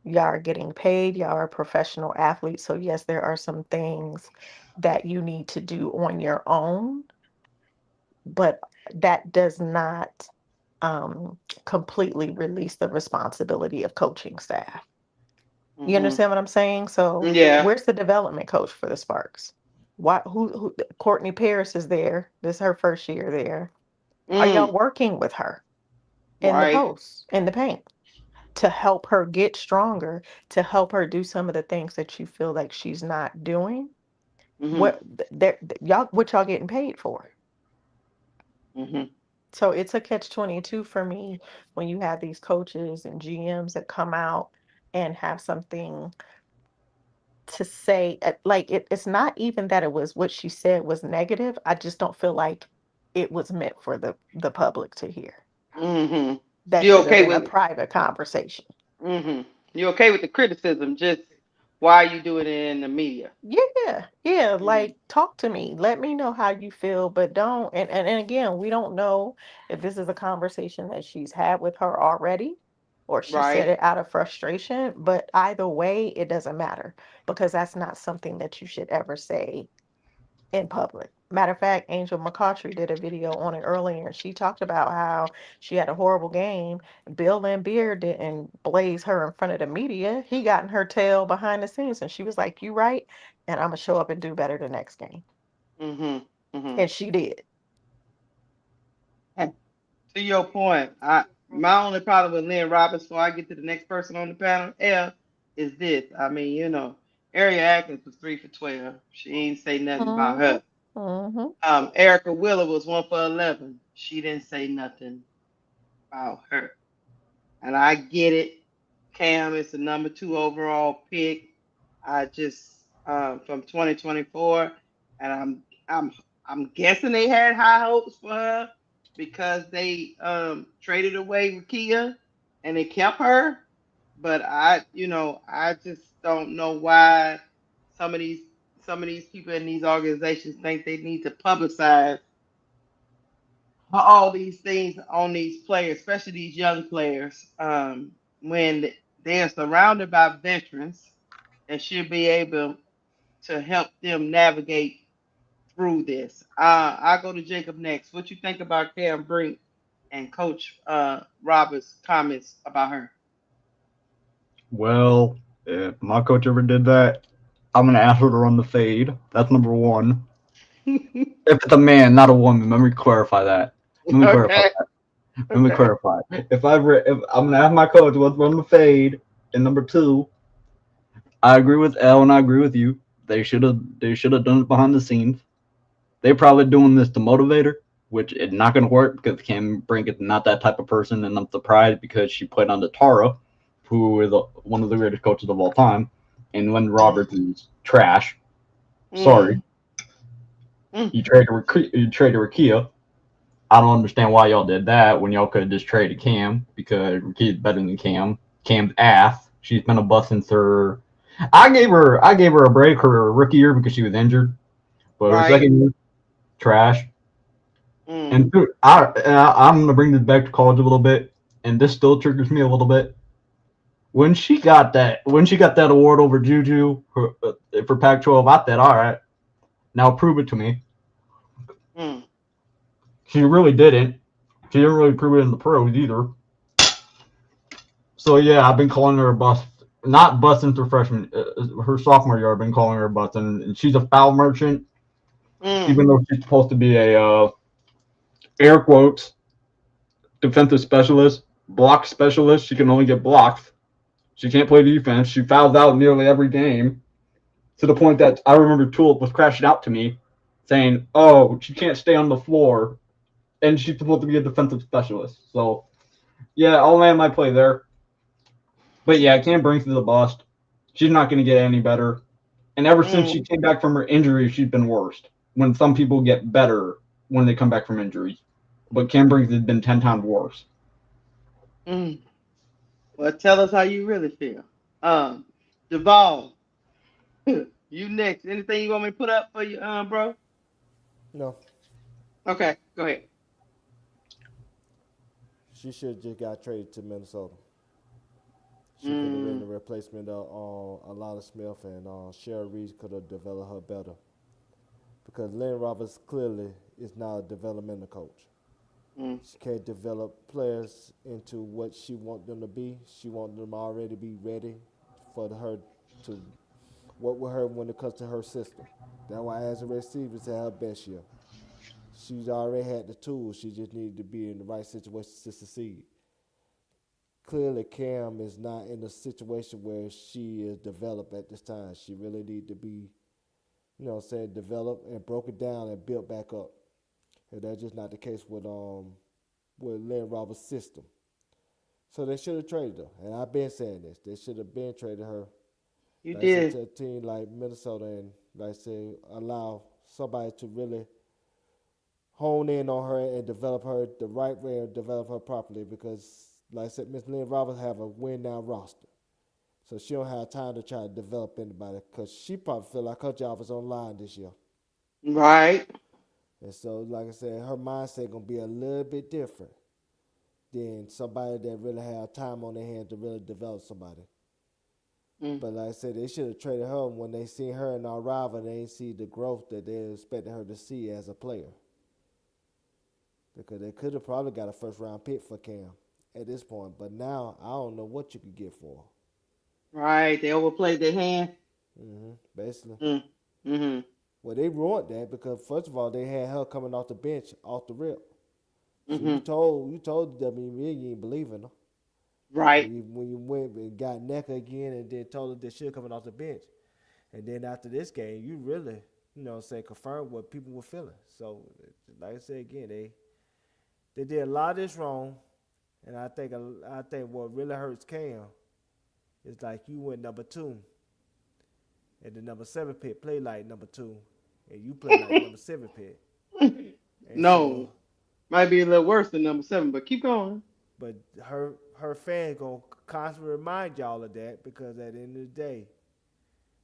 Y'all are getting paid, y'all are professional athletes. So, yes, there are some things that you need to do on your own, but that does not um, completely release the responsibility of coaching staff. You Mm-hmm. understand what I'm saying? So, Yeah. where's the development coach for the Sparks? Why, who Courtney Paris is there. This is her first year there. Are y'all Mm. working with her in the Right. post, in the paint, to help her get stronger, to help her do some of the things that you feel like she's not doing? Mm-hmm. What y'all, what y'all getting paid for? Mm-hmm. So it's a catch-22 for me when you have these coaches and GMs that come out and have something to say like it's not even that it was what she said was negative. I just don't feel like it was meant for the public to hear. Mm-hmm. That You should have okay been a with? private conversation. Mm-hmm. You okay with the criticism? Just why you do it in the media? Yeah, Mm, like talk to me. Let me know how you feel, but don't and again, we don't know if this is a conversation that she's had with her already or she said right. it out of frustration, but either way, it doesn't matter because that's not something that you should ever say in public. Matter of fact, Angel McCautry did a video on it earlier, and she talked about how she had a horrible game. Bill Lambier didn't blaze her in front of the media. He got in her tail behind the scenes, and she was like, "You right, and I'm gonna show up and do better the next game." Mm-hmm. Mm-hmm. And she did. To your point, my only problem with Lynn Roberts before I get to the next person on the panel, is this. I mean, Ariel Atkins was 3 for 12. She ain't say nothing about Mm-hmm. her. Mm-hmm. Erica Wheeler was 1 for 11. She didn't say nothing about her. And I get it. Cam is the number 2 overall pick. I just from 2024, and I'm guessing they had high hopes for her because they traded away Rukia and they kept her. But I just don't know why some of these some of these people in these organizations think they need to publicize all these things on these players, especially these young players, when they're surrounded by veterans and should be able to help them navigate through this. I'll go to Jacob next. What you think about Cam Brink and Coach Roberts' comments about her? Well, if my coach ever did that, I'm gonna ask her to run the fade. That's number one. If it's a man, not a woman, let me clarify that. Let me clarify Okay. that. Let me clarify. If I'm gonna ask my coach what's run the fade, and number two, I agree with L and I agree with you. They should have done it behind the scenes. They're probably doing this to motivate her, which is not gonna work because Cam Brink is not that type of person, and I'm surprised because she played under Tara, who is one of the greatest coaches of all time, and Lynn Roberts is trash. Sorry, you traded Rukia. I don't understand why y'all did that when y'all could have just traded Cam because Rukia's better than Cam. Cam's ass. She's been a bust since her. I gave her a break her rookie year because she was injured, but her Right. second year, trash. Mm. And I'm gonna bring this back to college a little bit, and this still triggers me a little bit. When she got that award over Juju for Pac-12, I said, all right, now prove it to me. Mm. She really didn't. She didn't really prove it in the pros either. So yeah, I've been calling her a bust. Not busting through freshman, her sophomore year. I've been calling her a bust, and she's a foul merchant, Mm. even though she's supposed to be a air quotes defensive specialist, block specialist. She can only get blocks. She can't play defense. She fouls out nearly every game, to the point that I remember Tulip was crashing out to me, saying, "Oh, she can't stay on the floor, and she's supposed to be a defensive specialist." So yeah, I'll land my play there. But yeah, Cam Brink's is a bust. She's not going to get any better. And ever since she Mm. came back from her injury, she's been worse. When some people get better when they come back from injuries, but Cam Brink has been 10 times worse. Mm. Well, tell us how you really feel. Duvall, you next. Anything you want me to put up for you, bro? No, Okay, go ahead. she should have just got traded to Minnesota. She could have been Mm. the replacement of Alana Smith, and Cheryl Reese could have developed her better. Because Lynn Roberts clearly is not a developmental coach. Mm. She can't develop players into what she wants them to be. She wants them already to be ready for her to work with her when it comes to her system. That's why as a receiver, it's her best year. She's already had the tools. She just needed to be in the right situation to succeed. Clearly, Cam is not in a situation where she is developed at this time. She really need to be, developed and broken down and built back up. And that's just not the case with Lynn Roberts' system. So they should have traded her. And I've been saying this. They should have been traded her. You like did. to a team like Minnesota and like I said, allow somebody to really hone in on her and develop her the right way and develop her properly because like I said, Miss Lynn Roberts have a win now roster. So she don't have time to try to develop anybody because she probably feel like her job is on the line this year. Right. And so, like I said, her mindset gonna be a little bit different than somebody that really have time on their hands to really develop somebody. But like I said, they should have traded her when they seen her in our rival. They didn't see the growth that they expected her to see as a player. Because they could have probably got a first round pick for Cam at this point. But now I don't know what you could get for her. Right. They overplayed their hand. Basically. Well, they ruined that because first of all, they had her coming off the bench off the rip. So you told the WNBA you ain't believe in her. Right. When you went and got NECA again and then told her that she coming off the bench. And then after this game, you really, confirmed what people were feeling. So, like I said again, they did a lot of this wrong. And I think what really hurts Cam is like you went number 2. And the number 7 pick played like number 2. And you play like number 7 pick. No. Might be a little worse than number 7, but keep going. But her fans gonna constantly remind y'all of that because at the end of the day,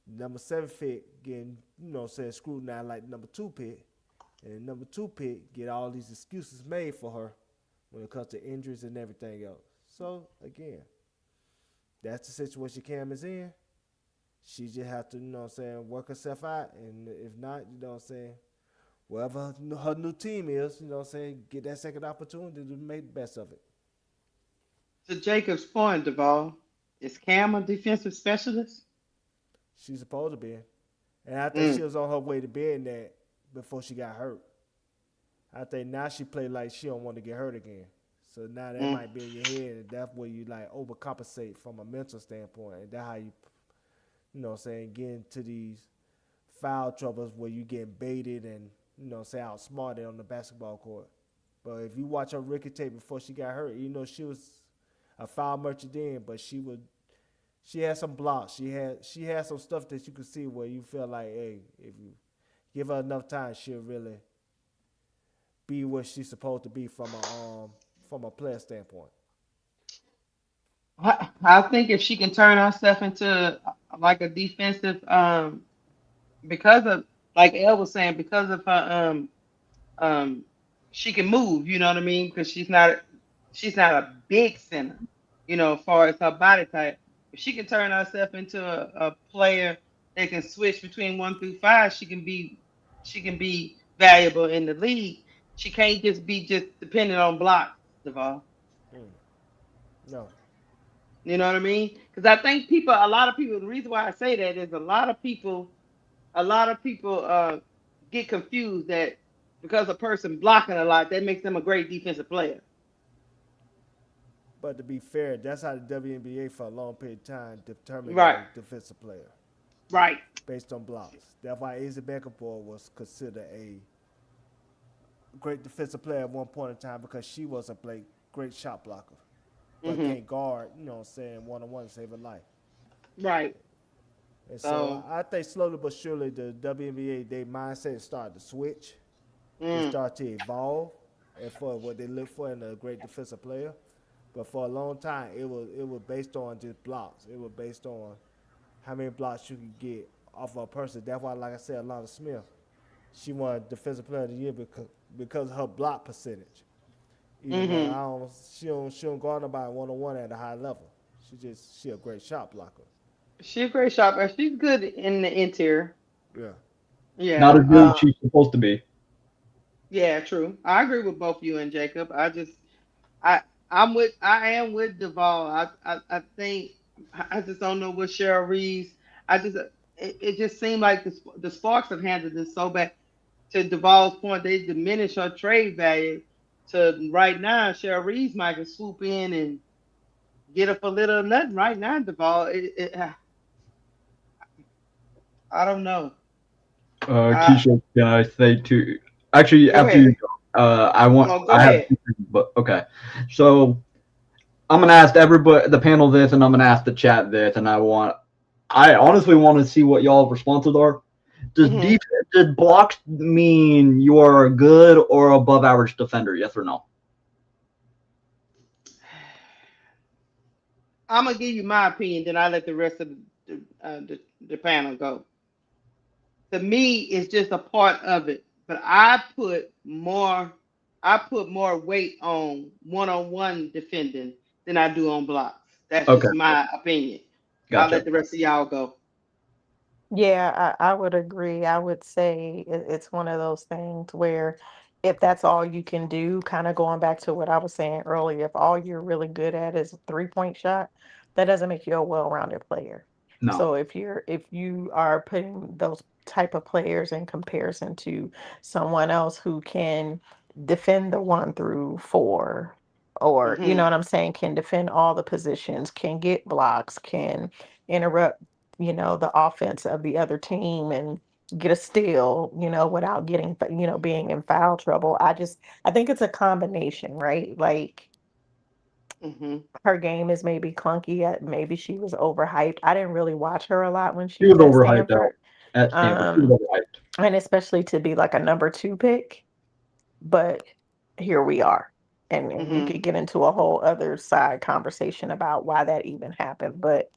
number 7 pick getting, scrutinized like number 2 pick. And number 2 pick get all these excuses made for her when it comes to injuries and everything else. So again, that's the situation Cam is in. She just have to, work herself out. And if not, wherever her new team is, get that second opportunity to make the best of it. To Jacob's point, Duval, is Cam a defensive specialist? She's supposed to be. And I think she was on her way to being that before she got hurt. I think now she played like she don't want to get hurt again. So now that might be in your head, and that's where you overcompensate from a mental standpoint. And that's how you, get into these foul troubles where you get baited and, outsmarted on the basketball court. But if you watch her rookie tape before she got hurt, she was a foul merchant then, but she had some blocks. She had some stuff that you could see where you feel like, hey, if you give her enough time, she'll really be what she's supposed to be from a player standpoint. I think if she can turn herself into like a defensive, because of, like Elle was saying, because of her, she can move. You know what I mean? Because she's not a big center. As far as her body type, if she can turn herself into a player that can switch between 1 through 5, she can be valuable in the league. She can't just be dependent on blocks, Duval. No. You know what I mean? Because I think a lot of people, the reason why I say that is a lot of people get confused that because a person blocking a lot, that makes them a great defensive player. But to be fair, that's how the WNBA for a long period of time determined a defensive player. Right. Based on blocks. That's why Asa Beckapore was considered a great defensive player at one point in time because she was a great shot blocker. But can't guard, one-on-one to save her life. Right. And so I think slowly but surely the WNBA, their mindset started to switch. They start to evolve and for what they look for in a great defensive player. But for a long time, it was based on just blocks. It was based on how many blocks you could get off of a person. That's why, like I said, Alana Smith, she won Defensive Player of the Year because of her block percentage. Even though she don't guard nobody one-on-one at a high level. She a great shot blocker. She's a great shot blocker. She's good in the interior. Yeah. Not as good as she's supposed to be. Yeah, true. I agree with both you and Jacob. I am with Duval. I think I just don't know what Cheryl Reese. It just seemed like the Sparks have handled this so bad. To Duval's point, they diminish her trade value. To right now, Cheryl Reese might can swoop in and get her for little or nothing. Right now, Duval, I don't know. Keisha, can I say too? Actually, after you go, I have two things, but okay. So I'm gonna ask everybody, the panel, this, and I'm gonna ask the chat this, and I I honestly want to see what y'all responses are. Does Mhm. did blocks mean you are a good or above average defender? Yes or no? I'm gonna give you my opinion, then I let the rest of the panel go. To me, it's just a part of it, but I put more weight on one defending than I do on blocks. That's Okay, just my opinion. I'll gotcha. let the rest of y'all go. Yeah, I would agree. I would say it's one of those things where if that's all you can do, kind of going back to what I was saying earlier, if all you're really good at is a 3-point shot, that doesn't make you a well-rounded player. No. So if you are putting those type of players in comparison to someone else who can defend the 1 through 4, or you know Mhm. what I'm saying, can defend all the positions, can get blocks, can interrupt the offense of the other team and get a steal, without getting, being in foul trouble. I think it's a combination, right? Like Mhm. her game is maybe clunky. Maybe she was overhyped. I didn't really watch her a lot when she She was was at overhyped out Stanford. at Stanford. She was Um, overhyped. and especially to be like a number 2 pick, but here we are. And we Mhm. could get into a whole other side conversation about why that even happened. But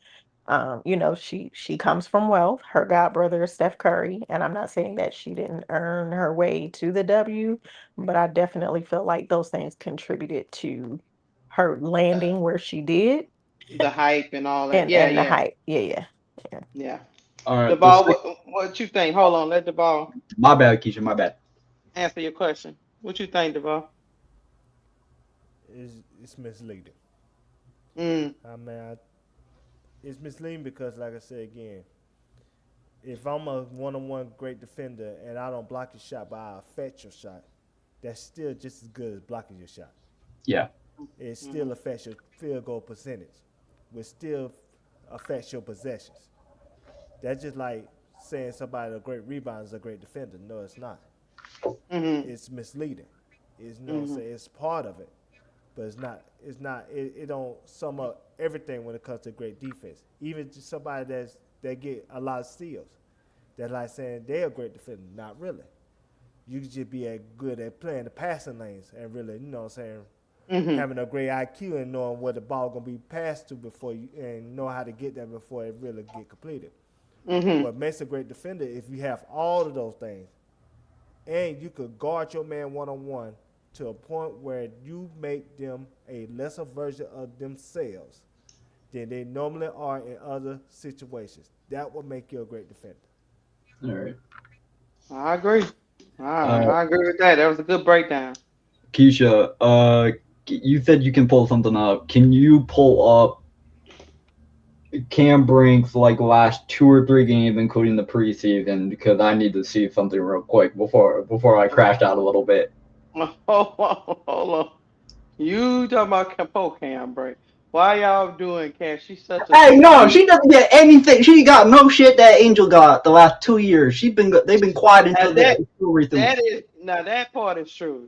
she comes from wealth. Her god brother is Steph Curry, and I'm not saying that she didn't earn her way to the W, but I definitely feel like those things contributed to her landing where she did, The hype and all that. Yeah, and the yeah, hype. Yeah, yeah. yeah. All The right, the ball. six. What you think? Hold on. Let the ball My bad, Keisha. My bad. answer your question. What you think, Deval? It's misleading. Mm. I mean, it's misleading because, like I said again, if I'm a one-on-one great defender and I don't block your shot, but I affect your shot, that's still just as good as blocking your shot. Yeah. It still Mhm. affects your field goal percentage, which still affects your possessions. That's just like saying somebody a great rebounder is a great defender. No, it's not. Mhm. It's misleading. It's Mhm. say it's part of it, but it's not. It's not. It don't sum up everything when it comes to great defense. Even just somebody that get a lot of steals, that's like saying they're a great defender. Not really. You could just be good at playing the passing lanes and really, Mhm. having a great IQ and knowing where the ball gonna be passed to before you and know how to get there before it really get completed. Mhm. What makes a great defender if you have all of those things and you could guard your man one-on-one to a point where you make them a lesser version of themselves than they normally are in other situations. That will make you a great defender. All right. I agree. Uh, I agree with that. That was a good breakdown. Keisha, you said you can pull something up. Can you pull up Cam Brink's like last 2 or 3 games, including the preseason? Because I need to see something real quick before I crash out a little bit. Hold on. You talking about Capo Cam break? Why y'all doing Cam? She's such a Hey, no, sweet. she doesn't get anything. She got no shit that Angel got the last 2 years. They've been quiet Now until recently. that is now that part is true.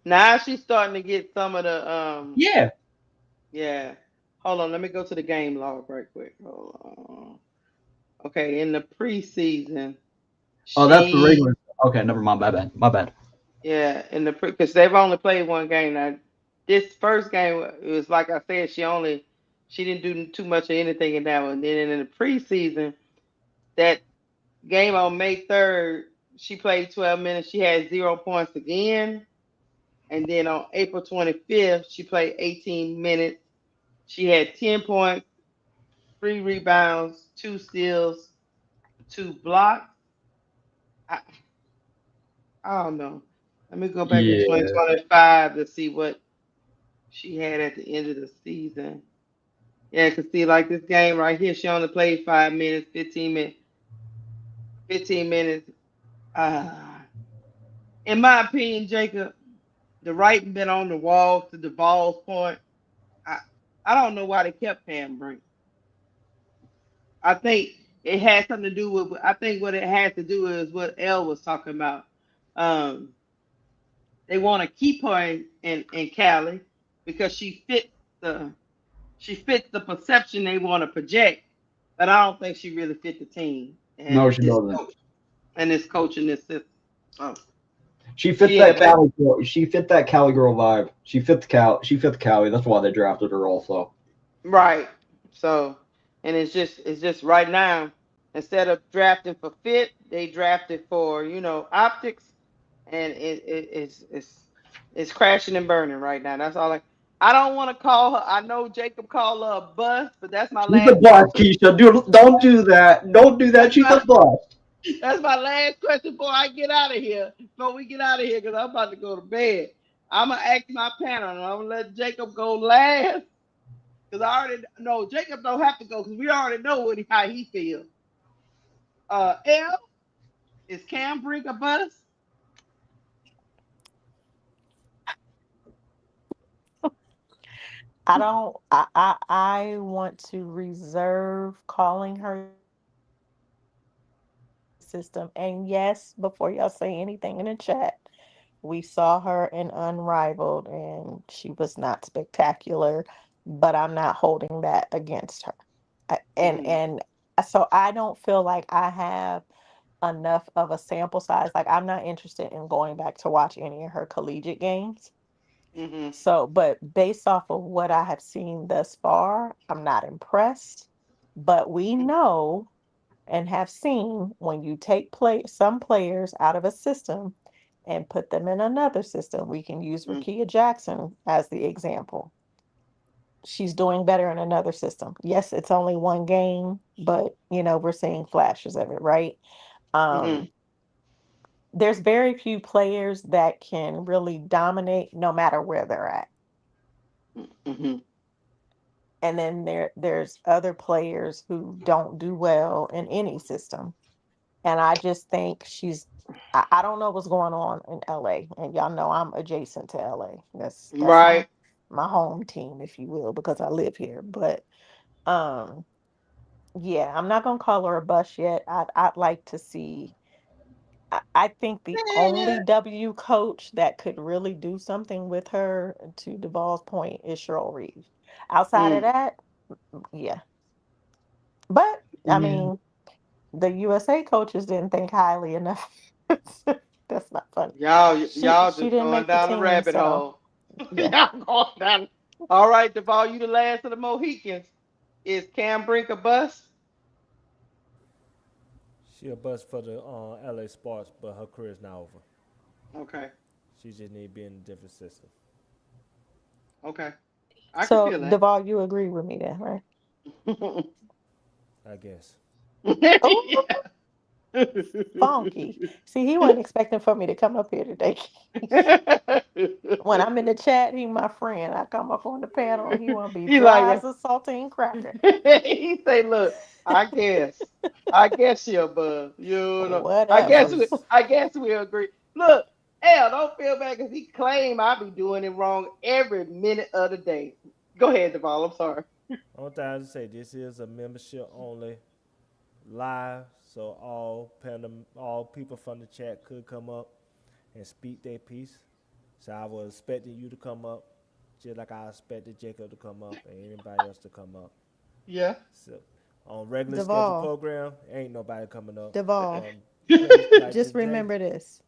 Now she's starting to get some of the Yeah. yeah. Hold on, let me go to the game log right quick. Hold on. Okay, in the preseason, Oh, that's the she regular. Okay, never mind. My bad. My bad. yeah, in the because they've only played one game now. This first game it was like I said, she didn't do too much of anything in that one. Then in the preseason, that game on May 3rd, she played 12 minutes. She had 0 points again. And then on April 25th, she played 18 minutes. She had 10 points, 3 rebounds, 2 steals, 2 blocks. I, I don't know. Let me go back to Yeah. 2025 to see what she had at the end of the season. Yeah, cause see, like this game right here, she only played 5 minutes, 15 minutes, 15 minutes. Uh, in my opinion, Jacob, the writing been on the wall to Duvall's point. I I don't know why they kept Cam Brink. I think it had something to do with. I think what it had to do is what Elle was talking about. Um, they want to keep her in Cali because the she fits the perception they want to project. but I don't think she really fit the team No, and she this doesn't. coach and this coach in this system. Oh, She fit yeah, that Cali girl. She fit that Cali girl vibe. She fit the Cal. She fit the Cali. That's why they drafted her also. right. So, and it's just right now, instead of drafting for fit, they drafted for optics, and it's crashing and burning right now. That's all. I don't want to call her. I know Jacob called her a bust, but that's my She's a last bust, question. Keisha. Don't do that. Don't do that. That's She's my a bust. that's my last question before I get out of here. Before we get out of here, because I'm about to go to bed. I'm gonna ask my panel, and I'm gonna let Jacob go last. Because I already know Jacob don't have to go because we already know how he feels. L, is Cam Brink a bust? I don't. I want to reserve calling her system. And yes, before y'all say anything in the chat, we saw her in Unrivaled, and she was not spectacular. But I'm not holding that against her. And so I don't feel like I have enough of a sample size. Like I'm not interested in going back to watch any of her collegiate games. Mm-hmm. So, but based off of what I have seen thus far, I'm not impressed. But we know and have seen when you take some players out of a system and put them in another system. We can use Rakia Jackson as the example. She's doing better in another system. Yes, it's only one game, but we're seeing flashes of it, right? Mm-hmm. Um, there's very few players that can really dominate no matter where they're at. Mm-hmm. And then there's other players who don't do well in any system. And I just think I don't know what's going on in LA. And y'all know I'm adjacent to LA. That's Right. my home team, if you will, because I live here. But um yeah, I'm not gonna call her a bust yet. I'd like to see. I think the only W coach that could really do something with her, to Duvall's point, is Cheryl Reeve. Outside of Mm. that, yeah. But I Yeah. mean, the USA coaches didn't think highly enough. That's not funny. Y'all She just didn't going make the down the team, rabbit so hole. yeah. Y'all going down. All right, Duval, you the last of the Mohicans. Is Cam Brink a bust? She a bust for the LA Sparks, but her career is not over. Okay. She just need to be in a different system. Okay. I can So feel that. Duvall, you agree with me then, right? I guess. Oh, funky. See, he wasn't expecting for me to come up here today. When I'm in the chat, he my friend. I come up on the panel, he want to be He dry like as a saltine cracker. he say, look, I guess she a buzz. I guess Whatever. we agree. Look, hell, don't feel bad because he claim I be doing it wrong every minute of the day. Go ahead, Deval. I'm sorry. Only thing I just say, this is a membership only live, so all people from the chat could come up and speak their piece. So I was expecting you to come up, just like I expected Jacob to come up and anybody else to come up. Yeah. So on regular scheduled Duvall, program, ain't nobody coming up. Duvall, Like just today, remember this.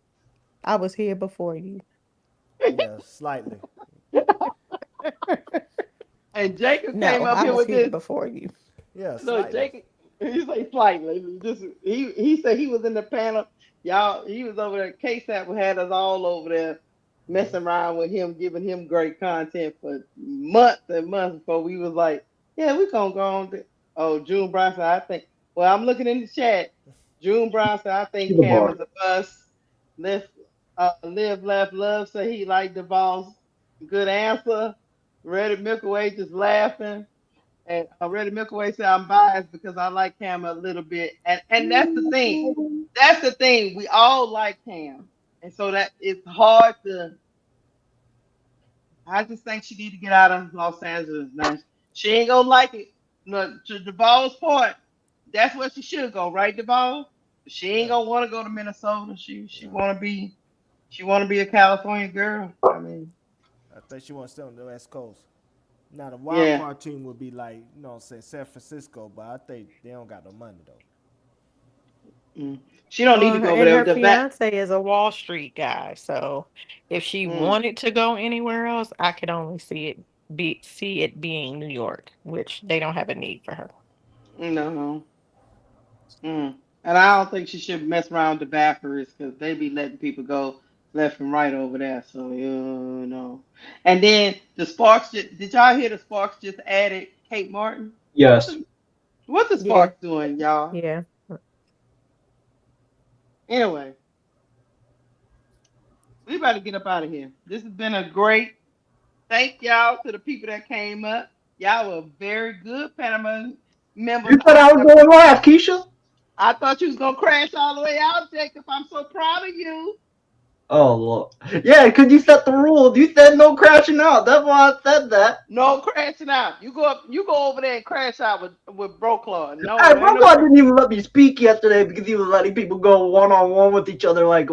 I was here before you. yeah, slightly. And Jacob came No, up I here was with here this. before you. Yeah, Look, slightly. Jacob, he say slightly. Just he said he was in the panel. Y'all, he was over there. KSAP had us all over there messing around with him, giving him great content for months and months before we was like, yeah, we gonna go on. Oh, June Brown said, I think. Well, I'm looking in the chat. June Brown said, I She's think a Cam bust. is a bust. Live, laugh, love. Say he liked Duval's good answer. Ready Milkaway just laughing. And Already Milkaway said I'm biased because I like Cam a little bit. And that's the thing. That's the thing. We all like Cam. And so that it's hard to I just think she need to get out of Los Angeles now. She ain't gonna like it. No, to Duval's point, that's where she should go, right, Duval? She ain't Yeah, gonna want to go to Minnesota. She yeah. wanna be a California girl. I mean, I think she wants to stay on the West Coast. Now the wild card team would be like, you know, say San Francisco, but I think they don't got no money though. She don't need to go over And there her with the back. fiance is a Wall Street guy, so if she wanted to go anywhere else, I could only see it being New York, which they don't have a need for her. No. And I don't think she should mess around with the backers because they be letting people go left and right over there. So you know. And then the Sparks. Did y'all hear the Sparks just added Kate Martin? Yes. What the Sparks doing, y'all? Yeah. Anyway, we about to get up out of here. This has been a great. Thank y'all to the people that came up. Y'all were very good Panama members. You thought I was going last, Keisha? I thought you was gonna crash all the way out, Jacob. I'm so proud of you. Oh, Lord. Yeah, because you set the rule. You said no crashing out. That's why I said that. No crashing out. You go over there and crash out with Broclaw. No, Hey, Broclaw didn't even let me speak yesterday because he was letting people go one-on-one with each other. Like,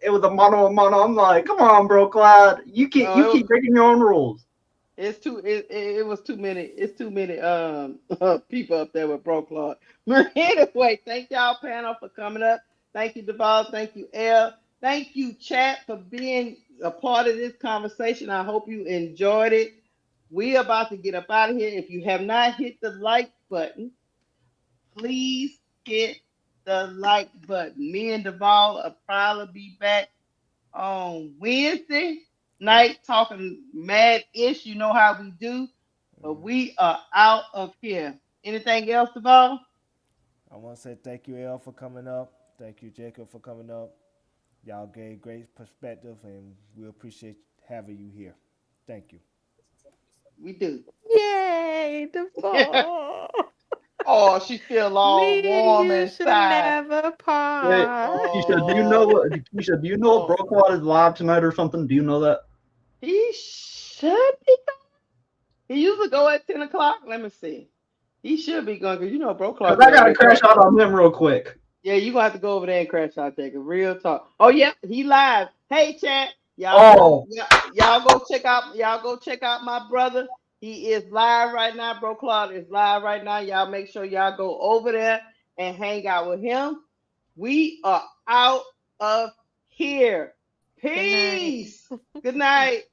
it was a mano-a-mano. I'm like, come on, Broclaw. You keep breaking your own rules. It was too many. It's too many people up there with Broclaw. Anyway, thank y'all panel for coming up. Thank you, Duval. Thank you, Elle. Thank you, chat, for being a part of this conversation. I hope you enjoyed it. We are about to get up out of here. If you have not hit the like button, please hit the like button. Me and Duval will probably be back on Wednesday night talking mad-ish. You know how we do. But we are out of here. Anything else, Duval? I want to say thank you, Elle, for coming up. Thank you, Jacob, for coming up. Y'all gave great perspective, and we appreciate having you here. Thank you. We do. Yay, Duval. Oh, she feel all warm inside. Never part. Wait, Keisha, do you know what Broclaw is live tonight or something? Do you know that? He should be going. He usually go at 10 o'clock. Let me see. He should be going because you know Broclaw. Because I got to crash out on him real quick. Yeah, you're going to have to go over there and crash out, Jacob. Real talk. Oh, yeah, he live. Hey, chat. Y'all go check out my brother. He is live right now. Broclaw is live right now. Y'all make sure y'all go over there and hang out with him. We are out of here. Peace. Good night.